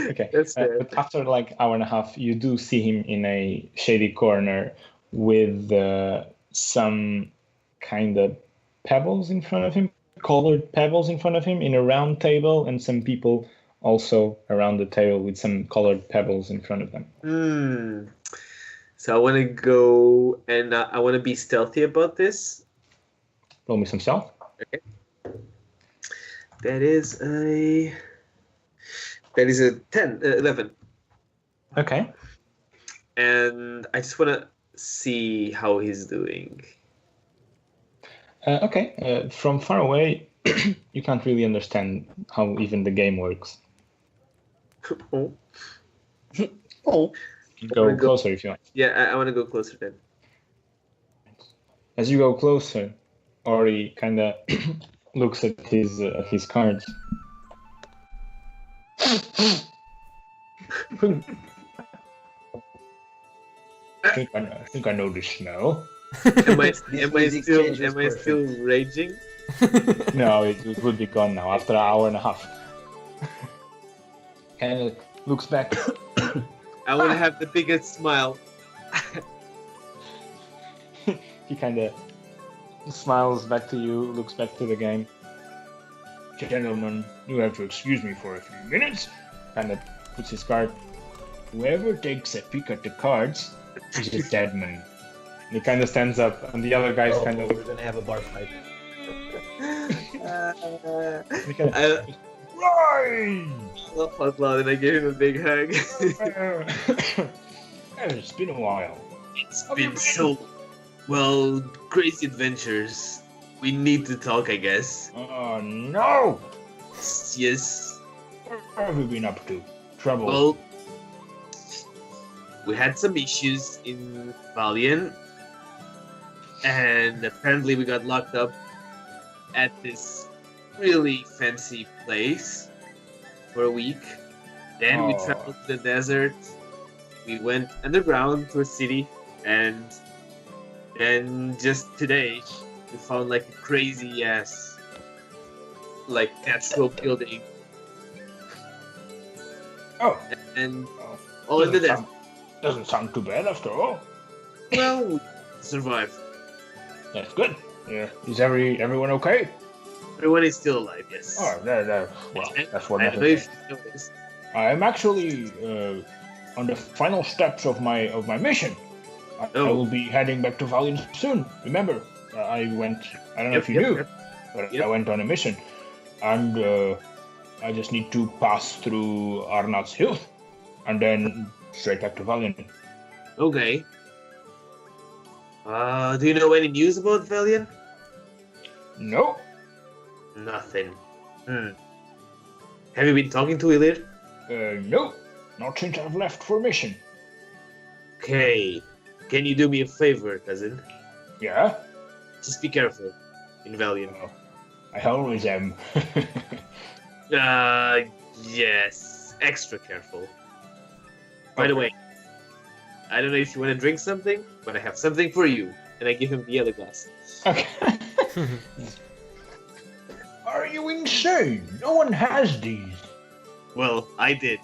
Okay. That's fair. But after like hour and a half, you do see him in a shady corner with some kind of pebbles in front of him, colored pebbles in front of him, in a round table, and some people also around the table with some colored pebbles in front of them. So I want to go and I want to be stealthy about this. Roll me some stealth. Okay. That is a 11. Okay. And I just want to see how he's doing. Okay. From far away, you can't really understand how even the game works. Oh. Oh, Go closer if you want. Yeah, I want to go closer then. As you go closer, Ori kind of looks at his cards. I think I know the smell. Am I music change was still raging? No, it would be gone now after an hour and a half. Kind of looks back. I want to have the biggest smile. He kind of smiles back to you, looks back to the game. Gentlemen, you have to excuse me for a few minutes. Kind of puts his card. Whoever takes a peek at the cards is a dead man. He kind of stands up, and the other guys kind of. We're gonna have a bar fight. Right! I laughed out loud and I gave him a big hug. It's been a while. It's been so crazy adventures. We need to talk, I guess. Oh no! Yes. What have you been up to? Trouble? Well, we had some issues in Valiant, and apparently we got locked up at this really fancy place for a week. Then we traveled to the desert. We went underground to a city, and then just today we found like a crazy ass natural building. Oh. And all in the desert. Doesn't sound too bad after all. Well, we survived. That's good. Yeah. Is everyone okay? Everyone is still alive, yes. Oh, well, that's what I don't know matters. if you noticed. I am actually on the final steps of my mission. I will be heading back to Valiant soon. Remember, I don't know if you knew, but I went on a mission, and I just need to pass through Arnott's Hill, and then straight back to Valiant. Okay. Do you know any news about Valiant? No. Nothing. Have you been talking to Ilir? No. Not since I've left for mission. Okay. Can you do me a favor, cousin? Yeah? Just be careful in Valiant. I always am. Yes. Extra careful. By the way, I don't know if you want to drink something, but I have something for you. And I give him the other glass. Okay. Are you insane? No one has these. Well, I did.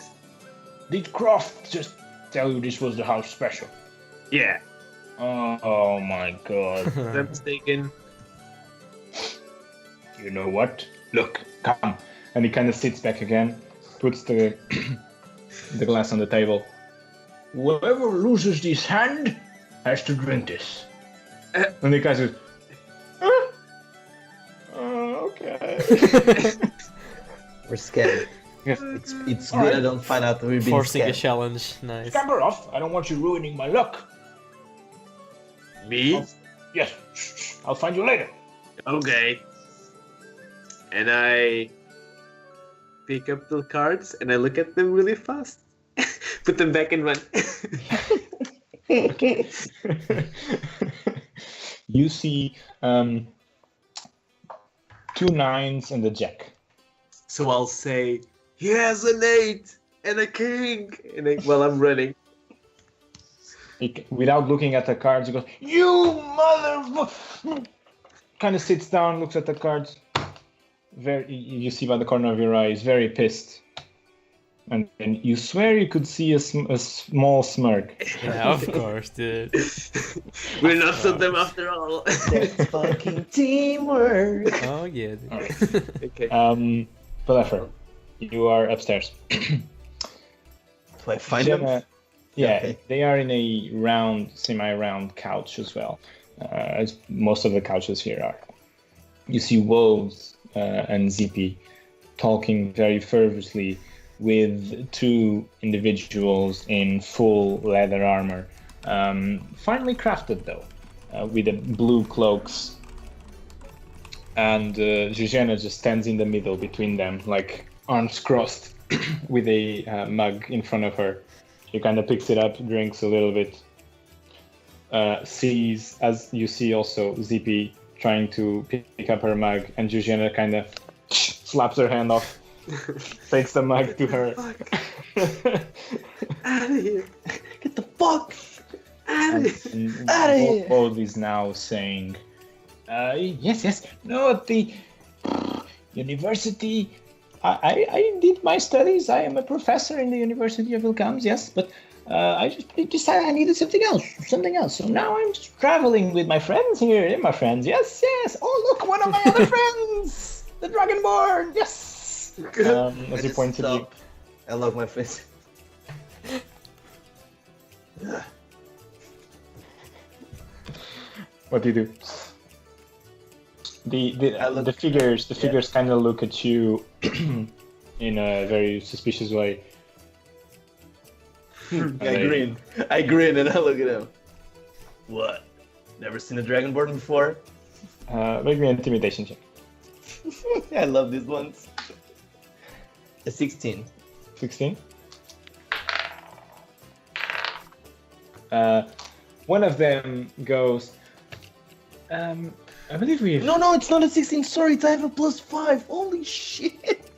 Did Croft just tell you this was the house special? Yeah. Oh my god. If I'm mistaken. You know what? Look, come. And he kind of sits back again, puts the the glass on the table. Whoever loses this hand has to drink this. And the guy says, okay. We're scared. It's good I don't find out we're being Forcing scared. a challenge, nice. Scamper off. I don't want you ruining my luck. Me? Yes. I'll find you later. Okay. And I pick up the cards and I look at them really fast. Put them back and run. You see 2 9s and a jack. So I'll say, he has an 8 and a king. And while I'm running. Without looking at the cards, he goes, "You mother!" Kind of sits down, looks at the cards. You see by the corner of your eye, he's very pissed. And you swear you could see a small smirk. Yeah, of course, dude. We're not so them after all. That's fucking teamwork. Oh yeah. Dude. All right. Okay. Belefer, you are upstairs. Do I find them? Yeah, Okay. they are in a semi-round couch as well, as most of the couches here are. You see Wolves and Zippy talking very fervently with 2 individuals in full leather armor Finely crafted though, with the blue cloaks. And Zhuzhena just stands in the middle between them, like arms crossed, with a mug in front of her. She kind of picks it up, drinks a little bit. Sees, as you see also, Zippy trying to pick up her mug, and Zhuzhena kind of slaps her hand off, takes the mug to her. Out of here! Get the fuck out of here! Bode is now saying, yes, no, at the university, I did my studies. I am a professor in the University of Vilcams, yes, but I just decided I needed something else. So now I'm just traveling with my friends here. They're my friends, yes. Oh, look, one of my other friends, the Dragonborn, yes. As he points at you. I love my face. What do you do? The figures kind of look at you in a very suspicious way. I grin and I look at him. What? Never seen a Dragonborn before? Make me an intimidation check. I love these ones. A 16. 16? One of them goes, I believe we... No, it's not a 16. Sorry, I have a +5. Holy shit.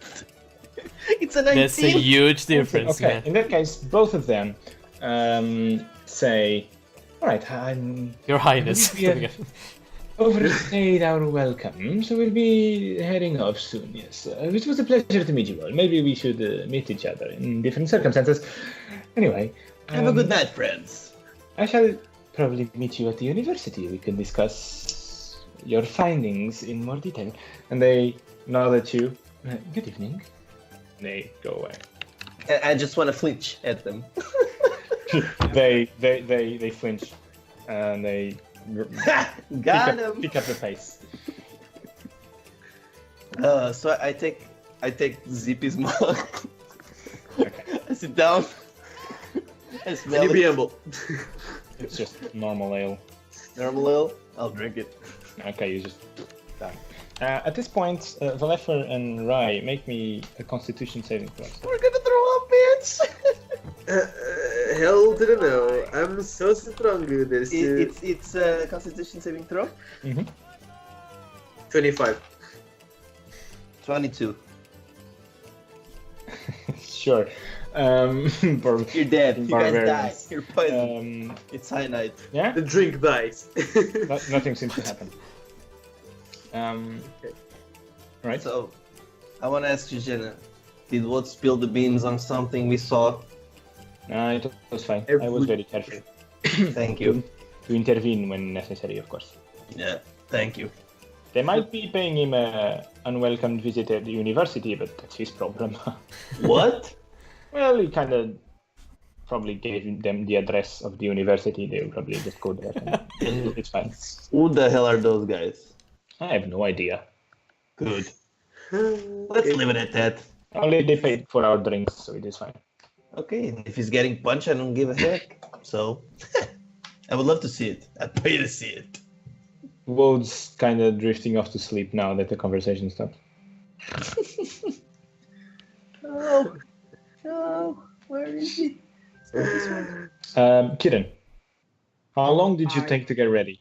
It's a 19. That's a huge difference. Okay, Man. in that case, both of them say, all right, Your Highness. we overstayed our welcome, so we'll be heading off soon, yes. It was a pleasure to meet you all. Maybe we should meet each other in different circumstances. Anyway. Have a good night, friends. I shall probably meet you at the university. We can discuss your findings in more detail. And they nod at you. Good evening. They go away. I just want to flinch at them. they flinch and they Got him. pick up the pace. So I take Zippy's mug. Okay. I sit down. I smell it. Humble. It's just normal ale. Normal ale. I'll drink it. Okay, you just done. At this point, Valefer and Rai, make me a Constitution saving throw. We're gonna throw up, bitch. Hell to the no. I'm so strong with this. It's a Constitution saving throw. 25. 22. Sure. You're dead. You guys die. Barbarians. You're poisoned. It's cyanide. Yeah? The drink dies. Nothing seems to happen. Right. So, I want to ask you, Jenna, did what spill the beans on something we saw? It was fine. I was very careful. Thank you. To intervene when necessary, of course. Yeah, thank you. They might be paying him an unwelcome visit at the university, but that's his problem. What? Well, he kind of probably gave them the address of the university. They will probably just go there. And it's fine. Who the hell are those guys? I have no idea. Good. Let's leave it at that. Only they paid for our drinks, so it is fine. Okay, if he's getting punched, I don't give a heck. So, I would love to see it. I'd pay to see it. Wode's kind of drifting off to sleep now that the conversation stopped. Oh, where is he? Kiran, how long did you take to get ready?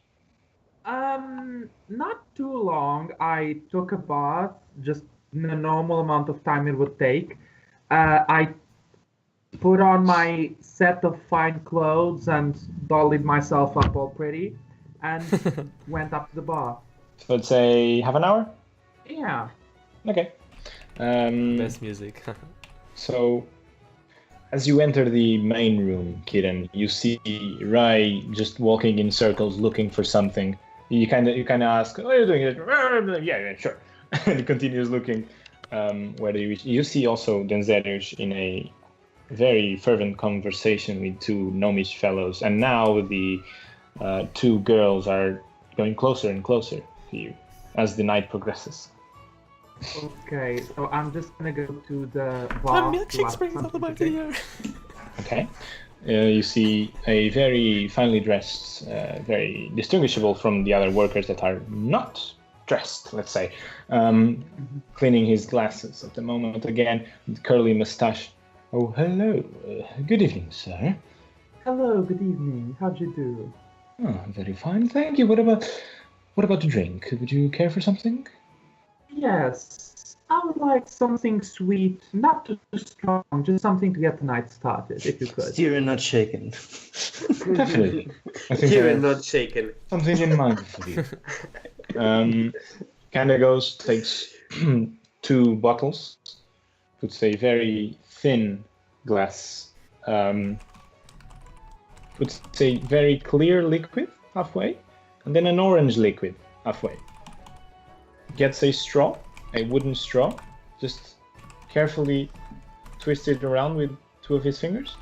Not too long. I took a bath, just the normal amount of time it would take. I put on my set of fine clothes and dollied myself up all pretty, and went up to the bar. So let's say half an hour? Yeah. Okay. Best music. So, as you enter the main room, Kiran, you see Rai just walking in circles looking for something. You kind of ask, "What are you doing?" Yeah, sure. And he continues looking where they reach. You see also Denzetters in a very fervent conversation with two gnomish fellows, and now the two girls are going closer and closer to you as the night progresses. Okay, so I'm just gonna go to the bar. My milkshake springs out of my ear. Okay. you see a very finely dressed, very distinguishable from the other workers that are not dressed, let's say, cleaning his glasses at the moment again, with curly mustache. Oh, hello. Good evening, sir. Hello, good evening. How'd you do? Oh, very fine, thank you. What about a drink? Would you care for something? Yes, I would like something sweet, not too strong, just something to get the night started, if you could. Steering, not shaken. Definitely. I think You're I have not shaken. something in mind for you. Kind of goes, takes 2 bottles, puts a very thin glass, puts a very clear liquid halfway, and then an orange liquid halfway. Gets a straw, a wooden straw, just carefully twists it around with 2 of his fingers.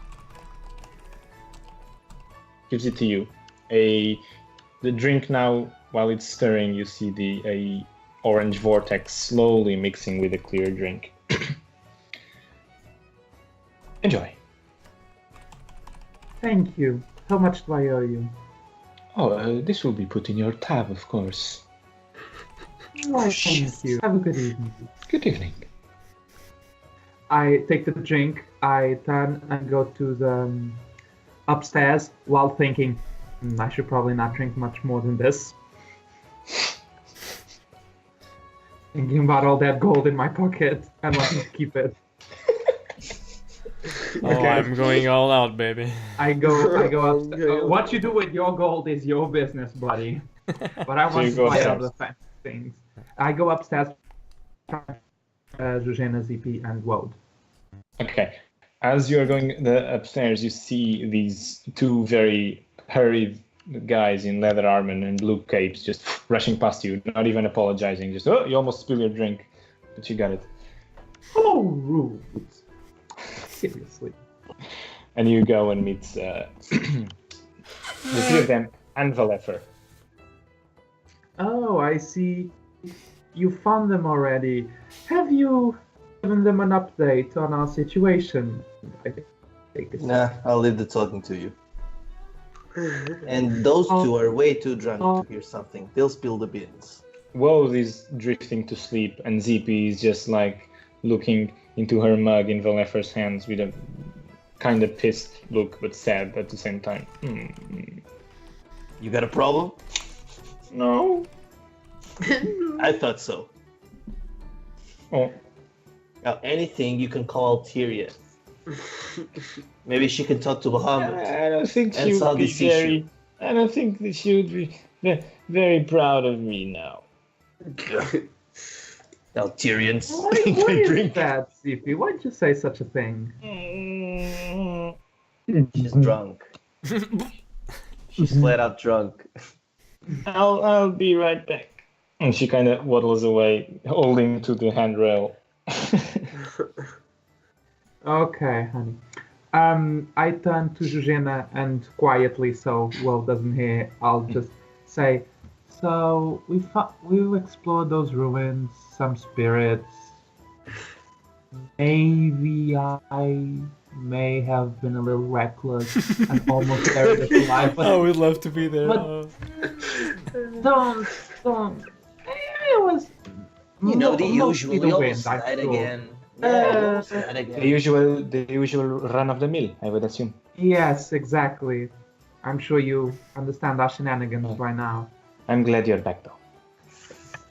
Gives it to you. The drink now, while it's stirring, you see a orange vortex slowly mixing with a clear drink. Enjoy. Thank you. How much do I owe you? Oh, this will be put in your tab, of course. Why, thank you. Have a good evening. Good evening. I take the drink, I turn and go to the upstairs while thinking, I should probably not drink much more than this. Thinking about all that gold in my pocket and wanting to keep it. Oh, I'm going all out, baby. I go upstairs. What you do with your gold is your business, buddy. But I want to buy other things. I go upstairs, Zuzena, ZP, and Woad. Okay. As you're going upstairs, you see these 2 very hurried guys in leather armor and blue capes just rushing past you, not even apologizing. Just, oh, you almost spilled your drink, but you got it. Oh, rude. Seriously. And you go and meet the 3 of them and Valefer. Oh, I see. You found them already. Have you given them an update on our situation? I think it's Nah, I'll leave the talking to you. And those 2 are way too drunk to hear something. They'll spill the beans. Woe is drifting to sleep, and ZP is just like looking into her mug in Valefer's hands with a kind of pissed look, but sad at the same time. You got a problem? No. I thought so. Oh. Now, anything you can call Tyria. Maybe she can talk to Bahamut. I don't think and she would solve be this issue. I don't think that she would be very proud of me now. Now, Tyrians. What is that, CP? Why'd you say such a thing? She's drunk. She's flat out drunk. I'll be right back. And she kind of waddles away, holding to the handrail. Okay, honey. I turn to Zuzena and quietly, so Will doesn't hear, I'll just say, so we explored those ruins, some spirits. Maybe I may have been a little reckless and almost buried us alive. But I would love to be there. don't. It was. You know, the mostly usual. the We wind, almost I died feel. again. Yeah, The usual run of the mill, I would assume. Yes, exactly. I'm sure you understand our shenanigans by now. I'm glad you're back, though.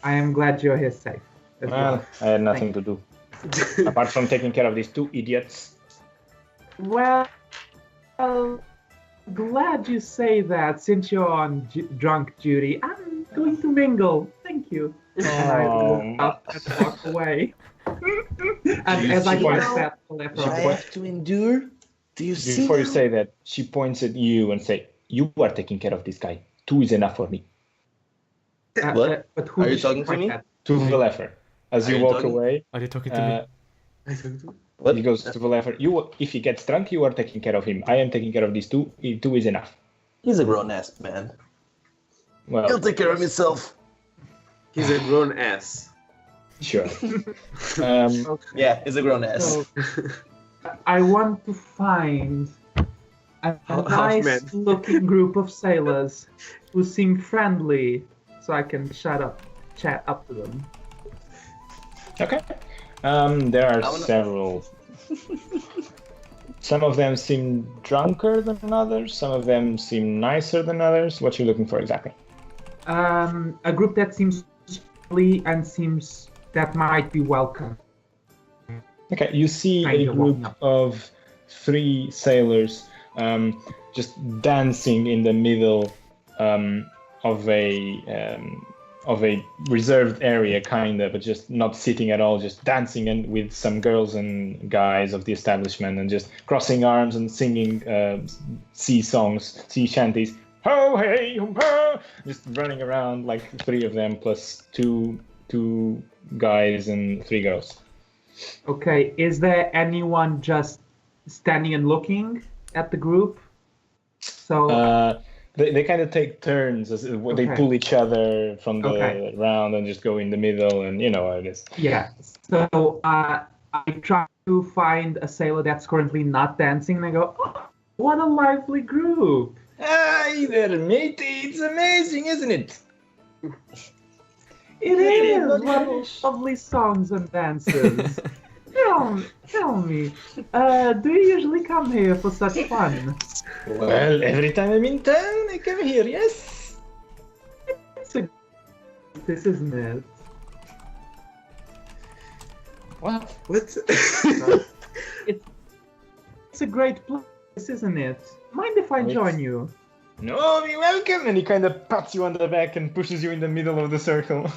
I am glad you're here safe. as Well, I had nothing to do apart from taking care of these 2 idiots. Well, glad you say that. Since you're on drunk duty, I'm going to mingle. Thank you. And I will walk away. And as I glance at I have to endure. Do you see? Before you say that, she points at you and say, "You are taking care of this guy. 2 is enough for me." What? But who Are you did talking she to me? point at? To Valefer. As Are you you walk talking? away, Are you talking to me? What? he goes to Valefer. If he gets drunk, you are taking care of him. I am taking care of these 2. 2 is enough. He's a grown ass man. Well, He'll take care of himself. He's a grown ass. sure. Yeah, he's a grown ass. So, I want to find a Half nice man. looking group of sailors who seem friendly, so I can chat up to them. Okay. There are I wanna- several. Some of them seem drunker than others. Some of them seem nicer than others. What you looking for exactly? A group that seems friendly and seems that might be welcome. Okay, you see Kind a of group walking up. of 3 sailors just dancing in the middle of a reserved area, kind of, but just not sitting at all, just dancing and with some girls and guys of the establishment, and just crossing arms and singing sea songs, sea shanties. Ho hey ho ho! Just running around like 3 of them plus two guys and 3 girls. Okay, is there anyone just standing and looking at the group? So They kind of take turns as they Okay. pull each other from the Okay. round and just go in the middle, and you know how it is. yeah, so I try to find a sailor that's currently not dancing, and I go, oh, what a lively group! Hi there, matey! It's amazing, isn't it? It Really is lovely. lovely songs and dances. Tell me, do you usually come here for such fun? Well, every time I'm in town, I come here. Yes. This isn't it. What? What? It's a great place, isn't it? Mind if I It's- join you? No, be welcome. And he kind of pats you on the back and pushes you in the middle of the circle.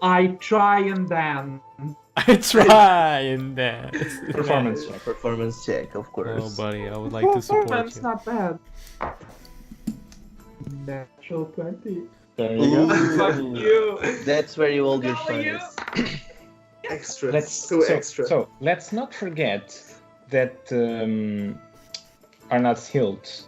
I try and dance. I try and dance. Performance check. Performance check, of course. Oh, buddy, I would like to support That's you. not bad. Natural 20. There you go. Fuck you. That's where you hold your Hell you. shines. Extra. So extra. So let's not forget that Arnath's Hilt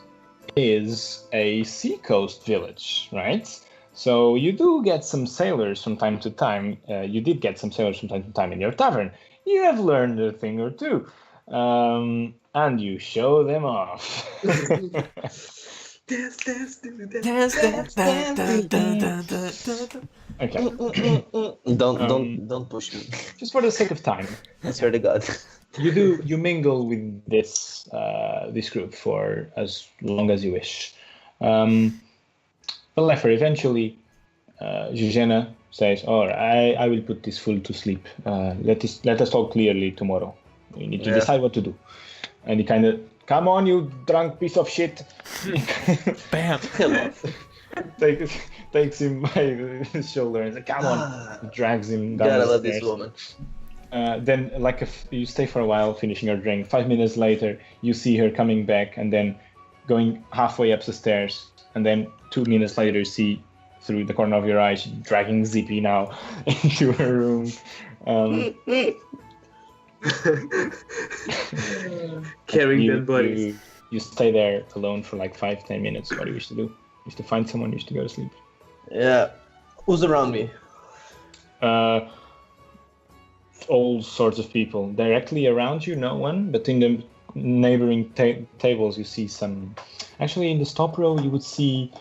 is a seacoast village, right? So you do get some sailors from time to time. You did get some sailors from time to time in your tavern. You have learned a thing or two, and you show them off. Dance, dance, do that. Dance, dance, dance, dance, dance, dance, dance. Okay, Don't push me. just for the sake of time, I swear to God. you mingle with this group for as long as you wish. But Leffer, eventually, Zuzena says, "All right, I will put this fool to sleep. Let us talk clearly tomorrow. We need to Yeah. decide what to do." And he kind of, "Come on, you drunk piece of shit!" Bam. takes him by his shoulder and says, "Come on!" Drags him down Gotta the love stairs. this woman. Then, like, if you stay for a while, finishing her drink. 5 minutes later, you see her coming back and then going halfway up the stairs. And then 2 minutes later, you see through the corner of your eye, she's dragging Zippy now into her room. Carrying you, dead bodies. you stay there alone for like 5-10 minutes. What do you wish to do? You wish to find someone, you wish to go to sleep. Yeah. Who's around me? All sorts of people. Directly around you, no one, but in the neighboring tables, you see some. Actually, in the top row, you would see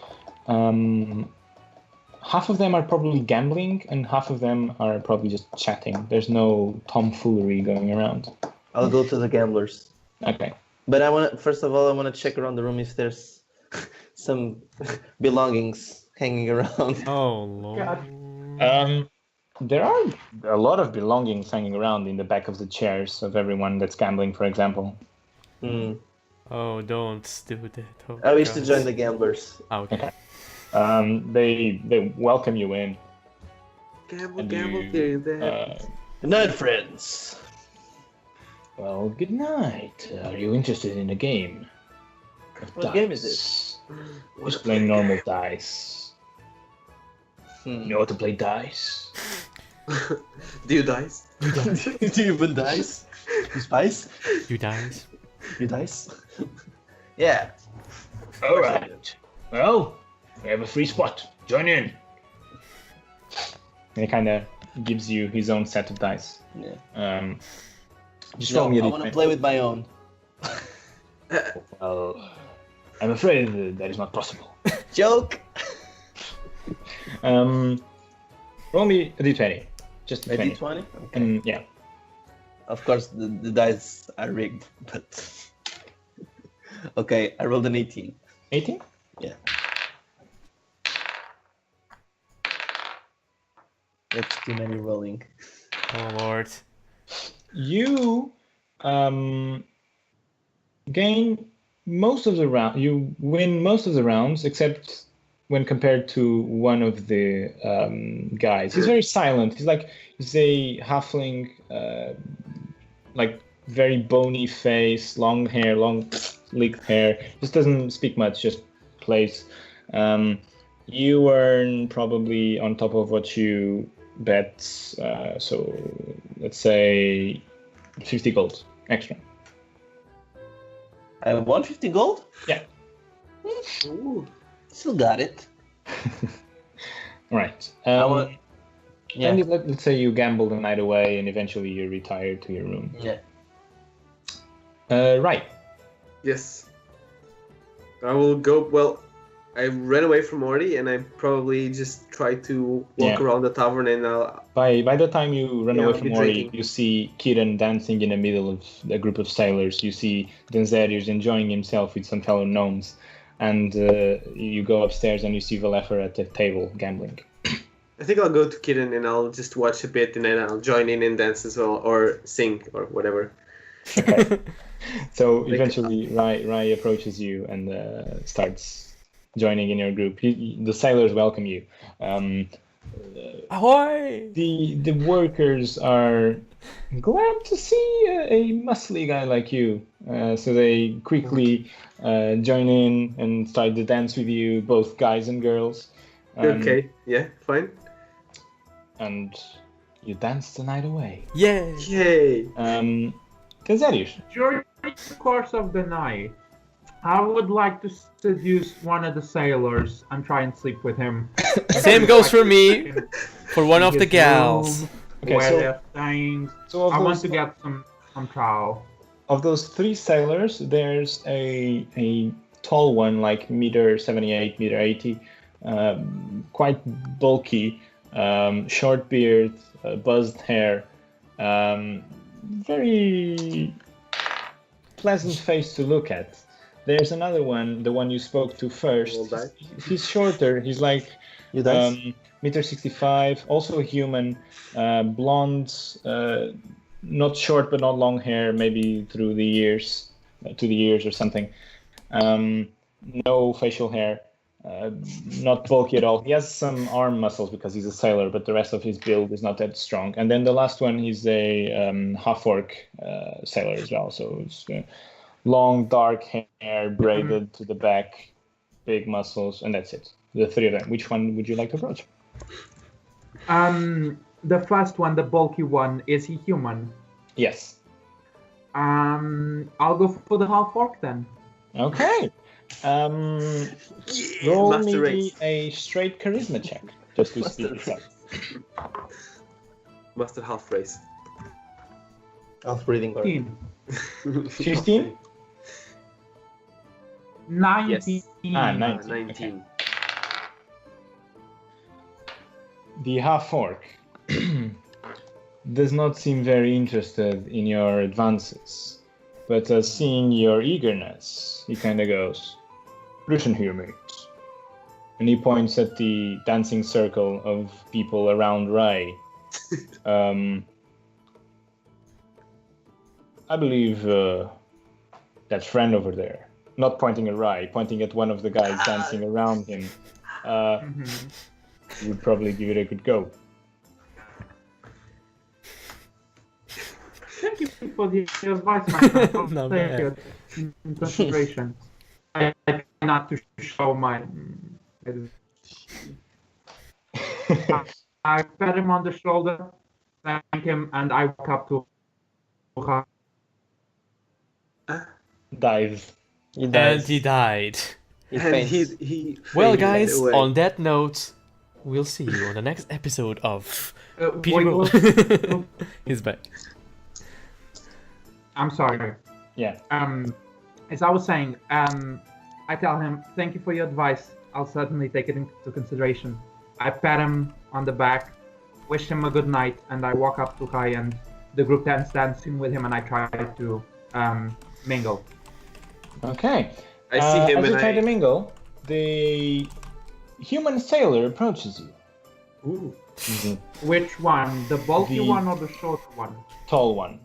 half of them are probably gambling, and half of them are probably just chatting. There's no tomfoolery going around. I'll go to the gamblers. Okay. But first of all, I want to check around the room if there's some belongings hanging around. Oh, Lord. There are a lot of belongings hanging around in the back of the chairs of everyone that's gambling, for example. Hmm. Oh, don't do that. Oh, I wish to God. join the gamblers. Okay. They welcome you in. Gamble, And gamble, you, carrying dead. Good night, friends. Well, good night. Are you interested in a game? Of What game is dice? Wanna Just plain play? normal dice. You know how to play dice? Do you dice? Do you even dice? You spice? You dies. You dice? Yeah. All right. Well, we have a free spot. Join in. And he kind of gives you his own set of dice. Yeah. Just No, roll me a I want to d20. play with my own. Well, I'm afraid that is not possible. Joke. Roll me a d20. Just a A 20. D20? Okay. And yeah. Of course, the dice are rigged, but okay. I rolled an 18. 18? Yeah. That's too many rolling. Oh lord. You gain most of the round. You win most of the rounds, except when compared to one of the guys. He's very silent. He's a halfling, like very bony face, long hair, long sleek hair. Just doesn't speak much. Just plays. You earn probably on top of what you bet. So let's say 50 gold extra. I have 150 gold? Yeah. Ooh, still got it. Right. Yeah. And let's say you gamble the night away and eventually you retire to your room. Yeah. Right. Yes. I will go. Well, I ran away from Morty, and I probably just try to walk around the tavern, and I'll. By the time you run away I'll from be Ori, drinking. you see Kieran dancing in the middle of a group of sailors. You see Denzerius enjoying himself with some fellow gnomes. And you go upstairs and you see Valefer at the table gambling. I think I'll go to Kitten and I'll just watch a bit, and then I'll join in and dance as well, or sing, or whatever. Okay. So eventually Rai approaches you and starts joining in your group. The sailors welcome you. Ahoy! The workers are glad to see a muscly guy like you. So they quickly join in and start to dance with you, both guys and girls. Okay, yeah, fine. And you dance the night away. Yay! Yay! Denzerius. During the course of the night, I would like to seduce one of the sailors and try and sleep with him. Same goes for me. For one of the His gals. room, Okay, where so- they're staying. So I want to get some trowel. Of those three sailors, there's a tall one, like meter 78, meter 80, quite bulky, short beard, buzzed hair, very pleasant face to look at. There's another one, the one you spoke to first. Roll die. He's shorter. He's like You dice? meter 65, also human, blonde, not short but not long hair, maybe through the ears, to the ears or something. No facial hair, not bulky at all. He has some arm muscles because he's a sailor, but the rest of his build is not that strong. And then the last one, he's a half-orc sailor as well. So it's long, dark hair, braided to the back, big muscles, and that's it. The three of them. Which one would you like to approach? The first one, the bulky one, is he human? Yes. I'll go for the half orc then. Okay. Yeah, Roll master me race. a straight charisma check, just to speed this up. Master half race. Half breathing or 15. 15? 19. Ah, 19. 19. The half-orc does not seem very interested in your advances, but seeing your eagerness, he kind of goes, "Listen here, mates." And he points at the dancing circle of people around Rai. I believe that friend over there, not pointing at Rai, pointing at one of the guys dancing around him, would probably give it a good go. Thank you for the advice, my friend. Not Thank bad. you. In consideration. I try not to show my. I pat him on the shoulder, thank him, and I walk up to. Dive. He And dies. he died. He And faints. he Well, faded guys, away. on that note, we'll see you on the next episode of Peter wait, Will. wait. He's back. I'm sorry. Yeah. As I was saying, I tell him, thank you for your advice. I'll certainly take it into consideration. I pat him on the back, wish him a good night, and I walk up to Kai, and the group ends dancing with him, and I try to mingle. Okay. I see him as you and try to mingle, the human sailor approaches you. Ooh. Mhm. Which one? The bulky one or the short one? Tall one.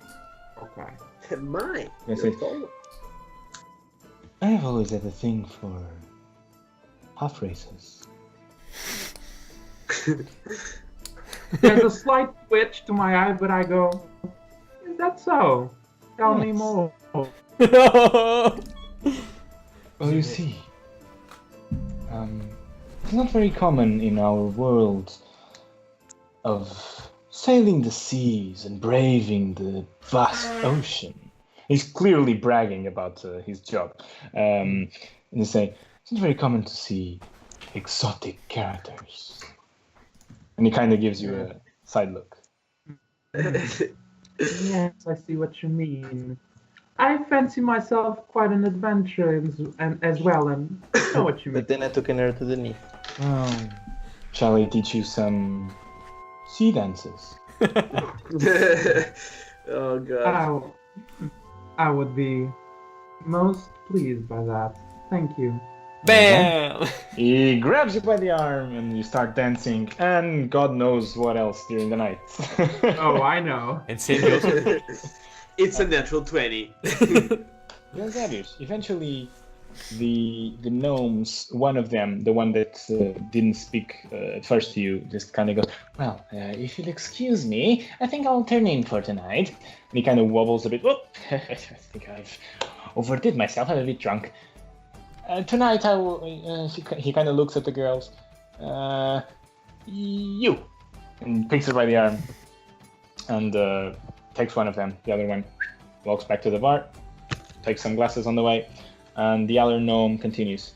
Okay. Mine. Yes, You're it- tall. I've always had a thing for half races. There's a slight twitch to my eye, but I go, is that so? Tell me Yes. more. Well, you see, it's not very common in our world of sailing the seas and braving the vast ocean. He's clearly bragging about his job. And he's saying, it's not very common to see exotic characters. And he kind of gives you a side look. Yes, I see what you mean. I fancy myself quite an adventurer as well, and I know what you mean. But then I took an arrow to the knee. Shall I teach you some sea dances? Oh god. I would be most pleased by that. Thank you. Bam! He grabs you by the arm and you start dancing, and God knows what else during the night. Oh, I know. And same goes. It's a natural 20. Yes, Darius. Eventually, the gnomes, one of them, the one that didn't speak at first to you, just kind of goes, well, if you'll excuse me, I think I'll turn in for tonight. And he kind of wobbles a bit. Whoop! I think I've overdid myself. I'm a bit drunk. Tonight I will. He kind of looks at the girls. You, and picks her by the arm, and takes one of them. The other one walks back to the bar, takes some glasses on the way, and the other gnome continues.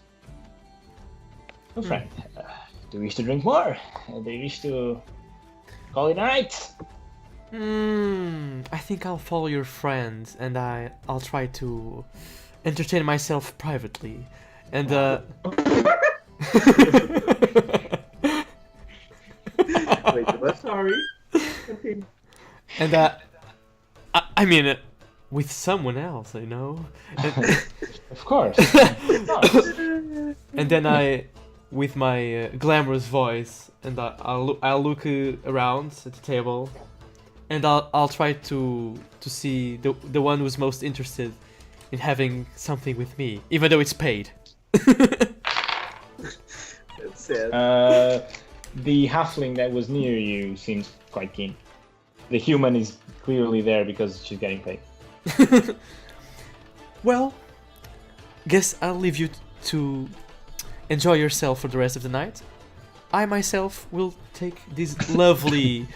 Oh, friend, do you wish to drink more? Do you wish to call it a night? I think I'll follow your friend, and I'll try to entertain myself privately. And Wait, what? Sorry. Continue. and I mean, with someone else, I know. Of course. And then I, with my glamorous voice, and I'll look around at the table, and I'll try to see the one who's most interested in having something with me, even though it's paid. That's sad. The halfling that was near you seems quite keen. The human is clearly there because she's getting paid. Well, guess I'll leave you to enjoy yourself for the rest of the night. I myself will take this lovely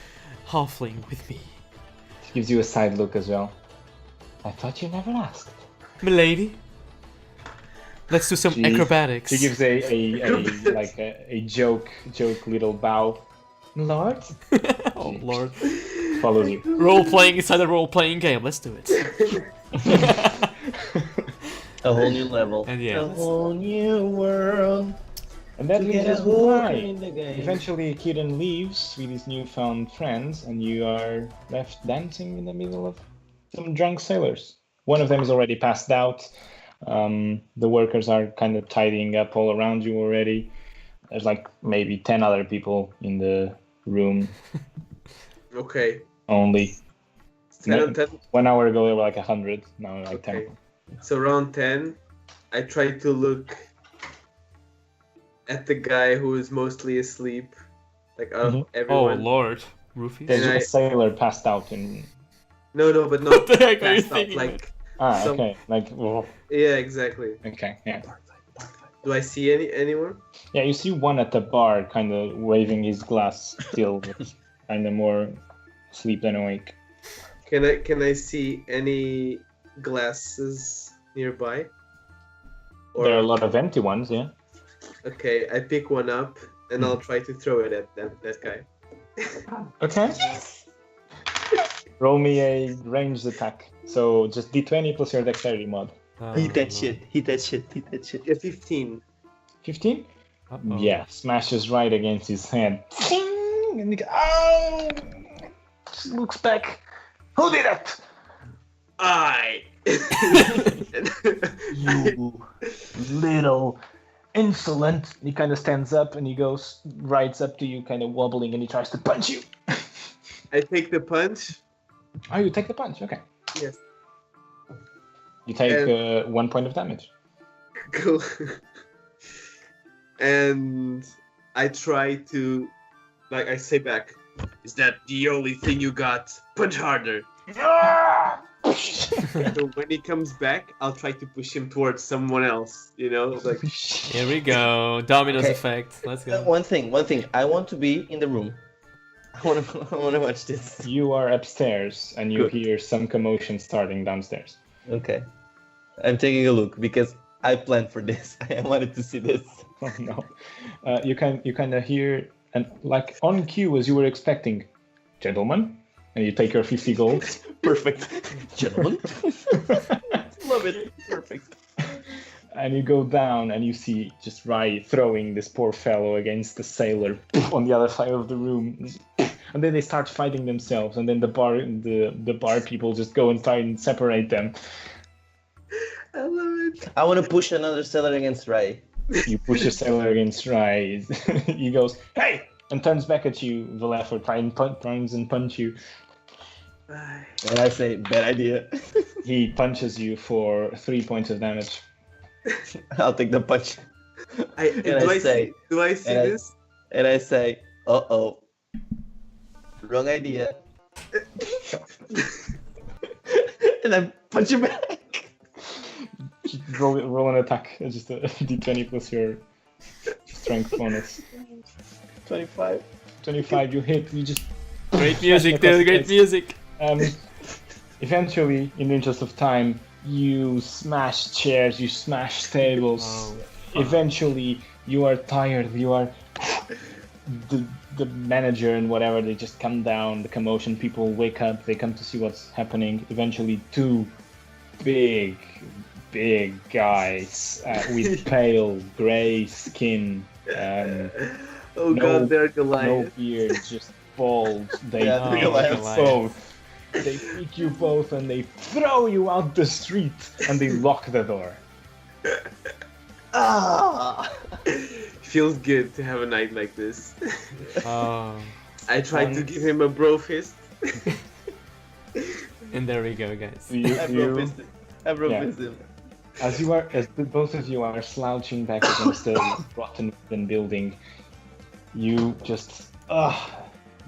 halfling with me. She gives you a side look as well. I thought you never asked. Milady, let's do some acrobatics. She gives a joke little bow. Lord? Oh lord. Follows you. Role playing inside a role playing game. Let's do it. A whole new level. And yeah, A whole new world. And that To leaves get us us with walking Kai. in the game. Eventually, Kieran leaves with his newfound friends, and you are left dancing in the middle of some drunk sailors. One of them is already passed out. The workers are kind of tidying up all around you already. There's like maybe 10 other people in the room Okay. only. 10 on 10. 1 hour ago, there were like 100. Now like Okay. 10. So round 10, I try to look at the guy who is mostly asleep. Like out of oh everyone. lord, Rufus. There's And a sailor passed out in. No, but not What the heck are you passed out. thinking? Like, some- Okay. Like, well, yeah, exactly. okay, yeah. Do I see anyone? Yeah, you see one at the bar kind of waving his glass still, but kind of more asleep than awake. Can I see any glasses nearby? There are a lot of empty ones, yeah. Okay, I pick one up and I'll try to throw it at that guy. Okay. Roll me a ranged attack. So just d20 plus your dexterity mod. Hit that shit. Hit that shit. Hit that shit. Yeah, 15. 15? Uh-oh. Yeah, smashes right against his head. And he goes, oh! Looks back. Who did it? I. You little insolent. He kind of stands up and he rides up to you, kind of wobbling, and he tries to punch you. I take the punch. Oh, you take the punch. Okay. Yes. You take 1 point of damage. Cool. And I try to, like, I say back, is that the only thing you got? Punch harder. So when he comes back, I'll try to push him towards someone else, you know? Like, Here we go. Dominoes Okay. effect. Let's go. One thing. I want to be in the room. I want to watch this. You are upstairs and you Good. hear some commotion starting downstairs. Okay. I'm taking a look because I planned for this. I wanted to see this. Oh no. You kind of hear, and like on cue as you were expecting, gentlemen, and you take your 50 gold. Perfect. Gentlemen. Love it. Perfect. And you go down and you see just Rai throwing this poor fellow against the sailor on the other side of the room. And then they start fighting themselves, and then the bar people just go and try and separate them. I love it. I want to push another sailor against Ray. You push the sailor against Rai. He goes, hey! And turns back at you, Valeffer, tries and punch you. And I say, bad idea. He punches you for 3 points of damage. I'll take the punch. Do I see this? And I say, uh-oh. Wrong idea. And I punch him back. Roll an attack. It's just a d20 plus your strength bonus. 25. 25, you hit. You just Great music, dude. Great music. Eventually, in the interest of time, you smash chairs, you smash tables. Oh, Eventually, you are tired. You are the manager and whatever. They just come down. The commotion. People wake up. They come to see what's happening. Eventually, two big guys with pale gray skin. Oh god, they're Goliath. No beard, just bald. They Yeah, pick Goliath. you both. They pick you both and they throw you out the street and they lock the door. Ah! Feels good to have a night like this. Oh. I tried to give him a bro fist. And there we go, guys. I bro Yeah. fist him. As both of you are slouching back against the rotten wooden building, you just,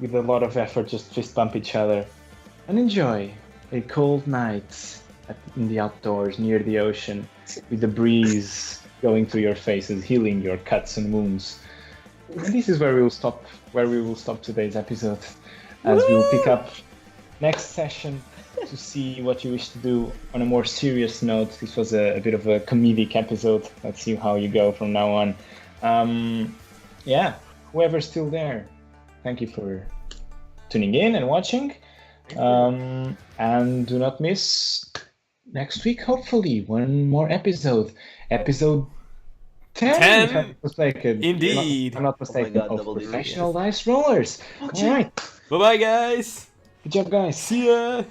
with a lot of effort, just fist bump each other and enjoy a cold night in the outdoors near the ocean, with the breeze going through your faces, healing your cuts and wounds. And this is where we will stop today's episode, as we will pick up next session to see what you wish to do on a more serious note. This was a bit of a comedic episode. Let's see how you go from now on. Whoever's still there, thank you for tuning in and watching. And do not miss next week, hopefully, one more episode. Episode 10, if I'm not mistaken. Indeed. I'm not mistaken. God, of double digits. Professional Dice Rollers. All right. Bye bye, guys. Good job, guys. See ya.